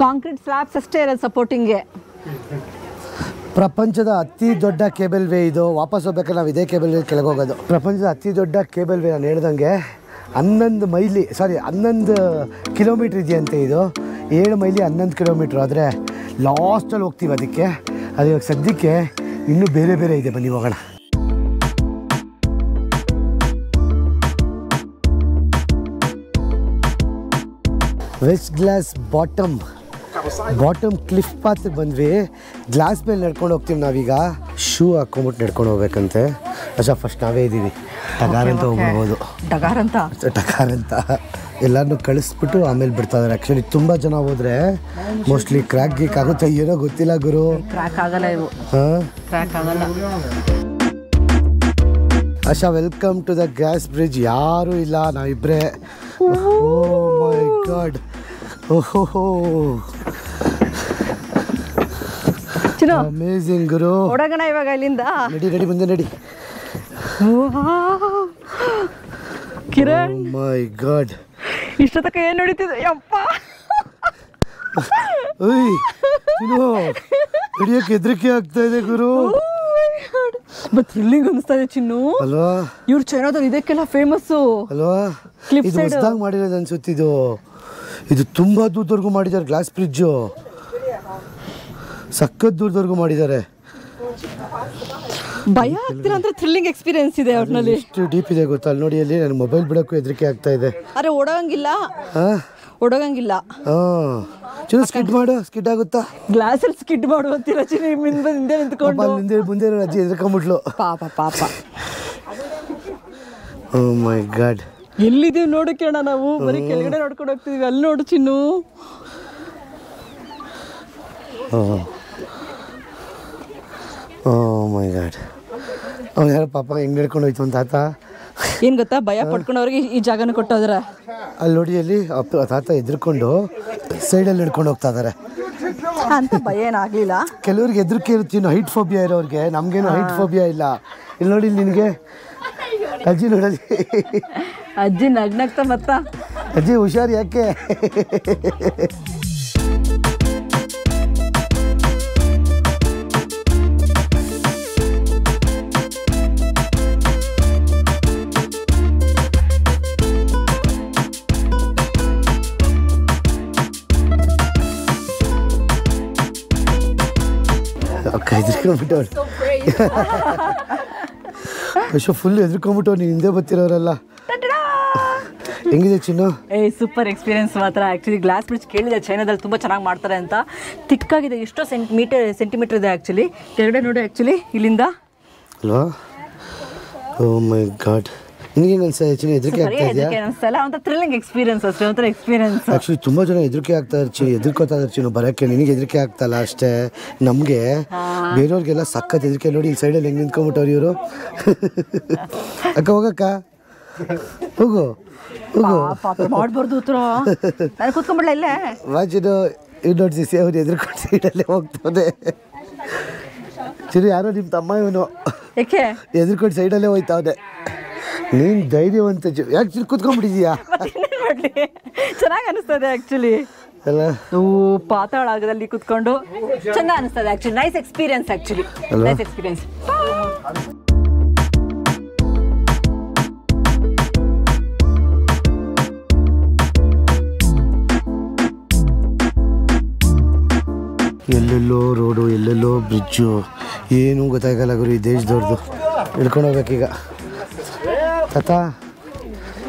ಕಾಂಕ್ರೀಟ್ ಸ್ಲ್ಯಾಬ್ಸ್ ಅಷ್ಟೇ ಇರೋದು ಸಪೋರ್ಟಿಂಗ್ಗೆ. ಪ್ರಪಂಚದ ಅತಿ ದೊಡ್ಡ ಕೇಬಲ್ ವೇ ಇದು. ವಾಪಸ್ ಹೋಗ್ಬೇಕಾದ್ರೆ ನಾವು ಇದೇ ಕೇಬಲ್ ವೇ ಕೆಳಗೆ ಹೋಗೋದು. ಪ್ರಪಂಚದ ಅತಿ ದೊಡ್ಡ ಕೇಬಲ್ ವೇ ನಾನು ಹೇಳ್ದಂಗೆ 11 ಕಿಲೋಮೀಟ್ರ್ ಇದೆಯಂತೆ ಇದು. 7 ಮೈಲಿ 11 ಕಿಲೋಮೀಟ್ರ್. ಆದರೆ ಲಾಸ್ಟಲ್ಲಿ ಹೋಗ್ತೀವಿ ಅದಕ್ಕೆ. ಅದು ಇವಾಗ ಸದ್ಯಕ್ಕೆ ಇನ್ನೂ ಬೇರೆ ಬೇರೆ ಇದೆ. ಬನ್ನಿ ಹೋಗೋಣ. ವೆಸ್ಟ್ ಗ್ಲಾಸ್ ಬಾಟಮ್ ಕ್ಲಿಫ್ ಪಾತ್ಗೆ ಬಂದ್ವಿ. ಗ್ಲಾಸ್ ಮೇಲೆ ನಡ್ಕೊಂಡು ಹೋಗ್ತೀವಿ ನಾವೀಗ. ಶೂ ಹಾಕೊಂಬಿಟ್ಟು ನಡ್ಕೊಂಡು ಹೋಗ್ಬೇಕಂತೆ. ಫಸ್ಟ್ ನಾವೇ ಇದ್ದೀವಿ. ಟಗಾರ್ ಅಂತ ಹೋಗ್ಬಿಡ್ಬೋದು. ಟಗಾರ್ ಅಂತ ಎಲ್ಲರನ್ನೂ ಕಳಿಸ್ಬಿಟ್ಟು ಆಮೇಲೆ ಬಿಡ್ತಾ ಇದ್ದಾರೆ. ಆ್ಯಕ್ಚುಲಿ ತುಂಬ ಜನ ಹೋದರೆ ಮೋಸ್ಟ್ಲಿ ಕ್ರ್ಯಾಕ್ ಗೀಕ್ ಆಗುತ್ತೆ, ಏನೋ ಗೊತ್ತಿಲ್ಲ ಗುರು. ಕ್ರ್ಯಾಕ್ ಆಗಲ್ಲ ಇವು. ಕ್ರ್ಯಾಕ್ ಆಗಲ್ಲ. Asha, welcome to the glass bridge. ಯಾರೂ ಇಲ್ಲ, ನಾವಿಬ್ಬರೇ. ಓ ಮೈ ಗಾಡ್. ಓಹೋ ಅಮೇಜಿಂಗ್ ಗುರು. ಹೊಡಗಣ ಇವಾಗ ಇಲ್ಲಿಂದ. ನಡಿ ಮುಂದೆ ನಡಿ. ಕಿರಣ್, ಮೈ ಗಾಡ್, ಇಷ್ಟೊತ್ತಕ ಏನ್ ನಡೀತಿದೆ ಯಪ್ಪ. ಹಿಡಿಯೋಕೆ ಹೆದರಿಕೆ ಆಗ್ತಾ ಇದೆ ಗುರು. ಥ್ರಿಲ್ಲಿಂಗ್ ಅನಿಸ್ತಾ ಇದೆ ಚಿನ್ನು ಅಲ್ವಾ? ಇವ್ರು ಚೈನಾದವ್ರು ಇದಕ್ಕೆಲ್ಲ ಫೇಮಸ್ಸು ಅಲ್ವಾ? ಇದು ಹೊಸದಾಗಿ ಮಾಡಿರೋದು ಅನ್ಸುತ್ತಿದ್ದು. ಇದು ತುಂಬಾ ದೂರದವರೆಗೂ ಮಾಡಿದ್ದಾರೆ. ಗ್ಲಾಸ್ ಬ್ರಿಡ್ಜು ಸಖತ್ ದೂರದವರೆಗೂ ಮಾಡಿದ್ದಾರೆ. ಭಯ ಆಗ್ತಿಲ್ಲ ಅಂದ್ರೆ ಥ್ರಿಲ್ಲಿಂಗ್ ಎಕ್ಸ್ಪೀರಿಯನ್ಸ್ ಇದೆ ಅವ್ರಲ್ಲಿ. ಎಷ್ಟು ಡೀಪ್ ಇದೆ ಗೊತ್ತಾ? ಅಲ್ಲಿ ನೋಡಿ, ಅಲ್ಲಿ ನನ್ನ ಮೊಬೈಲ್ ಬಿಡೋಕ್ಕೂ ಹೆದರಿಕೆ ಆಗ್ತಾ ಇದೆ. ಅರೆ ಓಡೋಗಂಗಿಲ್ಲ. ಸ್ಕಿಡ್ ಆಗುತ್ತಾ? ಗ್ಲಾಸಲ್ಲಿ ಸ್ಕಿಡ್ ಮಾಡುವಂತಿಲ್ಲ ಚಿನ್ನಿ. ಹಿಂದೆ ನಿಂತ್ಕೊಂಡು ಮುಂದೆ ಅಜ್ಜಿ ಎದ್ರಕೊಂಡ್ಬಿಟ್ಲು. ಪಾಪ. ಓ ಮೈ ಗಾಡ್. ಎಲ್ಲಿದ್ದೀವಿ ನೋಡಕ್ಕೆ ಅಣ್ಣ, ನಾವು ಬರೀ ಕೆಳಗಡೆ ನೋಡ್ಕೊಂಡು ಹೋಗ್ತಿದೀವಿ. ಅಲ್ಲಿ ನೋಡು ಚಿನ್ನು. ಓ ಮೈ ಗಾಡ್. ಅವ್ನು ಯಾರೋ ಪಾಪ ಹೆಂಗೆ ನಡ್ಕೊಂಡು ಹೋಯ್ತು ಅಂತ ತಾತ. ಏನು ಗೊತ್ತಾ, ಭಯ ಪಡ್ಕೊಂಡವ್ರಿಗೆ ಈ ಜಾಗನ ಕೊಟ್ಟೋದ್ರ. ಅಲ್ಲಿ ನೋಡಿ, ಅಲ್ಲಿ ತಾತ ಎದ್ರಕೊಂಡು ಸೈಡಲ್ಲಿ ನಡ್ಕೊಂಡು ಹೋಗ್ತಾ ಇದಾರೆ ಅಂತ. ಭಯ ಏನಾಗಲಿಲ್ಲ. ಕೆಲವ್ರಿಗೆ ಹೆದರಿಕೆ ಇರುತ್ತೆ, ಹೈಟ್ ಫೋಬಿಯಾ ಇರೋರಿಗೆ. ನಮಗೇನು ಹೈಟ್ ಫೋಬಿಯಾ ಇಲ್ಲ. ಇಲ್ಲಿ ನೋಡಿ, ನಿನಗೆ ಅಜ್ಜಿ ನೋಡಲಿ. ಅಜ್ಜಿ ನಗ್ನಗ್ತಾ ಮತ್ತ. ಅಜ್ಜಿ ಹುಷಾರು, ಯಾಕೆ? ಹೆದರ್ಕೊಂಡ್ಬಿಟ್ಟವ್ರು. ಫುಲ್ ಹೆದರ್ಕೊಂಡ್ಬಿಟ್ಟು ನೀನು ಹಿಂದೆ ಬರ್ತಿರೋರೆಲ್ಲ. ಹೆಂಗಿದೆ ಚಿನ್ನು? ಸೂಪರ್ ಎಕ್ಸ್ಪೀರಿಯನ್ಸ್ ಮಾತ್ರ. ಆ್ಯಕ್ಚುಲಿ ಗ್ಲಾಸ್ ಬ್ರಿಡ್ಜ್ ಕೇಳಿದೆ, ಚೈನಾದಲ್ಲಿ ತುಂಬ ಚೆನ್ನಾಗಿ ಮಾಡ್ತಾರೆ ಅಂತ. ತಿಕ್ಕಾಗಿದೆ, ಎಷ್ಟೋ ಸೆಂಟಿಮೀಟರ್ ಇದೆ ಆ್ಯಕ್ಚುಲಿ. ಕೆಳಗಡೆ ನೋಡಿ ಆ್ಯಕ್ಚುಲಿ ಇಲ್ಲಿಂದ ಅಲ್ವಾ? ಓ ಮೈ ಗಾಡ್. ನಿನಗೇನು ಅನ್ಸ್ತಾ ಇದೆ? ಹೆದರಿಕೆ ಆಗ್ತಾ ಇದೆಯಾ? ಅನಿಸ್ತಲ್ಲ, ಒಂಥರ ಥ್ರಿಲ್ಲಿಂಗ್ ಎಕ್ಸ್ಪೀರಿಯನ್ಸ್ ಅಷ್ಟೇ, ಒಂಥರ ಎಕ್ಸ್ಪೀರಿಯನ್ಸ್. ಆ್ಯಕ್ಚುಲಿ ತುಂಬ ಜನ ಹೆದರಿಕೆ ಆಗ್ತಾ ಹೆದರ್ಕೋತಾ ಇರ್ತೀನಿ ಬರೋಕ್ಕೆ. ನಿನಗೆ ಹೆದರಿಕೆ ಆಗ್ತಲ್ಲ ಅಷ್ಟೇ. ನಮಗೆ ಬೇರೆಯವ್ರಿಗೆಲ್ಲ ಸಖತ್ ಹೆದರಿಕೆ. ನೋಡಿ, ಇಲ್ಲಿ ಸೈಡಲ್ಲಿ ಹೆಂಗೆ ನಿಂತ್ಕೊಂಡ್ಬಿಟ್ಟವ್ರು ಇವರು. ಅಕ್ಕ ಹೋಗಕ್ಕ, ಹೋಗು ಮಾಡ್ಬಾರ್ದು. ನಾನು ಕೂತ್ಕೊಂಡ್ಬಿಡ್ಲ ಇಲ್ಲೇ. ವಾಚಿನ ಇನ್ನೊಂದು ಸಿಸಿ ಅವ್ರು ಎದುರ್ಕೊಂಡು ಸೈಡಲ್ಲೇ ಹೋಗ್ತದೆ. ಚಿರು, ಯಾರೋ ನಿಮ್ಮ ತಮ್ಮ ಇವನು. ಯಾಕೆ ಎದುರ್ಕೊಂಡು ಸೈಡಲ್ಲೇ ಹೋಯ್ತಾವನೆ. ನೀನು ಧೈರ್ಯವಂತ. ಯಾಕೆ ಚಿರು ಕೂತ್ಕೊಂಡ್ಬಿಟ್ಟಿದ್ಯಾ? ಚೆನ್ನಾಗಿ ಅನಿಸ್ತದೆ ಆ್ಯಕ್ಚುಲಿ. ಅಲ್ಲ, ಪಾತಾಳ ಆಗದಲ್ಲಿ ಕೂತ್ಕೊಂಡು ಚೆನ್ನಾಗಿ ಅನಿಸ್ತದೆ actually. Nice experience actually. Nice experience. ಎಲ್ಲೆಲ್ಲೋ ರೋಡು, ಎಲ್ಲೆಲ್ಲೋ ಬ್ರಿಡ್ಜು, ಏನೂ ಗೊತ್ತಾಗಲ್ಲ ಗುರು ಈ ದೇಶದವ್ರದ್ದು. ಹಿಡ್ಕೊಂಡು ಹೋಗ್ಬೇಕೀಗ. ತಾತ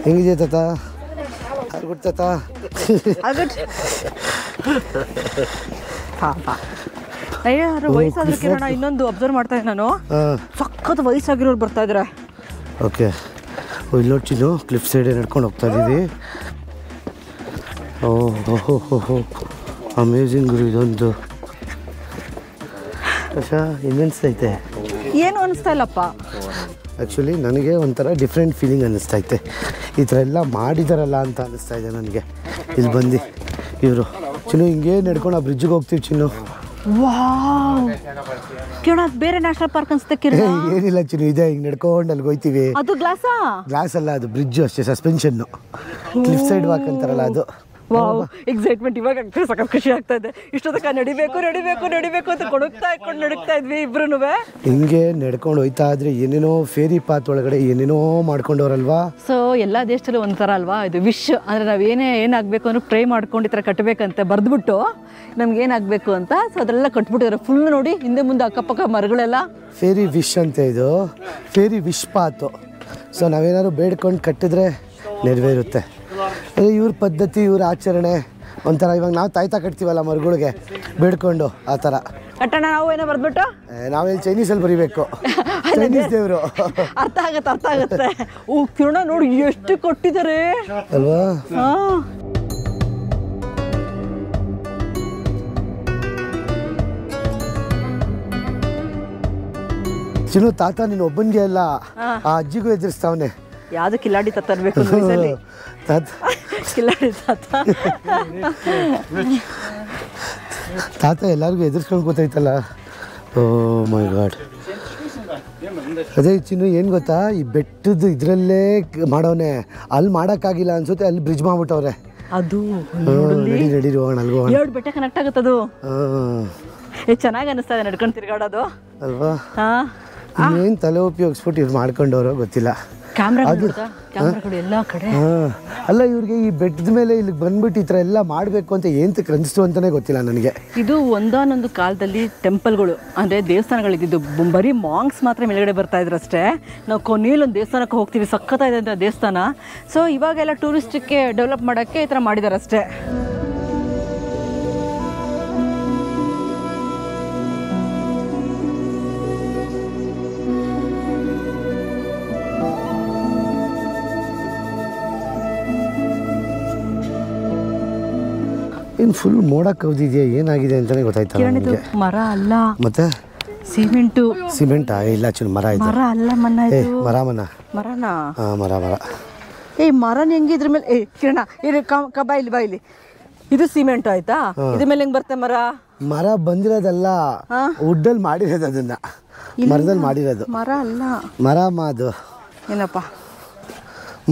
ಹೆಂಗಿದೆ ತಾತ? ಗುಡ್ ತಾತ. ವಯಸ್ಸಾದ್ರೆ ಕಿರಣ, ಇನ್ನೊಂದು ಅಬ್ಸರ್ವ್ ಮಾಡ್ತಾ ಇದ್ದೆ ನಾನು. ಸಖತ್ ವಯಸ್ಸಾಗಿರೋರು ಬರ್ತಾ ಇದ್ದಾರೆ. ಓಕೆ, ಇಲ್ಲಿ ನೋಡ್ತಿದ್ದು ಕ್ಲಿಫ್ ಸೈಡ್ ನಡ್ಕೊಂಡು ಹೋಗ್ತಾ ಇದ್ದೀವಿ. ಓಹೋ ಅಮೇಝಿಂಗ್ ಗುರು ಇದೊಂದು ಇನ್ನೆನ್ಸ್ತೈತೆ. ಏನು ಅನಿಸ್ತಾ ಇಲ್ಲಪ್ಪ. ಆ್ಯಕ್ಚುಲಿ ನನಗೆ ಒಂಥರ ಡಿಫ್ರೆಂಟ್ ಫೀಲಿಂಗ್ ಅನ್ನಿಸ್ತೈತೆ. ಈ ಥರ ಎಲ್ಲ ಮಾಡಿದಾರಲ್ಲ ಅಂತ ಅನ್ನಿಸ್ತಾ ಇದೆ ನನಗೆ. ಇಲ್ಲಿ ಬಂದು ಇವರು ಚಿನ್ನು ಹಿಂಗೆ ನಡ್ಕೊಂಡು ಆ ಬ್ರಿಡ್ಜಿಗೆ ಹೋಗ್ತೀವಿ ಚಿನ್ನು. ವಾವ್ ಕಿರಣ ಬೇರೆ ನ್ಯಾಷನಲ್ ಪಾರ್ಕ್ ಅನ್ಸುತ್ತೆ ಕಿರಣ. ಏನಿಲ್ಲ ಚಿನ್ನು, ಇದೆ ಹಿಂಗೆ ನಡ್ಕೊಂಡು ಅಲ್ಲಿಗೆ ಹೋಗ್ತೀವಿ. ಅದು ಗ್ಲಾಸ್ ಅಲ್ಲ, ಅದು ಬ್ರಿಡ್ಜು ಅಷ್ಟೇ, ಸಸ್ಪೆನ್ಷನ್ನು. ಕ್ಲಿಫ್ ಸೈಡ್ ವಾಕ್ ಅಂತಾರಲ್ಲ ಅದು. ವಾವ್ ಎಕ್ಸೈಟ್ಮೆಂಟ್ ಇವಾಗ ಸಖತ್ ಖುಷಿ ಆಗ್ತಾ ಇದೆ. ಇಷ್ಟೊತ್ತಕ ನಡಿಬೇಕು ಅಂತ ಕೊಡುಕ್ಕೊಂಡು ನಡುಕ್ತಾ ಇದ್ವಿ ಇಬ್ರು. ಹಿಂಗೆ ನಡ್ಕೊಂಡು ಹೋಯ್ತಾ ಇದ್ರೆ ಏನೇನೋ ಫೇರಿ ಪಾತ್ ಒಳಗಡೆ ಏನೇನೋ ಮಾಡ್ಕೊಂಡವ್ರಲ್ವಾ. ಸೊ ಎಲ್ಲ ದೇಶದಲ್ಲೂ ಒಂಥರ ಅಲ್ವಾ ಇದು ವಿಶ್ ಅಂದರೆ ನಾವು ಏನಾಗಬೇಕು ಅಂದ್ರೆ ಪ್ರೇ ಮಾಡ್ಕೊಂಡು ಈ ಥರ ಕಟ್ಟಬೇಕಂತ ಬರೆದ್ಬಿಟ್ಟು ನಮ್ಗೆ ಏನಾಗಬೇಕು ಅಂತ. ಸೊ ಅದೆಲ್ಲ ಕಟ್ಬಿಟ್ಟಿದ್ದಾರೆ ಫುಲ್ ನೋಡಿ, ಹಿಂದೆ ಮುಂದೆ ಅಕ್ಕಪಕ್ಕ ಮರಗಳೆಲ್ಲ. ಫೇರಿ ವಿಶ್ ಅಂತ ಇದು, ಫೇರಿ ವಿಶ್ ಪಾತು. ಸೊ ನಾವೇನಾದ್ರು ಬೇಡ್ಕೊಂಡು ಕಟ್ಟಿದ್ರೆ ನೆರವೇರುತ್ತೆ. ಇವ್ರ ಪದ್ಧತಿ, ಇವ್ರ ಆಚರಣೆ ಒಂಥರ. ಇವಾಗ ನಾವು ತಾಯ್ತಾ ಕಟ್ತೀವಲ್ಲ ಮರಗಳಿಗೆ ಬೇಡ್ಕೊಂಡು, ಆ ಥರ ಕಟ್ಟಣ ನಾವು ಏನೋ ಬರ್ದ್ಬಿಟ್ಟು. ನಾವೆಲ್ಲಿ ಚೈನೀಸಲ್ಲಿ ಬರೀಬೇಕು, ಚೈನೀಸ್ ದೇವರು. ಅರ್ಥ ಆಗುತ್ತೆ. ಓ ಕಿರಣ ನೋಡಿ ಎಷ್ಟು ಕೊಟ್ಟಿದ್ದಾರೆ ಅಲ್ವಾ. ಚಿನ್ನು ತಾತ ನೀನು ಒಬ್ಬನಿಗೆ ಅಲ್ಲ, ಆ ಅಜ್ಜಿಗೂ ಎದುರಿಸ್ತಾವನೆ. ಯಾವ್ದು ಕಿಲಾಡಿ ತರ್ಬೇಕು ಕಿಲಾಡಿ ತಾತ ಎಲ್ಲರಿಗೂ ಎದುರಿಸ್ಕೊಂಡು ಗೊತ್ತೈತಲ್ಲ. ಓ ಮೈ ಗಾಡ್. ಅದೇ ಚಿನ್ನು ಏನು ಗೊತ್ತಾ, ಈ ಬೆಟ್ಟದ ಇದರಲ್ಲೇ ಮಾಡೋನೆ. ಅಲ್ಲಿ ಮಾಡೋಕ್ಕಾಗಿಲ್ಲ ಅನ್ಸುತ್ತೆ, ಅಲ್ಲಿ ಬ್ರಿಡ್ಜ್ ಮಾಡ್ಬಿಟ್ಟವ್ರೆ. ಅದು ನಡಿ ಹೋಗೋಣ, ಅಲ್ಲಿ ಹೋಗೋಣ. 2 ಬೆಟ್ಟ ಕನೆಕ್ಟ್ ಆಗುತ್ತದು. ಚೆನ್ನಾಗಿ ಅನಿಸ್ತಾ ಇದೆ ನಡ್ಕೊಂಡು ತಿರ್ಗಾಡೋದು ಅಲ್ವಾ. ಇನ್ನೇನು ತಲೆ ಉಪಯೋಗಿಸ್ಬಿಟ್ಟು ಇವ್ರು ಮಾಡ್ಕೊಂಡವ್ರು ಗೊತ್ತಿಲ್ಲ. ಕ್ಯಾಮ್ರಾಗಳು ಎಲ್ಲ ಕಡೆ. ಅಲ್ಲ ಇವ್ರಿಗೆ ಈ ಬೆಟ್ಟದ ಮೇಲೆ ಇಲ್ಲಿಗೆ ಬಂದ್ಬಿಟ್ಟು ಈ ಥರ ಎಲ್ಲ ಮಾಡಬೇಕು ಅಂತ ಏಂತಕ್ಕೆ ಅನಿಸ್ತು ಅಂತಲೇ ಗೊತ್ತಿಲ್ಲ ನನಗೆ. ಇದು ಒಂದಾನೊಂದು ಕಾಲದಲ್ಲಿ ಟೆಂಪಲ್ಗಳು ಅಂದರೆ ದೇವಸ್ಥಾನಗಳಿದ್ದು, ಬರೀ ಮಾಂಗ್ಸ್ ಮಾತ್ರ ಮೇಲ್ಗಡೆ ಬರ್ತಾ ಇದ್ರು ಅಷ್ಟೇ. ನಾವು ಕೊನೆಯಲ್ಲೊಂದು ದೇವಸ್ಥಾನಕ್ಕೆ ಹೋಗ್ತೀವಿ, ಸಖತ್ತಾಗಿದೆ ಅಂತ ದೇವಸ್ಥಾನ. ಸೊ ಇವಾಗೆಲ್ಲ ಟೂರಿಸ್ಟಿಗೆ ಡೆವಲಪ್ ಮಾಡೋಕ್ಕೆ ಈ ಥರ ಮಾಡಿದ್ದಾರೆ ಅಷ್ಟೇ. ಇನ್ನು ಫುಲ್ ಮೋಡ ಕವ್ದಿದೆಯಾ, ಏನಾಗಿದೆ ಅಂತಲೇ ಗೊತ್ತಾಯ್ತು ನನಗೆ. ಮರ ಅಲ್ಲ, ಮತ್ತೆ ಸಿಮೆಂಟಾ? ಇಲ್ಲ ಚಿನ್ನ, ಮರ ಇದೆ. ಮರ ಅಲ್ಲ ಮನ್ನ, ಮರನಾ? ಹಾಂ ಮರ. ಮರನ ಹೆಂಗಿದ್ರ ಮೇಲೆ ಕಿರಣ ಇಲ್ಲಿ ಬಾಯಿಲಿ ಇದು ಸಿಮೆಂಟ್ ಆಯ್ತಾ? ಇದ್ರ ಮೇಲೆ ಹೆಂಗ್ ಬರುತ್ತೆ ಮರ ಬಂದಿರೋದಲ್ಲ, ವುಡ್ಡಲ್ಲಿ ಮಾಡಿರೋದು, ಅದನ್ನ ಮರದಲ್ಲಿ ಮಾಡಿರೋದು. ಮರ ಅಲ್ಲ, ಮರ ಅದು ಏನಪ್ಪ.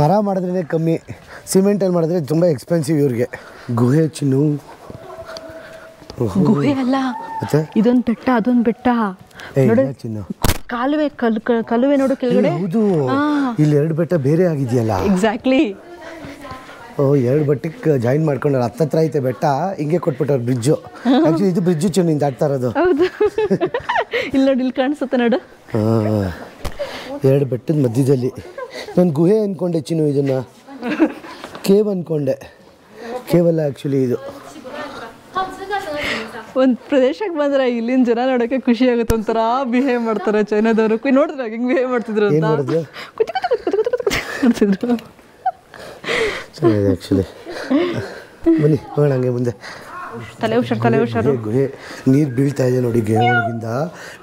ಮರ ಮಾಡಿದ್ರೇ ಕಮ್ಮಿ, ಸಿಮೆಂಟಲ್ಲಿ ಮಾಡಿದ್ರೆ ತುಂಬ ಎಕ್ಸ್ಪೆನ್ಸಿವ್ ಇವ್ರಿಗೆ. ಗುಹೆ ಚಿನ್ನು, ಗುಹೆ ಅಲ್ಲ ಮತ್ತೆ ಇದೊಂದು ಬೆಟ್ಟ, ಅದೊಂದು ಬೆಟ್ಟ ಚಿನ್ನು. ಕಾಲುವೆ ನೋಡು ಕೆಳಗಡೆ. ಹೌದು, ಇಲ್ಲಿ 2 ಬೆಟ್ಟ ಬೇರೆ ಆಗಿದೆಯಲ್ಲ. ಎಕ್ಸಾಕ್ಟ್ಲಿ. ಓ 2 ಬೆಟ್ಟಕ್ಕೆ ಜಾಯಿನ್ ಮಾಡ್ಕೊಂಡ್ರೆ ಹತ್ತತ್ರ ಐತೆ ಬೆಟ್ಟ. ಹಿಂಗೆ ಕೊಟ್ಬಿಟ್ಟವ್ರು ಬ್ರಿಡ್ಜು. ಆ್ಯಕ್ಚುಲಿ ಇದು ಬ್ರಿಡ್ಜು ಚಿನ್ನು, ಹಿಂಗೆ ದಾಟ್ತಾ ಇರೋದು. ಹೌದು, ಇಲ್ಲಿ ಕಾಣಿಸುತ್ತೆ ನೋಡು. ಹಾಂ, 2 ಬೆಟ್ಟದ ಮಧ್ಯದಲ್ಲಿ ನಾನು ಗುಹೆ ಅಂದ್ಕೊಂಡೆ ಚಿನ್ನು. ಇದನ್ನು ಕೇವ್ ಅಂದ್ಕೊಂಡೆ. ಕೇವಲ ಆ್ಯಕ್ಚುಲಿ ಇದು ಒಂದು ಪ್ರದೇಶಕ್ಕೆ ಬಂದರೆ ಇಲ್ಲಿನ ಜನ ನೋಡೋಕ್ಕೆ ಖುಷಿ ಆಗುತ್ತೆ. ಒಂಥರ ಬಿಹೇವ್ ಮಾಡ್ತಾರೆ ಚೈನಾದವರು. ನೋಡಿದ್ರೆ ಹಿಂಗೆ ಬಿಹೇವ್ ಮಾಡ್ತಿದ್ರು ಅಂತ ಮಾಡ್ತಿದ್ರು. ಚೆನ್ನಾಗಿದೆ ಆ್ಯಕ್ಚುಲಿ. ಬನ್ನಿ ಹೋಗೋಣ ಹಂಗೆ ಮುಂದೆ. ತಲೆ ಹುಷಾರು. ಗುಹೆ ನೀರು ಬೀಳ್ತಾ ಇದೆ ನೋಡಿ, ಗುಹೆ ಒಳಗಿಂದ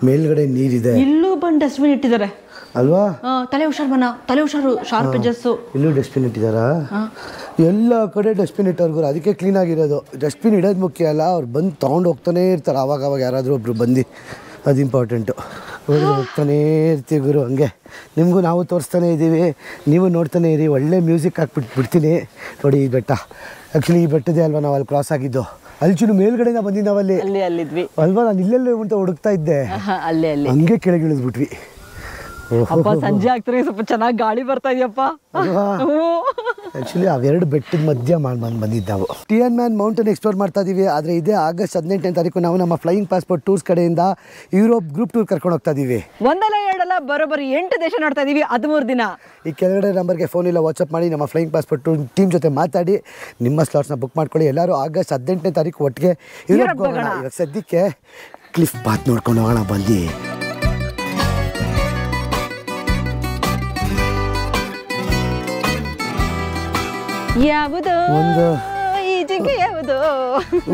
ಮೇಲ್ಗಡೆ ನೀರಿದೆ. ಇಲ್ಲೂ ಬಂದು ಡಸ್ಟ್ಬಿನ್ ಇಟ್ಟಿದ್ದಾರೆ ಅಲ್ವಾ. ತಲೆ ಹುಷಾರು, ಶಾರ್ಪ್ ಎಡ್ಜಸ್ಸು. ಇಲ್ಲೂ ಡಸ್ಟ್ಬಿನ್ ಇಟ್ಟಿದ್ದಾರಾ? ಎಲ್ಲ ಕಡೆ ಡಸ್ಟ್ಬಿನ್ ಇಟ್ಟವ್ರಿಗೂ ಅದಕ್ಕೆ ಕ್ಲೀನ್ ಆಗಿರೋದು. ಡಸ್ಟ್ಬಿನ್ ಇಡೋದು ಮುಖ್ಯ ಅಲ್ಲ, ಅವ್ರು ಬಂದು ತೊಗೊಂಡು ಹೋಗ್ತಾನೇ ಇರ್ತಾರೆ. ಆವಾಗ ಯಾರಾದರೂ ಒಬ್ರು ಬಂದು, ಅದು ಇಂಪಾರ್ಟೆಂಟು. ಹೋಗ್ತಾನೇ ಇರ್ತೀವಿ ಗುರು. ಹಂಗೆ ನಿಮಗೂ ನಾವು ತೋರಿಸ್ತಾನೆ ಇದ್ದೀವಿ, ನೀವು ನೋಡ್ತಾನೆ ಇರಿ. ಒಳ್ಳೆ ಮ್ಯೂಸಿಕ್ ಹಾಕ್ಬಿಟ್ಬಿಡ್ತೀನಿ ನೋಡಿ. ಈ ಬೆಟ್ಟ ಆ್ಯಕ್ಚುಲಿ ಈ ಬೆಟ್ಟದೇ ಅಲ್ವಾ ನಾವು ಅಲ್ಲಿ ಕ್ರಾಸ್ ಆಗಿದ್ದು. ಅಲ್ಲಿ ಚೂರು ಮೇಲ್ಗಡೆನ ಬಂದಿದ್ದು ನಾವಲ್ಲಿ ಅಲ್ಲಿದ್ವಿ ಅಲ್ವಾ. ನಾನು ಇಲ್ಲೆಲ್ಲ ಅಂತ ಹುಡುಕ್ತಾ ಇದ್ದೆ, ಹಂಗೆ ಕೆಳಗೆ ಇಳಿದ್ಬಿಟ್ವಿ. ಅಪ್ಪ ಸಂಜೆ ಆಗ್ತಾರೆ, ಸ್ವಲ್ಪ ಚೆನ್ನಾಗಿ ಗಾಳಿ ಬರ್ತಾ ಇದೆಯಪ್ಪ. ಆ್ಯಕ್ಚುಲಿ ಅವೆರಡು ಬೆಟ್ಟದ ಮಧ್ಯ ಬಂದಿದ್ದು ನಾವು. ಟಿಯನ್ಮ್ಯಾನ್ ಮೌಂಟೇನ್ ಎಕ್ಸ್ಪ್ಲೋರ್ ಮಾಡ್ತಾ ಇದ್ದೀವಿ. ಆದರೆ ಇದೇ ಆಗಸ್ಟ್ 18ನೇ ತಾರೀಕು ನಾವು ನಮ್ಮ ಫ್ಲೈಯಿಂಗ್ ಪಾಸ್ಪೋರ್ಟ್ ಟೂರ್ಸ್ ಕಡೆಯಿಂದ ಯುರೋಪ್ ಗ್ರೂಪ್ ಟೂರ್ ಕರ್ಕೊಂಡು ಹೋಗ್ತಾ ಇದ್ದೀವಿ. ಒಂದಲ್ಲ ಎರಡಲ್ಲ ಬರೋಬ್ಬರಿ 8 ದೇಶ ನೋಡ್ತಾ ಇದ್ದೀವಿ 13 ದಿನ. ಈ ಕೆಳಗಡೆ ನಂಬರ್ಗೆ ಫೋನ್ ಇಲ್ಲ, ವಾಟ್ಸಪ್ ಮಾಡಿ ನಮ್ಮ ಫ್ಲೈಯಿಂಗ್ ಪಾಸ್ಪೋರ್ಟ್ ಟೀಮ್ ಜೊತೆ ಮಾತಾಡಿ ನಿಮ್ಮ ಸ್ಲಾಟ್ಸ್ನ ಬುಕ್ ಮಾಡ್ಕೊಳ್ಳಿ. ಎಲ್ಲರೂ ಆಗಸ್ಟ್ 18ನೇ ತಾರೀಕು ಒಟ್ಟಿಗೆ ಯುರೋಪ್ ಹೋಗೋಣ. ಇವಾಗ ಸದ್ಯಕ್ಕೆ ಕ್ಲಿಫ್ ಪಾತ್ ನೋಡ್ಕೊಂಡು ಹೋಗೋಣ ಬಂದು. ಯಾವುದು ಒಂದು ನನಗೆ ಯಾವುದು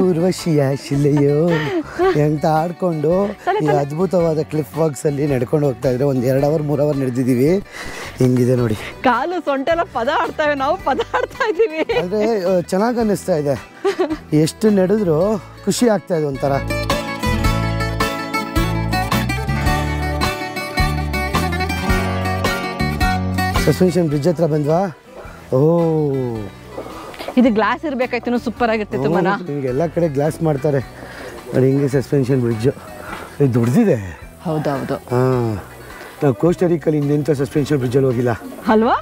ಊರ್ವಶಿಯ ಶಿಲೆಯೋ ಅಂತ ಆಡ್ಕೊಂಡು ಈ ಅದ್ಭುತವಾದ ಕ್ಲಿಫ್ ವಾಕ್ಸ್ ಅಲ್ಲಿ ನಡ್ಕೊಂಡು ಹೋಗ್ತಾ ಇದ್ರೆ ಒಂದು 2 ಅವರ್ 3 ಅವರ್ ನಡೆದಿದ್ದೀವಿ. ಹಿಂಗಿದೆ ನೋಡಿ, ಕಾಲು ಸೊಂಟ ಎಲ್ಲ ಪದ ಆಡ್ತಾವೆ, ನಾವು ಪದ ಆಡ್ತಾ ಇದ್ದೀವಿ. ಅಂದರೆ ಚೆನ್ನಾಗಿ ಅನ್ನಿಸ್ತಾ ಇದೆ, ಎಷ್ಟು ನಡೆದ್ರು ಖುಷಿ ಆಗ್ತಾ ಇದೆ ಒಂಥರ. ಸಸ್ಪೆನ್ಷನ್ ಬ್ರಿಡ್ಜ್ ಹತ್ರ ಬಂದ್ವಾ? ಓ, ಇದು ಗ್ಲಾಸ್ ಇರ್ಬೇಕಾಯ್ತು, ಸೂಪರ್ ಆಗಿರ್ತಿತ್ತು ಮನ. ಎಲ್ಲ ಕಡೆ ಗ್ಲಾಸ್ ಮಾಡ್ತಾರೆ ನೋಡಿ. ಹಿಂಗೆ ಸಸ್ಪೆನ್ಷನ್ ಬ್ರಿಡ್ಜು ಇದು ದೊಡ್ಡದಿದೆ. ಹೌದೌದು. ಹಾಂ, ನಾವು ಕೋಸ್ಟರಿಕಲ್ಲಿ ಇನ್ನೆಂಥ ಸಸ್ಪೆನ್ಷನ್ ಬ್ರಿಡ್ಜಲ್ಲಿ ಹೋಗಿಲ್ಲ ಅಲ್ವಾ?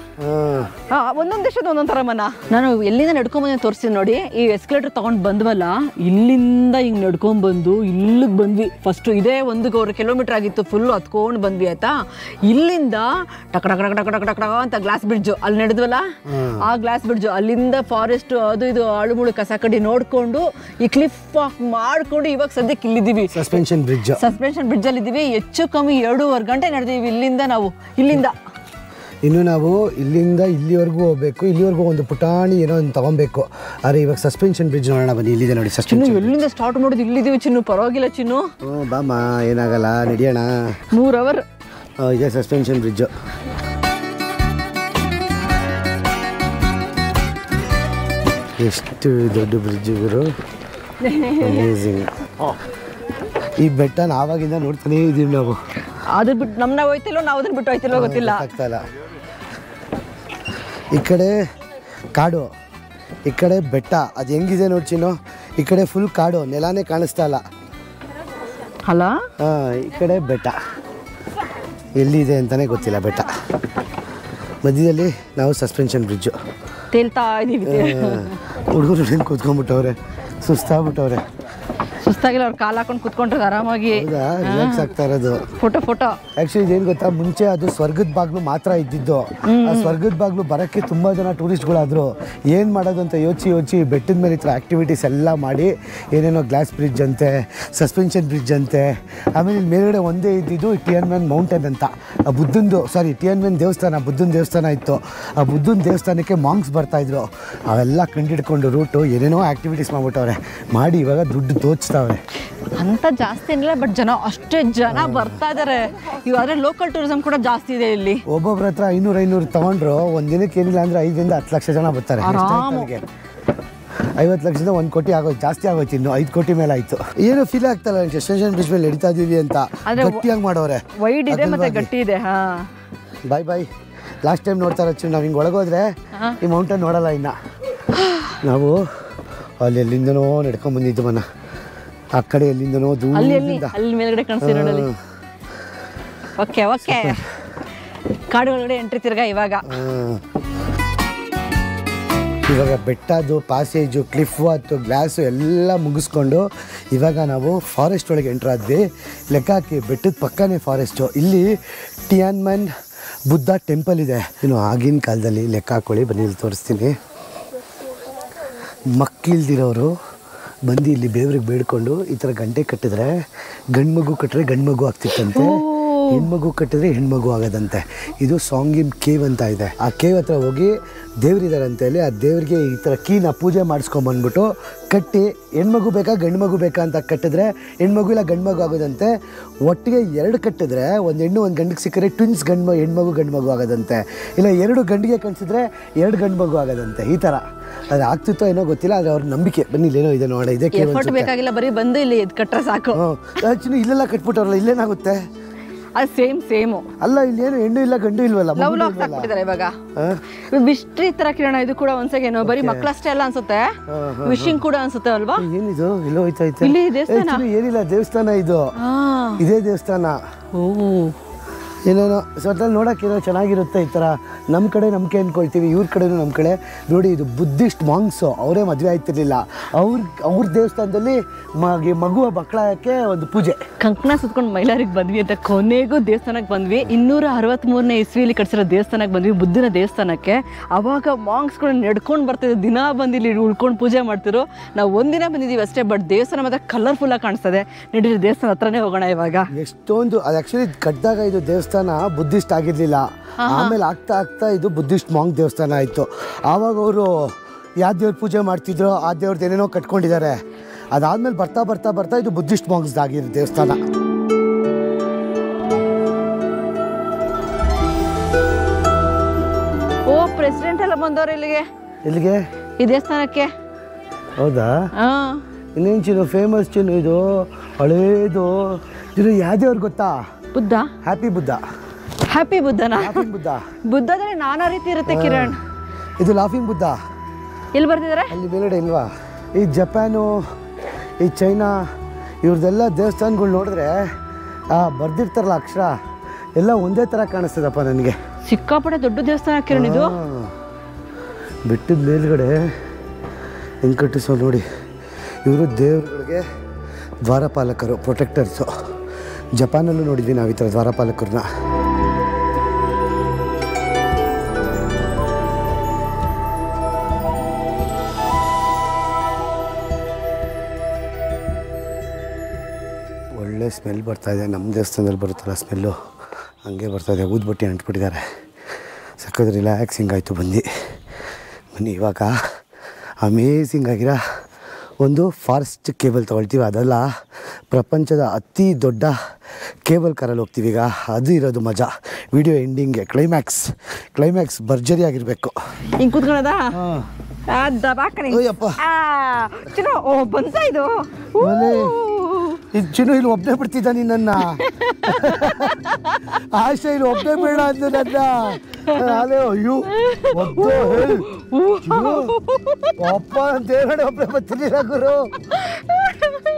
ಹಾಂ, ಒಂದೊಂದು ದೇಶದ ಒಂದೊಂದು ಥರ ಮನ. ನಾನು ಎಲ್ಲಿಂದ ನಡ್ಕೊಂಬಂದು ತೋರಿಸ್ತೀನಿ ನೋಡಿ. ಈ ಎಸ್ಕಲೇಟರ್ ತೊಗೊಂಡು ಬಂದ್ವಲ್ಲ, ಇಲ್ಲಿಂದ ಹಿಂಗೆ ನಡ್ಕೊಂಡ್ಬಂದು ಇಲ್ಲಿಗೆ ಬಂದ್ವಿ. ಫಸ್ಟು ಇದೇ 1 ಕಿಲೋಮೀಟ್ರ್ ಆಗಿತ್ತು, ಫುಲ್ಲು ಹತ್ಕೊಂಡು ಬಂದ್ವಿ ಆಯ್ತಾ. ಇಲ್ಲಿಂದ ಟಕ್ ಟಕ್ ಟಕ್ ಟಕ್ ಟಕ್ ಟಕ್ ಅಂತ ಗ್ಲಾಸ್ ಬ್ರಿಡ್ಜು ಅಲ್ಲಿ ನಡೆದ್ವಲ್ಲ, ಆ ಗ್ಲಾಸ್ ಬ್ರಿಡ್ಜು ಅಲ್ಲಿಂದ ಫಾರೆಸ್ಟ್ ಅದು ಇದು ಆಳುಮುಳು ಕಸ ಕಡಿ ನೋಡಿಕೊಂಡು ಈ ಕ್ಲಿಫ್ ವಾಕ್ ಮಾಡಿಕೊಂಡು ಇವಾಗ ಸದ್ಯಕ್ಕೆ ಇಲ್ಲಿದ್ದೀವಿ. ಸಸ್ಪೆನ್ಷನ್ ಬ್ರಿಡ್ಜಲ್ಲಿ ಇದ್ದೀವಿ. ಹೆಚ್ಚು ಕಮ್ಮಿ 2.5 ಗಂಟೆ ನಡೆದೀವಿ ಇಲ್ಲಿಂದ. ಇನ್ನು ನಾವು ಇಲ್ಲಿಂದ ಇಲ್ಲಿವರೆಗೂ ಹೋಗ್ಬೇಕು. ಇಲ್ಲಿವರೆಗೂ ಒಂದು ಪುಟಾಣಿ ಏನೋ ಒಂದು ತಗೊಬೇಕು. ಆದರೆ ಇವಾಗ ಸಸ್ಪೆನ್ಷನ್ ಬ್ರಿಡ್ಜ್ ನೋಡೋಣ ಬನ್ನಿ. ಇಲ್ಲಿದೆ ನೋಡಿ ಸಸ್ಪೆನ್ಷನ್. ಎಲ್ಲಿಂದ ಸ್ಟಾರ್ಟ್ ಮಾಡೋದು? ಇಲ್ಲಿದ್ದೀವಿ ಚಿನ್ನು, ಪರವಾಗಿಲ್ಲ ಚಿನ್ನು. ಬಾಮ, ಏನಾಗಲ್ಲ, ನಡೆಯೋಣ. 3 ಅವರ್ ಇದೆ ಸಸ್ಪೆನ್ಷನ್ ಬ್ರಿಡ್ಜು. ಎಷ್ಟು ದೊಡ್ಡ ಬ್ರಿಡ್ಜ್ ಇವರು, ಅಮೇಝಿಂಗ್. ಈ ಬೆಟ್ಟನ ಆವಾಗಿಂದ ನೋಡ್ತಾನೇ ಇದ್ದೀವಿ ನಾವು. ಅದ್ರ ಬಿಟ್ಟು ನಮ್ಮನ್ನ ಹೋಯ್ತಿಲ್ಲೋ, ನಾವು ಅದನ್ನ ಬಿಟ್ಟು ಹೋಯ್ತಿಲ್ಲೋ ಗೊತ್ತಿಲ್ಲ. ಆಗ್ತಾಯಿಲ್ಲ. ಈ ಕಡೆ ಕಾಡು, ಈ ಕಡೆ ಬೆಟ್ಟ. ಅದು ಹೆಂಗಿದೆ ನೋಡಿ ಚಿನ್ನು, ಈ ಕಡೆ ಫುಲ್ ಕಾಡು, ನೆಲನೇ ಕಾಣಿಸ್ತಾ ಇಲ್ಲ ಅಲ್ಲ. ಈ ಕಡೆ ಬೆಟ್ಟ, ಎಲ್ಲಿದೆ ಅಂತಲೇ ಗೊತ್ತಿಲ್ಲ ಬೆಟ್ಟ. ಮಧ್ಯದಲ್ಲಿ ನಾವು ಸಸ್ಪೆನ್ಷನ್ ಬ್ರಿಡ್ಜು ತೇಲ್ತಾ ಇದ್ದೀವಿ. ಹುಡುಗರು ಹೆಂಗೆ ಕೂತ್ಕೊಂಡ್ಬಿಟ್ಟವ್ರೆ, ಸುಸ್ತಾಗ್ಬಿಟ್ಟವ್ರೆ. ಸುಸ್ತಾಗಿಲ್ಲ, ಅವ್ರು ಕಾಲು ಹಾಕೊಂಡು ಕೂತ್ಕೊಂಡ್ರೆ ಆರಾಮಾಗಿ. ರಿಲ್ಯಾಕ್ಸ್ ಆಗ್ತಾ ಇರೋದು. ಫೋಟೋ ಆ್ಯಕ್ಚುಲಿ ಇದೇನು ಗೊತ್ತಾ, ಮುಂಚೆ ಅದು ಸ್ವರ್ಗದ ಬಾಗ್ಲು ಮಾತ್ರ ಇದ್ದಿದ್ದು. ಆ ಸ್ವರ್ಗದ ಬಾಗ್ಲು ಬರೋಕ್ಕೆ ತುಂಬ ಜನ ಟೂರಿಸ್ಟ್ಗಳಾದರು. ಏನು ಮಾಡೋದು ಅಂತ ಯೋಚಿಸಿ ಬೆಟ್ಟದ ಮೇಲೆ ಈ ಥರ ಆ್ಯಕ್ಟಿವಿಟೀಸ್ ಎಲ್ಲ ಮಾಡಿ, ಏನೇನೋ ಗ್ಲಾಸ್ ಬ್ರಿಡ್ಜ್ ಅಂತೆ, ಸಸ್ಪೆನ್ಷನ್ ಬ್ರಿಡ್ಜ್ ಅಂತೆ. ಆಮೇಲೆ ಮೇಲ್ಗಡೆ ಒಂದೇ ಇದ್ದಿದ್ದು ಟಿಯನ್ಮೆನ್ ಮೌಂಟೇನ್ ಅಂತ, ಟಿಯನ್ಮೆನ್ ದೇವಸ್ಥಾನ, ಬುದ್ಧನ ದೇವಸ್ಥಾನ ಇತ್ತು. ಆ ಬುದ್ಧನ ದೇವಸ್ಥಾನಕ್ಕೆ ಮಾಂಕ್ಸ್ ಬರ್ತಾಯಿದ್ರು. ಅವೆಲ್ಲ ಕಂಡಿಡ್ಕೊಂಡು ರೂಟು ಏನೇನೋ ಆ್ಯಕ್ಟಿವಿಟೀಸ್ ಮಾಡಿಬಿಟ್ಟವ್ರೆ. ಮಾಡಿ ಇವಾಗ ದುಡ್ಡು ತೋಚ್ತಾವ್ರೆ ಅಂತ. ಜಾಸ್ತಿ ಏನಿಲ್ಲ, ಬಟ್ ಅಷ್ಟೇ ಜನ ಬರ್ತಾ ಇದ್ದಾರೆ. ಇವಾದ್ರೆ ಲೋಕಲ್ ಟೂರಿಸಂ ಕೂಡ ಜಾಸ್ತಿ ಇದೆ ಇಲ್ಲಿ. ಒಬ್ಬೊಬ್ರ ಹತ್ರ 500 ತಗೊಂಡ್ರು ಒಂದು ದಿನಕ್ಕೆ ಏನಿಲ್ಲ ಅಂದ್ರೆ 5 ರಿಂದ 10 ಲಕ್ಷ ಜನ ಬರ್ತಾರೆ. 50 ಲಕ್ಷದಿಂದ 1 ಕೋಟಿ ಆಗೋಯ್ತು, ಜಾಸ್ತಿ ಆಗೋಯ್ತು. ಇನ್ನು 5 ಕೋಟಿ ಮೇಲೆ ಆಯ್ತು. ಏನು ಫೀಲ್ ಆಗ್ತಲ್ಲ ಸಸ್ಪೆನ್ಷನ್ ಬ್ರಿಡ್ಜ್ ಮೇಲೆ ನಡೀತಾ ಇದೀವಿ ಅಂತ. ಗಟ್ಟಿಯಾಗಿ ಮಾಡೋರೆ, ವೈಡ್ ಇದೆ ಮತ್ತೆ ಗಟ್ಟಿ ಇದೆ. ಬಾಯ್ ಲಾಸ್ಟ್ ಟೈಮ್ ನೋಡ್ತಾ ಇರೋದು ನಾವು ಹಿಂಗೆ ಒಳಗೋದ್ರೆ ಈ ಮೌಂಟೇನ್ ನೋಡಲ್ಲ. ಇನ್ನು ನಾವು ಅಲ್ಲಿ ಎಲ್ಲಿಂದನೋ ನಡ್ಕೊಂಡ್ ಬಂದಿದ್ದು ಮನ, ಆ ಕಡೆ ಎಲ್ಲಿಂದನೋ ದೂರದಿಂದ ಅಲ್ಲಿ ಮೇಲ್ಗಡೆ ಕಾಣಿಸ್ತೀರ ನೋಡಿ. ಓಕೆ ಕಾಡು ಒಳಗಡೆ ಎಂಟ್ರಿ ತಿರ್ಗಾ. ಇವಾಗ ಬೆಟ್ಟದ್ದು ಪಾಸೇಜು, ಕ್ಲಿಫ್ ವಾತು, ಗ್ಲಾಸು ಎಲ್ಲ ಮುಗಿಸ್ಕೊಂಡು ಇವಾಗ ನಾವು ಫಾರೆಸ್ಟ್ ಒಳಗೆ ಎಂಟ್ರ್ ಆದ್ವಿ. ಲೆಕ್ಕ ಹಾಕಿ, ಬೆಟ್ಟದ ಪಕ್ಕನೇ ಫಾರೆಸ್ಟು. ಇಲ್ಲಿ ಟಿಯನ್ಮೆನ್ ಬುದ್ಧ ಟೆಂಪಲ್ ಇದೆ. ಇನ್ನು ಆಗಿನ ಕಾಲದಲ್ಲಿ ಲೆಕ್ಕ ಹಾಕೊಳ್ಳಿ, ಬನ್ನಿ ಇಲ್ಲಿ ತೋರಿಸ್ತೀನಿ. ಮಕ್ಕಳಿಲ್ದಿರೋರು ಬಂದು ಇಲ್ಲಿ ಬೇವ್ರಿಗೆ ಬೇಡ್ಕೊಂಡು ಈ ಥರ ಗಂಟೆ ಕಟ್ಟಿದ್ರೆ ಗಂಡು ಮಗು ಕಟ್ಟಿದ್ರೆ ಗಂಡು ಮಗು ಆಗ್ತಿತ್ತಂತೆ, ಹೆಣ್ಮಗು ಕಟ್ಟಿದ್ರೆ ಹೆಣ್ಮಗು ಆಗೋದಂತೆ. ಇದು ಸಾಂಗಿಮ್ ಕೇವ್ ಅಂತ ಇದೆ. ಆ ಕೇವ್ ಹತ್ರ ಹೋಗಿ ದೇವ್ರಿದ್ದಾರೆ ಅಂತೇಳಿ ಆ ದೇವ್ರಿಗೆ ಈ ಥರ ಕೀನ ಪೂಜೆ ಮಾಡಿಸ್ಕೊಂಬಂದ್ಬಿಟ್ಟು ಕಟ್ಟಿ ಹೆಣ್ಮಗು ಬೇಕಾ ಗಂಡು ಮಗು ಬೇಕಾ ಅಂತ ಕಟ್ಟಿದ್ರೆ ಹೆಣ್ಮಗು ಇಲ್ಲ ಗಂಡು ಮಗು ಆಗೋದಂತೆ. ಒಟ್ಟಿಗೆ 2 ಕಟ್ಟಿದ್ರೆ ಒಂದು ಹೆಣ್ಣು ಒಂದು ಗಂಡಿಗೆ ಸಿಕ್ಕರೆ ಟ್ವಿನ್ಸ್ ಹೆಣ್ಮಗು ಗಂಡು ಮಗು ಆಗೋದಂತೆ. ಇಲ್ಲ 2 ಗಂಡಿಗೆ ಕಳಿಸಿದ್ರೆ 2 ಗಂಡು ಮಗು ಆಗೋದಂತೆ. ಈ ಥರ ಅದು ಆಗ್ತಿತ್ತೋ ಏನೋ ಗೊತ್ತಿಲ್ಲ, ಆದರೆ ಅವ್ರ ನಂಬಿಕೆ. ಬನ್ನಿ ಇಲ್ಲೇನೋ ಇದೆ ನೋಡ, ಇದೆ ಎಫರ್ಟ್ ಬೇಕಾಗಿಲ್ಲ, ಬರೀ ಬಂದು ಇಲ್ಲಿ ಕಟ್ಟರೆ ಸಾಕು. ಆ್ಯಕ್ಚುಲಿ ಇಲ್ಲೆಲ್ಲ ಕಟ್ಬಿಟ್ಟವ್ರಲ್ಲ, ಇಲ್ಲೇನಾಗುತ್ತೆ? ಅದು ಸೇಮು ಅಲ್ಲ. ಇಲ್ಲಿ ಏನು ಹೆಣ್ಣು ಇಲ್ಲ ಗಂಡು ಇಲ್ವಲ್ಲ, ಲವ್ ಲಾಕ್ಸ್ ಹಾಕ್ಬಿಟ್ಟಿದ್ದಾರೆ ಇವಾಗ. ವಿಶ್ಟ್ರಿ ತರ ಕಿರಣ ಇದು ಕೂಡ ಒಂದ್ಸಗೇನು ಬರೀ ಮಕ್ಕಳಷ್ಟೇ ಅಲ್ಲ ಅನ್ಸುತ್ತೆ, ವಿಶಿಂಗ್ ಕೂಡ ಅನ್ಸುತ್ತೆ ಅಲ್ವಾ? ಏನಿದು ಎಲ್ಲೋ ಹೋಯ್ತೈತೆ? ಇಲ್ಲಿ ದೇವಸ್ಥಾನ ಏನಿಲ್ಲ, ದೇವಸ್ಥಾನ ಇದು, ಇದೇ ದೇವಸ್ಥಾನ. ಏನೇನೋ ಸ್ವತಃ ನೋಡೋಕ್ಕೇನೋ ಚೆನ್ನಾಗಿರುತ್ತೆ. ಈ ಥರ ನಮ್ಮ ಕಡೆ ನಂಬಿಕೆ ಅಂದ್ಕೊಳ್ತೀವಿ, ಇವ್ರ ಕಡೆನೂ ನಮ್ಮ ಕಡೆ. ನೋಡಿ, ಇದು ಬುದ್ಧಿಸ್ಟ್ ಮಾಂಗ್ಸು, ಅವರೇ ಮದುವೆ ಆಯ್ತಿರ್ಲಿಲ್ಲ. ಅವ್ರ ದೇವಸ್ಥಾನದಲ್ಲಿ ಮಗುವ ಮಕ್ಕಳಕ್ಕೆ ಒಂದು ಪೂಜೆ. ಕಂಕಣ ಸುತ್ಕೊಂಡು ಮೈಲಾರಿಗೆ ಬಂದ್ವಿ ಅಂತ ಕೊನೆಗೂ ದೇವಸ್ಥಾನಕ್ಕೆ ಬಂದ್ವಿ. 263ನೇ ಇಸ್ವಿಯಲ್ಲಿ ಕಟ್ಸಿರೋ ದೇವಸ್ಥಾನಕ್ಕೆ ಬಂದ್ವಿ, ಬುದ್ಧನ ದೇವಸ್ಥಾನಕ್ಕೆ. ಅವಾಗ ಮಾಂಗ್ಸ್ಗಳು ನಡ್ಕೊಂಡು ಬರ್ತಿದ್ರು, ದಿನ ಬಂದು ಇಲ್ಲಿ ಉಳ್ಕೊಂಡು ಪೂಜೆ ಮಾಡ್ತಿದ್ರು. ನಾವು ಒಂದಿನ ಬಂದಿದ್ದೀವಿ ಅಷ್ಟೇ, ಬಟ್ ದೇವಸ್ಥಾನ ಮಾತ್ರ ಕಲರ್ಫುಲ್ಲಾಗಿ ಕಾಣಿಸ್ತದೆ. ನಡೀರಿ ದೇವಸ್ಥಾನ ಹತ್ರನೇ ಹೋಗೋಣ ಇವಾಗ. ಎಷ್ಟೊಂದು ಅದು ಆ್ಯಕ್ಚುಲಿ ಕಟ್ಟಿದಾಗ ಇದು ದೇವಸ್ಥಾನ ಬುದ್ಧಿಸ್ಟ್ ಆಗಿರಲಿಲ್ಲ. ಆಮೇಲೆ ಆಗ್ತಾ ಇದು ಬುದ್ಧಿಸ್ಟ್ ಮಾಂಗ್ ದೇವಸ್ಥಾನ ಆಯಿತು. ಆವಾಗ ಅವರು ಯಾವ ದೇವ್ರ ಪೂಜೆ ಮಾಡ್ತಿದ್ರೋ ಆ ದೇವ್ರದ್ದು ಏನೇನೋ ಕಟ್ಕೊಂಡಿದ್ದಾರೆ. ಅದಾದ್ಮೇಲೆ ಬರ್ತಾ ಬರ್ತಾ ಬರ್ತಾ ಇದು ಬುದ್ಧಿಸ್ಟ್ ಮಾಂಕ್ಸ್ ಆಗಿರೋ ದೇವಸ್ಥಾನ. ಓ ಪ್ರೆಸಿಡೆಂಟ್ ಎಲ್ಲ ಬಂದವ್ರು ಇಲ್ಲಿಗೆ. ಎಲ್ಲಿಗೆ? ಈ ದೇವಸ್ಥಾನಕ್ಕೆ. ಹೌದಾ? ಹಾ. ಇನ್ನೇನು ಚಿನ್ನು ಫೇಮಸ್ ಚಿನ್ನು ಇದು ಹಳೇದು. ಇದು ಯಾವ ದೇವ್ರು ಗೊತ್ತಾ? ಬುದ್ಧ. ಹ್ಯಾಪಿ ಬುದ್ಧ. ಹ್ಯಾಪಿ ಬುದ್ಧನಾ? ಲಾಫಿಂಗ್ ಬುದ್ಧ. ಬುದ್ಧದಲ್ಲಿ ನಾನಾ ರೀತಿ ಇರುತ್ತೆ ಕಿರಣ್. ಇದು ಲಾಫಿಂಗ್ ಬುದ್ಧ. ಎಲ್ಲಿ ಬರ್ತಿದ್ದಾರೆ? ಅಲ್ಲಿ ಮೇಲ್ಗಡೆ ಇಲ್ವಾ? ಈ ಜಪಾನು, ಈ ಚೈನಾ, ಇವ್ರದ್ದೆಲ್ಲ ದೇವಸ್ಥಾನಗಳು ನೋಡಿದ್ರೆ ಬರ್ದಿರ್ತಾರಲ್ಲ ಅಕ್ಷರ ಎಲ್ಲ ಒಂದೇ ಥರ ಕಾಣಿಸ್ತದಪ್ಪ ನನಗೆ. ಸಿಕ್ಕಾಪಟ್ಟೆ ದೊಡ್ಡ ದೇವಸ್ಥಾನ ಕಿರಣ್ ಇದು. ಬೆಟ್ಟದ ಮೇಲ್ಗಡೆ ಹೆಂಗೆ ಕಟ್ಟಿಸೋ ನೋಡಿ. ಇವರು ದೇವರುಗಳಿಗೆ ದ್ವಾರಪಾಲಕರು, ಪ್ರೊಟೆಕ್ಟರ್ಸು. ಜಪಾನಲ್ಲೂ ನೋಡಿದ್ವಿ ನಾವು ಈ ಥರ ದ್ವಾರಪಾಲಕರನ್ನ. ಒಳ್ಳೆ ಸ್ಮೆಲ್ ಬರ್ತಾಯಿದೆ. ನಮ್ಮ ದೇವಸ್ಥಾನದಲ್ಲಿ ಬರುತ್ತಲ್ಲ ಸ್ಮೆಲ್ಲು ಹಂಗೆ ಬರ್ತಾಯಿದೆ. ಊದ್ಬಟ್ಟಿ ಅಂಟ್ಬಿಟ್ಟಿದ್ದಾರೆ. ಸಕ್ಕತ್ ರಿಲ್ಯಾಕ್ಸಿಂಗ್ ಆಯಿತು ಬನ್ನಿ. ಇವಾಗ ಅಮೇಝಿಂಗ್ ಆಗಿರೋ ಒಂದು ಫಾರೆಸ್ಟ್ ಕೇಬಲ್ ತೊಗೊಳ್ತೀವಿ. ಅದೆಲ್ಲ ಪ್ರಪಂಚದ ಅತಿ ದೊಡ್ಡ ಕೇಬಲ್ ಕಾರಲ್ಲಿ ಹೋಗ್ತೀವಿ ಈಗ. ಅದು ಇರೋದು ಮಜಾ. ವಿಡಿಯೋ ಎಂಡಿಂಗ್ಗೆ ಕ್ಲೈಮ್ಯಾಕ್ಸ್ ಭರ್ಜರಿ ಆಗಿರಬೇಕು. ಹಿಂಗೆ ಕೂತ್ಕೊಳ್ಳೋದ? ಅಯ್ಯಪ್ಪ ಚಿನ್ನು. ಓ ಬಂತ ಇದು. ಇದು ಚಿನ್ನು ಇಲ್ಲಿ ಒಬ್ಬನೇ ಬಿಡ್ತಿದ್ದ ನಿನ್ನ. ಆಶೆ ಇಲ್ಲಿ ಒಬ್ಬನೇ ಬೇಡ ಅಂದು ನನ್ನ. ಅಯ್ಯೋ ಅಪ್ಪ ನನ್ನ ದೇವರೇ ಒಬ್ಬನೇ ಬರ್ತಿರ್ಲಿಲ್ಲ ಗುರು.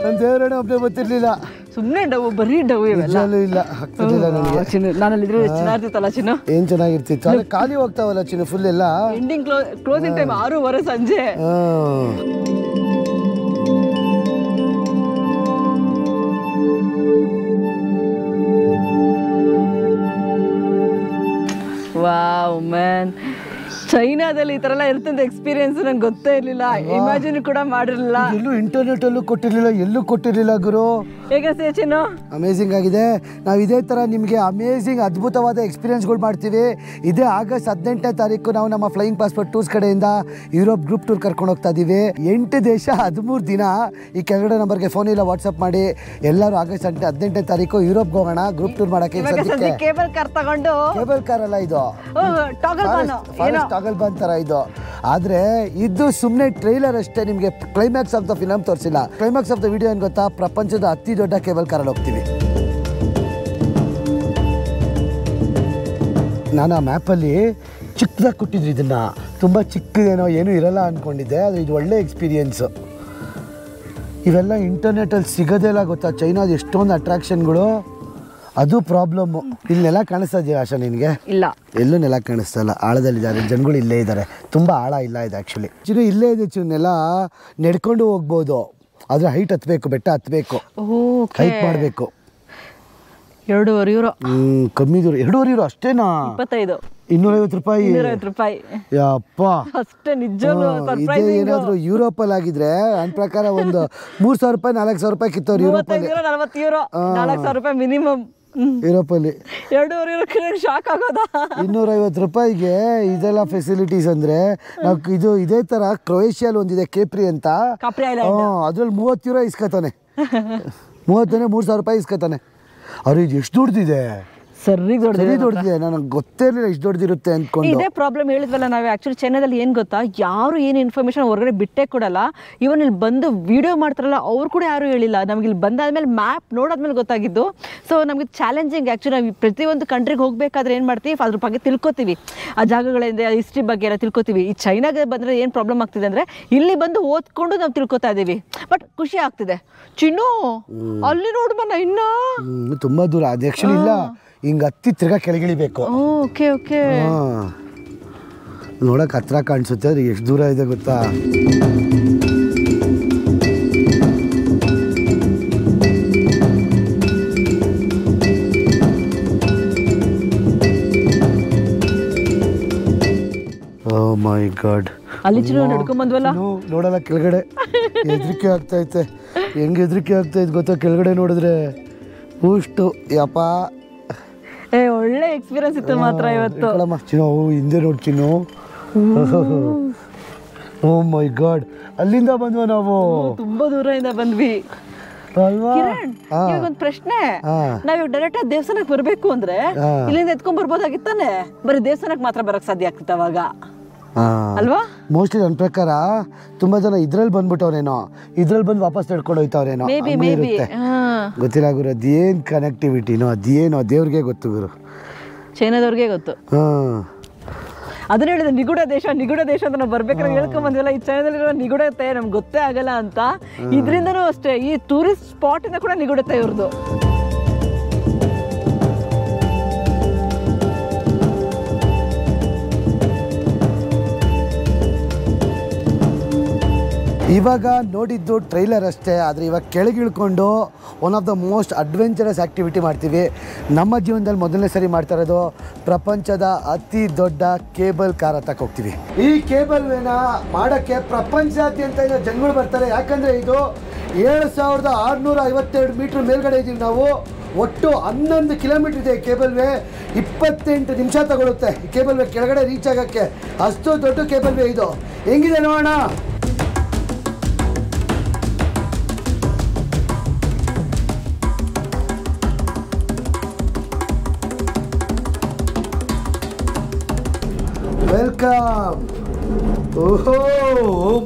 ನನ್ನ ದೇವರೇ ಒಬ್ಬನೇ ಬರ್ತಿರ್ಲಿಲ್ಲ. ಸುಮ್ಮನೆ ಡವು, ಬರೀ ಡವು ಇವೆಲ್ಲ ಇಲ್ಲ ಆಗ್ತಿರ್ಲಿಲ್ಲ ನನಗೆ. ಚಿನ್ನು ನಾನಲ್ಲಿದ್ರೆ ಚೆನ್ನಾಗಿರ್ತಿತ್ತಲ್ಲ ಚಿನ್ನು. ಏನ್ ಚೆನ್ನಾಗಿರ್ತಿತ್ತು. ಅಲ್ಲ ಖಾಲಿ ಹೋಗ್ತಾವಲ್ಲ ಚಿನ್ನು ಫುಲ್ ಎಲ್ಲ. ಎಂಡಿಂಗ್ ಕ್ಲೋಸಿಂಗ್ ಟೈಮ್ 6:30 ಸಂಜೆ. ವಾವ್ ಮ್ಯಾನ್, ಚೈನಾದಲ್ಲಿ ಈ ಥರ ಎಲ್ಲ ಇರ್ತಂತ ಎಕ್ಸ್ಪೀರಿಯನ್ಸ್ ನಂಗೆ ಗೊತ್ತೇ ಇರಲಿಲ್ಲ. ಇಮ್ಯಾಜಿನ್ ಕೂಡ ಮಾಡಿರಲಿಲ್ಲ. ಎಲ್ಲೂ ಇಂಟರ್ನೆಟಲ್ಲೂ ಕೊಟ್ಟಿರಲಿಲ್ಲ, ಎಲ್ಲೂ ಕೊಟ್ಟಿರಲಿಲ್ಲ ಗುರು. ಹೇಗೆ ಚಿನ್ನು? ಅಮೇಝಿಂಗ್ ಆಗಿದೆ. ನಾವು ಇದೇ ಥರ ನಿಮಗೆ ಅಮೇಝಿಂಗ್ ಅದ್ಭುತವಾದ ಎಕ್ಸ್ಪೀರಿಯನ್ಸ್ಗಳು ಮಾಡ್ತೀವಿ. ಇದೇ ಆಗಸ್ಟ್ 18ನೇ ತಾರೀಕು ನಾವು ನಮ್ಮ ಫ್ಲೈಯಿಂಗ್ ಪಾಸ್ಪೋರ್ಟ್ ಟೂರ್ಸ್ ಕಡೆಯಿಂದ ಯುರೋಪ್ ಗ್ರೂಪ್ ಟೂರ್ ಕರ್ಕೊಂಡು ಹೋಗ್ತಾ ಇದ್ದೀವಿ. 8 ದೇಶ 13 ದಿನ. ಈ ಕೆಳಗಡೆ ನಂಬರ್ಗೆ ಫೋನ್ ಇಲ್ಲ, ವಾಟ್ಸಪ್ ಮಾಡಿ. ಎಲ್ಲರೂ ಆಗಸ್ಟ್ 18ನೇ ತಾರೀಕು ಯುರೋಪ್ಗೆ ಹೋಗೋಣ ಗ್ರೂಪ್ ಟೂರ್ ಮಾಡೋಕ್ಕೆ. ಕೇಬಲ್ ಕಾರ್ ತಗೊಂಡು. ಕೇಬಲ್ ಕಾರ್ ಅಲ್ಲ ಇದು, ಟಾಗಲ್ ಬಾನ್ ಥರ ಇದು. ಆದರೆ ಇದು ಸುಮ್ಮನೆ ಟ್ರೈಲರ್ ಅಷ್ಟೇ. ನಿಮಗೆ ಕ್ಲೈಮ್ಯಾಕ್ಸ್ ಆಫ್ ದ ಫಿಲಮ್ ತೋರಿಸಿಲ್ಲ. ಕ್ಲೈಮ್ಯಾಕ್ಸ್ ಆಫ್ ದ ವಿಡಿಯೋ ಏನು ಗೊತ್ತಾ? ಪ್ರಪಂಚದ ಅತಿ ದೊಡ್ಡ ಕೇಬಲ್ ಕಾರಲ್ಲಿ ಹೋಗ್ತೀವಿ. ನಾನು ಆ ಮ್ಯಾಪಲ್ಲಿ ಚಿಕ್ಕದಾಗಿ ಕೊಟ್ಟಿದ್ರಿ ಇದನ್ನು. ತುಂಬ ಚಿಕ್ಕದೇನೋ ಏನೂ ಇರಲ್ಲ ಅಂದ್ಕೊಂಡಿದ್ದೆ. ಅದು ಇದು ಒಳ್ಳೆ ಎಕ್ಸ್ಪೀರಿಯೆನ್ಸು. ಇವೆಲ್ಲ ಇಂಟರ್ನೆಟಲ್ಲಿ ಸಿಗೋದೆಲ್ಲ ಗೊತ್ತಾ? ಚೈನಾದ ಎಷ್ಟೊಂದು ಅಟ್ರಾಕ್ಷನ್ಗಳು. ಅದು ಪ್ರಾಬ್ಲಮ್ಮು. ಇಲ್ಲಿ ನೆಲ ಕಾಣಿಸ್ತಾ ಇದೆಯಾ ಆಶಾ ನಿನಗೆ? ಇಲ್ಲ, ಎಲ್ಲೂ ನೆಲ ಕಾಣಿಸ್ತಾ ಇಲ್ಲ. ಆಳದಲ್ಲಿದ್ದಾರೆ ಜನಗಳು, ಇಲ್ಲೇ ಇದ್ದಾರೆ. ತುಂಬ ಆಳ ಇಲ್ಲ ಇದು ಆ್ಯಕ್ಚುಲಿ. ಚಿನ್ನು ಇಲ್ಲೇ ಇದೆ ಚಿನ್ನು. ನೆಲ ನೆಡ್ಕೊಂಡು ಹೋಗ್ಬೋದು, ಆದರೆ ಹೈಟ್ ಹತ್ತಬೇಕು, ಬೆಟ್ಟ ಹತ್ತಬೇಕು, ಹೈಟ್ ಮಾಡಬೇಕು. 2.5 ಯೂರೋ. ಕಮ್ಮಿ ದೂರ. 2.5 ಯೂರೋ ಅಷ್ಟೇನಾ? 25. 250 ರೂಪಾಯಿ. 250 ರೂಪಾಯಿ ಯಪ್ಪ ಅಷ್ಟೇ. ನಿಜವಾಗ್ಲೂ ಏನಾದರೂ ಯೂರೋಪಲ್ಲಿ ಆಗಿದ್ರೆ ನನ್ನ ಪ್ರಕಾರ ಒಂದು 3,000 ರೂಪಾಯಿ 4,000 ರೂಪಾಯಿ ಕಿತ್ತವ್ರು ಯೂರೋಪಲ್ಲಿ. 40 ಯೂರೋ 4,000 ರೂಪಾಯಿ ಮಿನಿಮಮ್ ಯೂರೋಪಲ್ಲಿ. 2.5 ಯೂರೋಕ್ಕೆ ಶಾಕ್ ಆಗೋದಾ? 250 ರೂಪಾಯಿಗೆ ಇದೆಲ್ಲ ಫೆಸಿಲಿಟೀಸ್ ಅಂದರೆ ನಾವು ಇದು ಇದೇ ಥರ ಕ್ರೊಯೇಷಿಯಲ್ಲಿ ಒಂದಿದೆ ಕೇಪ್ರಿ ಅಂತ. ಅದ್ರಲ್ಲಿ 30 ಯೂರೋ ಇಸ್ಕೊತಾನೆ. 3,000 ರೂಪಾಯಿ ಇಸ್ಕೊತಾನೆ. ಅವ್ರು ಇದು ಎಷ್ಟು ದುಡ್ದಿದೆ? ಸರಿ ದೊಡ್ಡದಿದೆ. ನನಗೆ ಗೊತ್ತೇ ಇರಲಿಲ್ಲ ಇಷ್ಟು ದೊಡ್ಡದಿರುತ್ತೆ ಅಂದ್ಕೊಂಡು. ಇದೇ ಪ್ರಾಬ್ಲಮ್ ಹೇಳಿದ್ವಲ್ಲ ನಾವು. ಆ್ಯಕ್ಚುಲಿ ಚೈನಾದಲ್ಲಿ ಏನು ಗೊತ್ತಾ, ಯಾರು ಏನು ಇನ್ಫಾರ್ಮೇಷನ್ ಹೊರಗಡೆ ಬಿಟ್ಟೇ ಕೊಡಲ್ಲ. ಇವನ್ ಇಲ್ಲಿ ಬಂದು ವಿಡಿಯೋ ಮಾಡ್ತಾರಲ್ಲ ಅವ್ರು ಕೂಡ ಯಾರೂ ಹೇಳಿಲ್ಲ. ನಮ್ಗೆ ಇಲ್ಲಿ ಬಂದಾದ್ಮೇಲೆ ಮ್ಯಾಪ್ ನೋಡಾದ್ಮೇಲೆ ಗೊತ್ತಾಗಿದ್ದು. ಸೊ ನಮಗೆ ಚಾಲೆಂಜಿಂಗ್. ಆ್ಯಕ್ಚುಲಿ ನಾವು ಪ್ರತಿಯೊಂದು ಕಂಟ್ರಿಗೆ ಹೋಗಬೇಕಾದ್ರೆ ಏನು ಮಾಡ್ತೀವಿ, ಅದ್ರ ಬಗ್ಗೆ ತಿಳ್ಕೊತೀವಿ. ಆ ಜಾಗಗಳಿಂದ ಹಿಸ್ಟ್ರಿ ಬಗ್ಗೆ ಎಲ್ಲ ತಿಳ್ಕೊತೀವಿ. ಈ ಚೈನಾಗೆ ಬಂದರೆ ಏನು ಪ್ರಾಬ್ಲಮ್ ಆಗ್ತಿದೆ ಅಂದರೆ, ಇಲ್ಲಿ ಬಂದು ಓದ್ಕೊಂಡು ನಾವು ತಿಳ್ಕೊತಾ ಇದ್ದೀವಿ. ಬಟ್ ಖುಷಿ ಆಗ್ತಿದೆ. ಚಿನ್ನು ಅಲ್ಲಿ ನೋಡ್ಬಣ್ಣ ಇನ್ನೂ ತುಂಬ ದೂರ. ಅದು ಆ್ಯಕ್ಚುಲಿ ಇಲ್ಲ, ಹಿಂಗೆ ಹತ್ತಿ ತಿರ್ಗಾ ಕೆಳಗಿಳಿಬೇಕು. Okay okay. ನೋಡಕ್ಕೆ ಹತ್ರ ಕಾಣಿಸುತ್ತೆ, ಅದು ಎಷ್ಟು ದೂರ ಇದೆ ಗೊತ್ತಾ? ಓ ಮೈ ಗಾಡ್. ಅಲ್ಲಿ ಚಿನ್ನು ನಡ್ಕೊಂಡ್ ಬಂದ್ವಲ್ಲ, ನೋಡಲ್ಲ ಕೆಳಗಡೆ. ಹೆದರಿಕೆ ಆಗ್ತೈತೆ. ಹೆಂಗೆ ಹೆದರಿಕೆ ಆಗ್ತೈತೆ ಗೊತ್ತಾ ಕೆಳಗಡೆ ನೋಡಿದ್ರೆ? ಅಷ್ಟು ಯಪ್ಪ. ಒಳ್ಳೆ ಎಕ್ಸ್ಪೀರಿಯನ್ಸ್ ಇತ್ತು ಮಾತ್ರ ಇವತ್ತು. ಚಿನ್ನು ಹಿಂದೆ ನೋಡಿ ಚಿನ್ನು. ಓ ಮೈ ಗಾಡ್, ಅಲ್ಲಿಂದ ಬಂದ್ವ ನಾವು? ತುಂಬಾ ದೂರದಿಂದ ಬಂದ್ವಿ ಅಲ್ವಾ? ಕಿರಣ್, ಇವಾಗ ಒಂದ್ ಪ್ರಶ್ನೆ. ನಾವ್ ಡೈರೆಕ್ಟ್ ಆಗಿ ದೇವಸ್ಥಾನಕ್ಕೆ ಬರ್ಬೇಕು ಅಂದ್ರೆ ಇಲ್ಲಿಂದ ಎತ್ಕೊಂಡ್ ಬರ್ಬೋದಾಗಿತ್ತಾನೆ, ಬರೀ ದೇವಸ್ಥಾನಕ್ಕೆ ಮಾತ್ರ ಬರಕ್ ಸಾಧ್ಯ ಆಗ್ತಿತ್ತು ಅವಾಗ ಅಲ್ವಾ? ಮೋಸ್ಟ್ಲಿ ನನ್ನ ಪ್ರಕಾರ ತುಂಬಾ ಜನ ಇದ್ರಲ್ಲಿ ಬಂದ್ಬಿಟ್ಟವ್ರೇನೋ, ಇದ್ರಲ್ಲಿ ಬಂದು ವಾಪಸ್ ನಡ್ಕೊಂಡು ಹೋಯ್ತವ್ರೇನೋ, ಗೊತ್ತಿಲ್ಲ ಗುರು. ಅದೇನ್ ಕನೆಕ್ಟಿವಿಟಿನೋ ಅದೇನೋ ದೇವ್ರಿಗೆ ಗೊತ್ತು ಗುರು, ಚೈನಾದವ್ರಿಗೆ ಗೊತ್ತು. ಅದನ್ನ ಹೇಳಿದ್ರೆ ನಿಗೂಢ ದೇಶ ಅಂತ ನಾವು ಬರ್ಬೇಕಾದ್ರೆ ಹೇಳ್ಕೊಂಡ್ ಬಂದಿಲ್ಲ. ಈ ಚೈನಾದಲ್ಲಿರೋ ನಿಗೂಢತೆ ನಮ್ಗೆ ಗೊತ್ತೇ ಆಗಲ್ಲ ಅಂತ. ಇದ್ರಿಂದನೂ ಅಷ್ಟೇ, ಈ ಟೂರಿಸ್ಟ್ ಸ್ಪಾಟ್ ಇಂದ ಕೂಡ ನಿಗೂಢತೆ ಇವ್ರದ್ದು. ಇವಾಗ ನೋಡಿದ್ದು ಟ್ರೈಲರ್ ಅಷ್ಟೇ, ಆದರೆ ಇವಾಗ ಕೆಳಗಿಳ್ಕೊಂಡು one of the most adventurous activity ಮಾಡ್ತೀವಿ. ನಮ್ಮ ಜೀವನದಲ್ಲಿ ಮೊದಲನೇ ಸರಿ ಮಾಡ್ತಾ ಇರೋದು ಪ್ರಪಂಚದ ಅತಿ ದೊಡ್ಡ ಕೇಬಲ್ ಕಾರ್ ಹತ್ತಕ್ಕೆ ಹೋಗ್ತೀವಿ. ಈ ಕೇಬಲ್ ವೇನ ಮಾಡೋಕ್ಕೆ ಪ್ರಪಂಚಾದ್ಯಂತ ಜನಗಳು ಬರ್ತಾರೆ. ಯಾಕಂದರೆ ಇದು 7652 ಮೀಟ್ರ್ ಮೇಲ್ಗಡೆ ಇದ್ದೀವಿ ನಾವು. ಒಟ್ಟು 11 ಕಿಲೋಮೀಟ್ರ್ ಇದೆ ಕೇಬಲ್ ವೇ. 28 ನಿಮಿಷ ತಗೊಳುತ್ತೆ ಈ ಕೇಬಲ್ ವೇ ಕೆಳಗಡೆ ರೀಚ್ ಆಗೋಕ್ಕೆ. ಅಷ್ಟು ದೊಡ್ಡ ಕೇಬಲ್ ವೇ ಇದು. ಹೆಂಗಿದೆ ನೋಡೋಣ. ವೆಲ್ಕಮ್. ಓಹೋ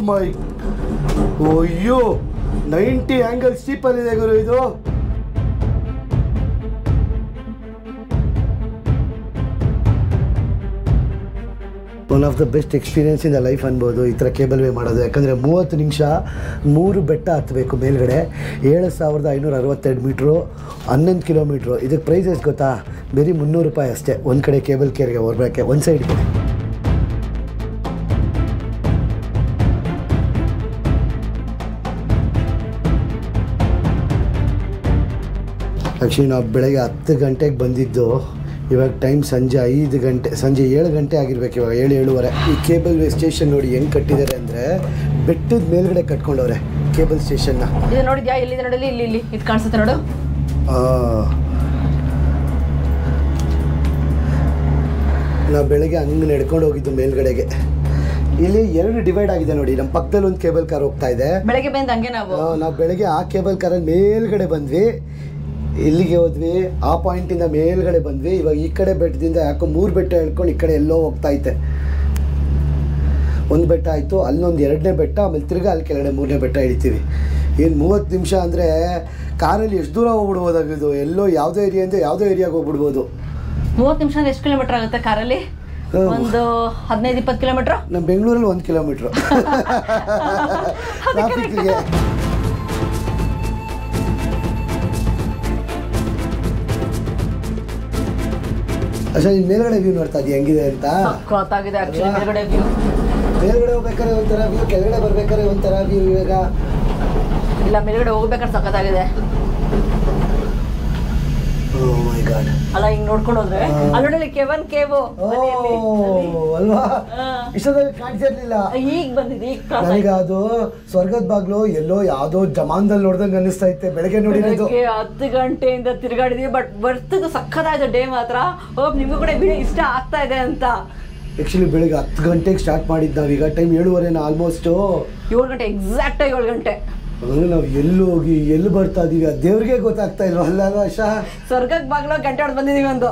ಮೈ, ಅಯ್ಯೋ 90 ಆ್ಯಂಗಲ್ ಸ್ಟೀಪಲ್ಲಿದೆ ಗುರು ಇದು. One of the best experience in the life ಅನ್ಬೋದು ಈ ಥರ ಕೇಬಲ್ ವೇ ಮಾಡೋದು. ಯಾಕಂದರೆ 30 ನಿಮಿಷ 3 ಬೆಟ್ಟ ಹತ್ತಬೇಕು ಮೇಲ್ಗಡೆ. 7562 ಮೀಟ್ರು, 11 ಕಿಲೋಮೀಟ್ರು. ಇದಕ್ಕೆ ಪ್ರೈಸ್ ಎಷ್ಟು ಗೊತ್ತಾ? ಬರೀ 300 ರೂಪಾಯಿ ಅಷ್ಟೇ ಒಂದು ಕಡೆ ಕೇಬಲ್ ಕೇರ್ಗೆ ಹೊರಬೇಕೆ, ಒಂದು ಸೈಡ್ಗೆ. ಆ್ಯಕ್ಚುಲಿ ನಾವು ಬೆಳಗ್ಗೆ 10 ಗಂಟೆಗೆ ಬಂದಿದ್ದು. ಇವಾಗ ಟೈಮ್ ಸಂಜೆ 5 ಗಂಟೆ, ಸಂಜೆ 7 ಗಂಟೆ ಆಗಿರ್ಬೇಕು ಇವಾಗ, 7-7:30. ಈ ಕೇಬಲ್ ವೇ ಸ್ಟೇಷನ್ ನೋಡಿ ಹೆಂಗೆ ಕಟ್ಟಿದ್ದಾರೆ ಅಂದರೆ ಬೆಟ್ಟದ ಮೇಲ್ಗಡೆ ಕಟ್ಕೊಂಡವ್ರೆ ಕೇಬಲ್ ಸ್ಟೇಷನ್ನ. ಇದು ನೋಡಿದ್ಯಾ? ಎಲ್ಲಿದೆ ನೋಡಲಿ, ಇಲ್ಲಿ ಇದು ಕಾಣಿಸುತ್ತೆ ನೋಡು. ನಾವು ಬೆಳಗ್ಗೆ ಹಂಗೆ ನಡ್ಕೊಂಡು ಹೋಗಿದ್ದು ಮೇಲ್ಗಡೆಗೆ. ಇಲ್ಲಿ 2 ಡಿವೈಡ್ ಆಗಿದೆ ನೋಡಿ. ನಮ್ಮ ಪಕ್ಕದಲ್ಲಿ ಒಂದು ಕೇಬಲ್ ಕಾರ್ ಹೋಗ್ತಾ ಇದೆ. ಬೆಳಗ್ಗೆ ಬಂದು ಹಂಗೆ ನಾವು ಬೆಳಗ್ಗೆ ಆ ಕೇಬಲ್ ಕಾರಲ್ಲಿ ಮೇಲ್ಗಡೆ ಬಂದ್ವಿ, ಇಲ್ಲಿಗೆ ಹೋದ್ವಿ. ಆ ಪಾಯಿಂಟಿಂದ ಮೇಲ್ಗಡೆ ಬಂದ್ವಿ. ಇವಾಗ ಈ ಕಡೆ ಬೆಟ್ಟದಿಂದ ಯಾಕೋ 3 ಬೆಟ್ಟ ಹೇಳ್ಕೊಂಡು ಈ ಕಡೆ ಎಲ್ಲೋ ಹೋಗ್ತಾ ಐತೆ. ಒಂದು ಬೆಟ್ಟ ಆಯಿತು, ಅಲ್ಲೊಂದು 2ನೇ ಬೆಟ್ಟ, ಆಮೇಲೆ ತಿರ್ಗಿ ಅಲ್ಲಿ ಕೆಳಗಡೆ 3ನೇ ಬೆಟ್ಟ ಇಳಿತೀವಿ. ಏನು 30 ನಿಮಿಷ ಅಂದರೆ ಕಾರಲ್ಲಿ ಎಷ್ಟು ದೂರ ಹೋಗ್ಬಿಡ್ಬೋದಾಗಿದ್ದು. ಎಲ್ಲೋ ಯಾವುದೋ ಏರಿಯಾಯಿಂದ ಯಾವುದೋ ಏರಿಯಾಗೆ ಹೋಗ್ಬಿಡ್ಬೋದು. 30 ನಿಮಿಷ ಅಂದ್ರೆ ಎಷ್ಟು ಕಿಲೋಮೀಟರ್ ಆಗುತ್ತೆ ಕಾರಲ್ಲಿ? ಒಂದು 15-20 ಕಿಲೋಮೀಟರ್. ನಮ್ಮ ಬೆಂಗಳೂರಲ್ಲಿ 1 ಕಿಲೋಮೀಟ್ರು ಟ್ರಾಫಿಕ್ಗೆ. ಅಷ್ಟೇ. ನೀನು ಮೇಲ್ಗಡೆ ವ್ಯೂ ನೋಡ್ತಾ ಇದೀಯ ಹೆಂಗಿದೆ ಅಂತ? ಗೊತ್ತಾಗಿದೆ ಆಕ್ಚುಲಿ ಮೇಲ್ಗಡೆ ವ್ಯೂ. ಮೇಲ್ಗಡೆ ಹೋಗ್ಬೇಕಾದ್ರೆ ಒಂಥರ ವ್ಯೂ, ಕೆಳಗಡೆ ಬರ್ಬೇಕಾದ್ರೆ ಒಂಥರ ವ್ಯೂ. ಇವಾಗ ಇಲ್ಲ, ಮೇಲ್ಗಡೆ ಹೋಗ್ಬೇಕಾದ್ರೆ ಸಖತ್ತಾಗಿದೆ. ಓ ಮೈ ಗಾಡ್. ಅಲ್ಲ ಹಿಂಗ್ ನೋಡ್ಕೊಂಡು ಹೋದ್ರೆ ಅಲ್ಲಿ ಕೆವನ್ ಕೇವು ಅಲ್ವಾ? ಇಷ್ಟೊಂದು ಕಾಣಿಸಿರ್ಲಿಲ್ಲ. ಈಗ ಬಂದಿದೆ, ಈಗ ನನಗೆ ಅದು ಸ್ವರ್ಗದ ಬಾಗ್ಲು ಎಲ್ಲೋ ಯಾವ್ದೋ ಜಮಾನ್ದಲ್ಲಿ ನೋಡ್ದಂಗೆ ಅನಿಸ್ತಾ ಇತ್ತೆ. ಬೆಳಗ್ಗೆ ನೋಡಿರೋದು 10 ಗಂಟೆಯಿಂದ ತಿರುಗಾಡಿದ್ವಿ. ಬಟ್ ಬರ್ತದ್ದು ಸಖತ್ತಾಗಿದೆ ಡೇ ಮಾತ್ರ. ಹೋಪ್ ನಿಮಗೂ ಕೂಡ ವಿಡಿಯೋ ಇಷ್ಟ ಆಗ್ತಾ ಇದೆ ಅಂತ. ಆ್ಯಕ್ಚುಲಿ ಬೆಳಿಗ್ಗೆ 10 ಗಂಟೆಗೆ ಸ್ಟಾರ್ಟ್ ಮಾಡಿದ್ದು ನಾವೀಗ. ಟೈಮ್ 7:30 ಆಲ್ಮೋಸ್ಟ್ 7 ಗಂಟೆ, ಎಕ್ಸಾಕ್ಟ್ 7 ಗಂಟೆ. ಅಂದ್ರೆ ನಾವು ಎಲ್ಲಿ ಹೋಗಿ ಎಲ್ಲಿ ಬರ್ತಾ ಇದೀವಿ ಅದು ದೇವ್ರಿಗೆ ಗೊತ್ತಾಗ್ತಾ ಇಲ್ವ? ಅಲ್ಲ ಆಶಾ? ಸ್ವರ್ಗಕ್ಕೆ ಬಾಗ್ಲ ಗಂಟೆ ಹೊಡೆದು ಬಂದಿದೀವಿ ಒಂದು.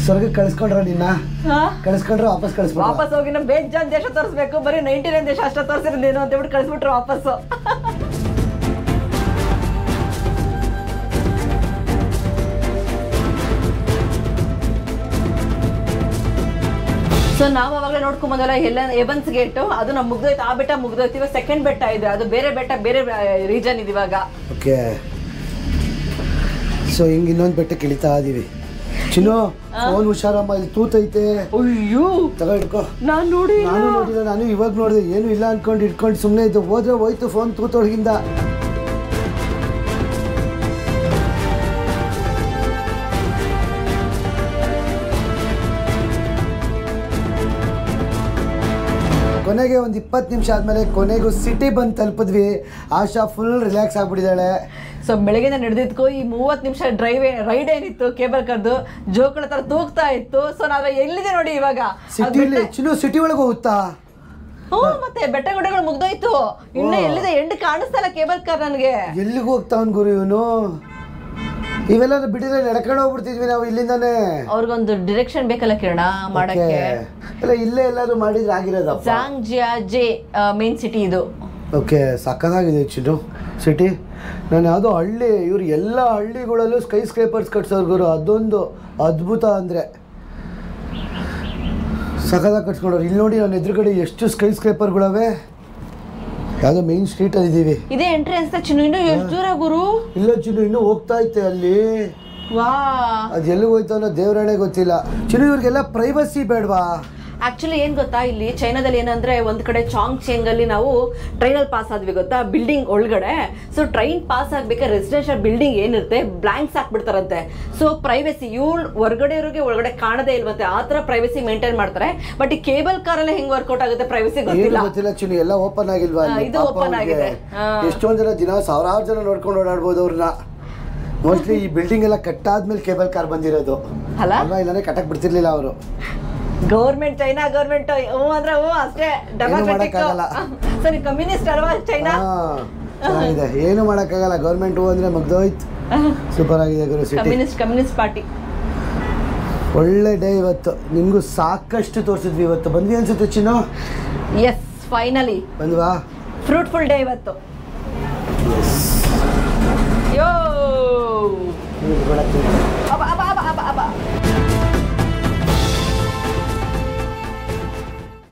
ಸ್ವರ್ಗಕ್ಕೆ ಕಳಿಸ್ಕೊಂಡ್ರ ನಿನ್ನ? ಕಳಿಸ್ಕೊಂಡ್ರೆ ವಾಪಸ್ ಕಳಿಸ್ಬಿಟ್ರು. ವಾಪಸ್ ಹೋಗಿ ನಮ್ಮ ಬೇಜಾನ್ ದೇಶ ತೋರಿಸ್ಬೇಕು, ಬರೀ 99 ದೇಶ ಅಷ್ಟ ತೋರಿಸಿರೋದೇನು ಅಂತ ಹೇಳ್ಬಿಟ್ಟು ಕಳಿಸ್ಬಿಟ್ರು ವಾಪಸ್ಸು. ಸೊ ನಾವು ಅವಾಗಲೇ ನೋಡ್ಕೊಂಡ್ ಬಂದಲ್ಲ ಎಬನ್ಸ್ ಗೇಟ್, ಅದು ನಾವು ಮುಗ್ದೋಯ್ತು. ಆ ಬೆಟ್ಟ ಮುಗ್ದೋಯ್ತು. ಇವಾಗ ಸೆಕೆಂಡ್ ಬೆಟ್ಟ ಇದೆ, ಅದು ಬೇರೆ ಬೆಟ್ಟ, ಬೇರೆ ರೀಜನ್ ಇದೆ ಇವಾಗ. ಓಕೆ. ಸೊ ಹಿಂಗೆ ಇನ್ನೊಂದು ಬೆಟ್ಟಕ್ಕೆ ಇಳಿತಾ ಇದೀವಿ. ಚಿನ್ನು, ಫೋನ್ ಹುಷಾರಮ್ಮ, ಇಲ್ಲಿ ತೂತೈತೆ. ಅಯ್ಯೋ ತಗೊಳ್ಕೊ. ನಾನು ನೋಡಿಲ್ಲ. ನಾನು ಇವಾಗ ನೋಡಿದೆ, ಏನು ಇಲ್ಲ ಅನ್ಕೊಂಡು ಇಟ್ಕೊಂಡು ಸುಮ್ಮನೆ ಇದ್ದು. ಹೋದ್ರೆ ಹೋಯ್ತು ಫೋನ್ ತೂತೊಳಗಿಂದ. ಕೊನೆಗೆ ಒಂದು 20 ನಿಮಿಷ ಆದಮೇಲೆ ಕೊನೆಗೂ ಸಿಟಿ ಬಂದು ತಲುಪಿದ್ವಿ. ಆಶಾ ಫುಲ್ ರಿಲ್ಯಾಕ್ಸ್ ಆಗ್ಬಿಟ್ಟಿದ್ದಾಳೆ. ಸೊ ಬೆಳಗ್ಗೆನ ನಡೆದಿದ್ಕೋ ಈ 30 ನಿಮಿಷ ರೈಡ್ ಏನಿತ್ತು ಕೇಬಲ್ ಕಾರ್ದು ಜೋಕುಳ ಥರ ತೂಗ್ತಾ ಇತ್ತು. ಸೊ ನಾವು ಎಲ್ಲಿದೆ ನೋಡಿ ಇವಾಗ ಸಿಟಿಲಿ ಸಿಟಿ ಒಳಗೆ ಹೋಗುತ್ತಾ? ಮತ್ತೆ ಬೆಟ್ಟ ಗುಡ್ಡಗಳು ಮುಗ್ದೋಯ್ತು. ಇನ್ನು ಎಲ್ಲಿದೆ ಎಂಡ್ ಕಾಣಿಸ್ತಾ ಇಲ್ಲ ಕೇಬಲ್ ಕಾರ್ ನನಗೆ. ಎಲ್ಲಿಗೆ ಹೋಗ್ತಾವನ್ ಗುರು ಇವನು? ಇವೆಲ್ಲ ಬಿಟ್ಟಿದ್ರೆ ನಡ್ಕೊಂಡು ಹೋಗ್ಬಿಡ್ತಿದ್ವಿ ನಾವು ಇಲ್ಲಿಂದಾನೆ. ಅವ್ರಿಗೊಂದು ಡೈರೆಕ್ಷನ್ ಬೇಕಲ್ಲ ಕಿರಣ ಮಾಡಕ್ಕೆ. ಎಲ್ಲ ಇಲ್ಲೇ ಎಲ್ಲಾದ್ರೂ ಮಾಡಿದ್ರೆ ಆಗಿರೋದಪ್ಪ. ಜಾಂಗ್ಜಿಯಾಜೆ ಮೇನ್ ಸಿಟಿ ಇದು. ಓಕೆ, ಸಕ್ಕತ್ತಾಗಿದೆ ಚಿನ್ನು ಸಿಟಿ. ನಾನು ಯಾವುದೋ ಹಳ್ಳಿ, ಇವ್ರು ಎಲ್ಲ ಹಳ್ಳಿಗಳಲ್ಲೂ ಸ್ಕೈ ಸ್ಕ್ರೇಪರ್ಸ್ ಕಟ್ಸೋರು ಗುರು. ಅದೊಂದು ಅದ್ಭುತ ಅಂದರೆ ಸಕ್ಕತ್ತಾಗಿ ಕಟ್ಸ್ಕೊಂಡವ್ರು. ಇಲ್ಲಿ ನೋಡಿ ನನ್ನ ಎದುರುಗಡೆ ಎಷ್ಟು ಸ್ಕೈ ಸ್ಕ್ರೇಪರ್ಗಳವೆ. ಯಾವುದೋ ಮೇನ್ ಸ್ಟ್ರೀಟಲ್ಲಿ ಇದ್ದೀವಿ. ಇದೇ ಎಂಟ್ರಿ ಅನ್ಸ್ತಾ ಚಿನ್ನು. ಇನ್ನು ಎಷ್ಟು ದೂರ ಗುರು? ಇಲ್ಲ ಚಿನ್ನು, ಇನ್ನೂ ಹೋಗ್ತಾ ಇತ್ತೆ ಅಲ್ಲಿ. ವಾ, ಅದು ಎಲ್ಲಿಗೆ ಹೋಯ್ತು ಅನ್ನೋ ದೇವರಾಣೆ ಗೊತ್ತಿಲ್ಲ. ಚಿನ್ನು ಇವ್ರಿಗೆಲ್ಲ ಪ್ರೈವಸಿ ಬೇಡವಾ? ಆಕ್ಚುಲಿ ಏನ್ ಗೊತ್ತಾ, ಇಲ್ಲಿ ಚೈನಾದಲ್ಲಿ ಏನಂದ್ರೆ ಒಂದ್ ಕಡೆ ಚಾಂಗ್ ಚೆಂಗ್ ಅಲ್ಲಿ ನಾವು ಟ್ರೈನಲ್ಲಿ ಪಾಸ್ ಆದ್ವಿ ಗೊತ್ತಾ, ಬಿಲ್ಡಿಂಗ್ ಒಳಗಡೆ. ಸೊ ಟ್ರೈನ್ ಪಾಸ್ ಆಗ್ಬೇಕಾದ್ರೆ ರೆಸಿಡೆನ್ಷಿಯಲ್ ಬಿಲ್ಡಿಂಗ್ ಏನಿರುತ್ತೆ ಬ್ಲಾಂಕ್ಸ್ ಹಾಕ್ಬಿಡ್ತಾರಂತೆ. ಸೊ ಪ್ರೈವಸಿ ಇವ್ಳು ಹೊರಗಡೆ ಇರೋರಿಗೆ ಒಳಗಡೆ ಕಾಣದೇ ಇಲ್ವಂತೆ. ಆ ತರ ಪ್ರೈವಸಿ ಮೇಂಟೈನ್ ಮಾಡ್ತಾರೆ. ಬಟ್ ಈ ಕೇಬಲ್ ಕಾರ್ ಎಲ್ಲ ಹೆಂಗ್ ವರ್ಕೌಟ್ ಆಗುತ್ತೆ ಪ್ರೈವಸಿ ಗೊತ್ತಿಲ್ಲ. ಚಿನ್ನು ಎಲ್ಲ ಓಪನ್ ಆಗಿಲ್ವಾ? ಇದು ಓಪನ್ ಆಗಿದೆ. ಎಷ್ಟೊಂದ್ ಜನ ಸಾವಿರಾರು ಜನ ನೋಡ್ಕೊಂಡು ಓಡಾಡ್ಬೋದು ಅವ್ರನ್ನ. ಮೋಸ್ಟ್ಲಿ ಈ ಬಿಲ್ಡಿಂಗ್ ಎಲ್ಲ ಕಟ್ಟಾದ್ಮೇಲೆ ಕೇಬಲ್ ಕಾರ್ ಬಂದಿರೋದು ಅಲ್ವಾ? ಇಲ್ಲಾಂದ್ರೆ ಕಟ್ಟಕ್ ಬಿಡ್ತಿರ್ಲಿಲ್ಲ ಅವರು. ಗೌರ್ಮೆಂಟ್, ಚೈನಾ ಗೌರ್ಮೆಂಟ್ ಅಂದ್ರೆ ಅಷ್ಟೇ ಡೆಮೋಕ್ರೆಟಿಕ್. ಸರಿ, ಕಮ್ಯುನಿಸ್ಟ್ ಅಲ್ವಾ ಚೈನಾ? ಚೆನ್ನಾಗಿದೆ, ಏನು ಮಾಡಕ್ಕಾಗಲ್ಲ. ಗೌರ್ಮೆಂಟ್ ಅಂದ್ರೆ ಮುಗ್ದೋಯ್ತು. ಸೂಪರ್ ಆಗಿದೆ ಗುರು ಸಿಟಿ. Communist party. ಒಳ್ಳೆ ಡೇ ಇವತ್ತು. ನಿಮ್ಗೂ ಸಾಕಷ್ಟು ತೋರಿಸಿದ್ವಿ ಇವತ್ತು. ಬಂದ್ವಿ ಅನ್ಸುತ್ತೆ ಚಿನ್ನು? ಎಸ್, ಫೈನಲಿ ಬಂದ್ವಾ? ಫ್ರೂಟ್ಫುಲ್ ಡೇ ಇವತ್ತು. ಯೋ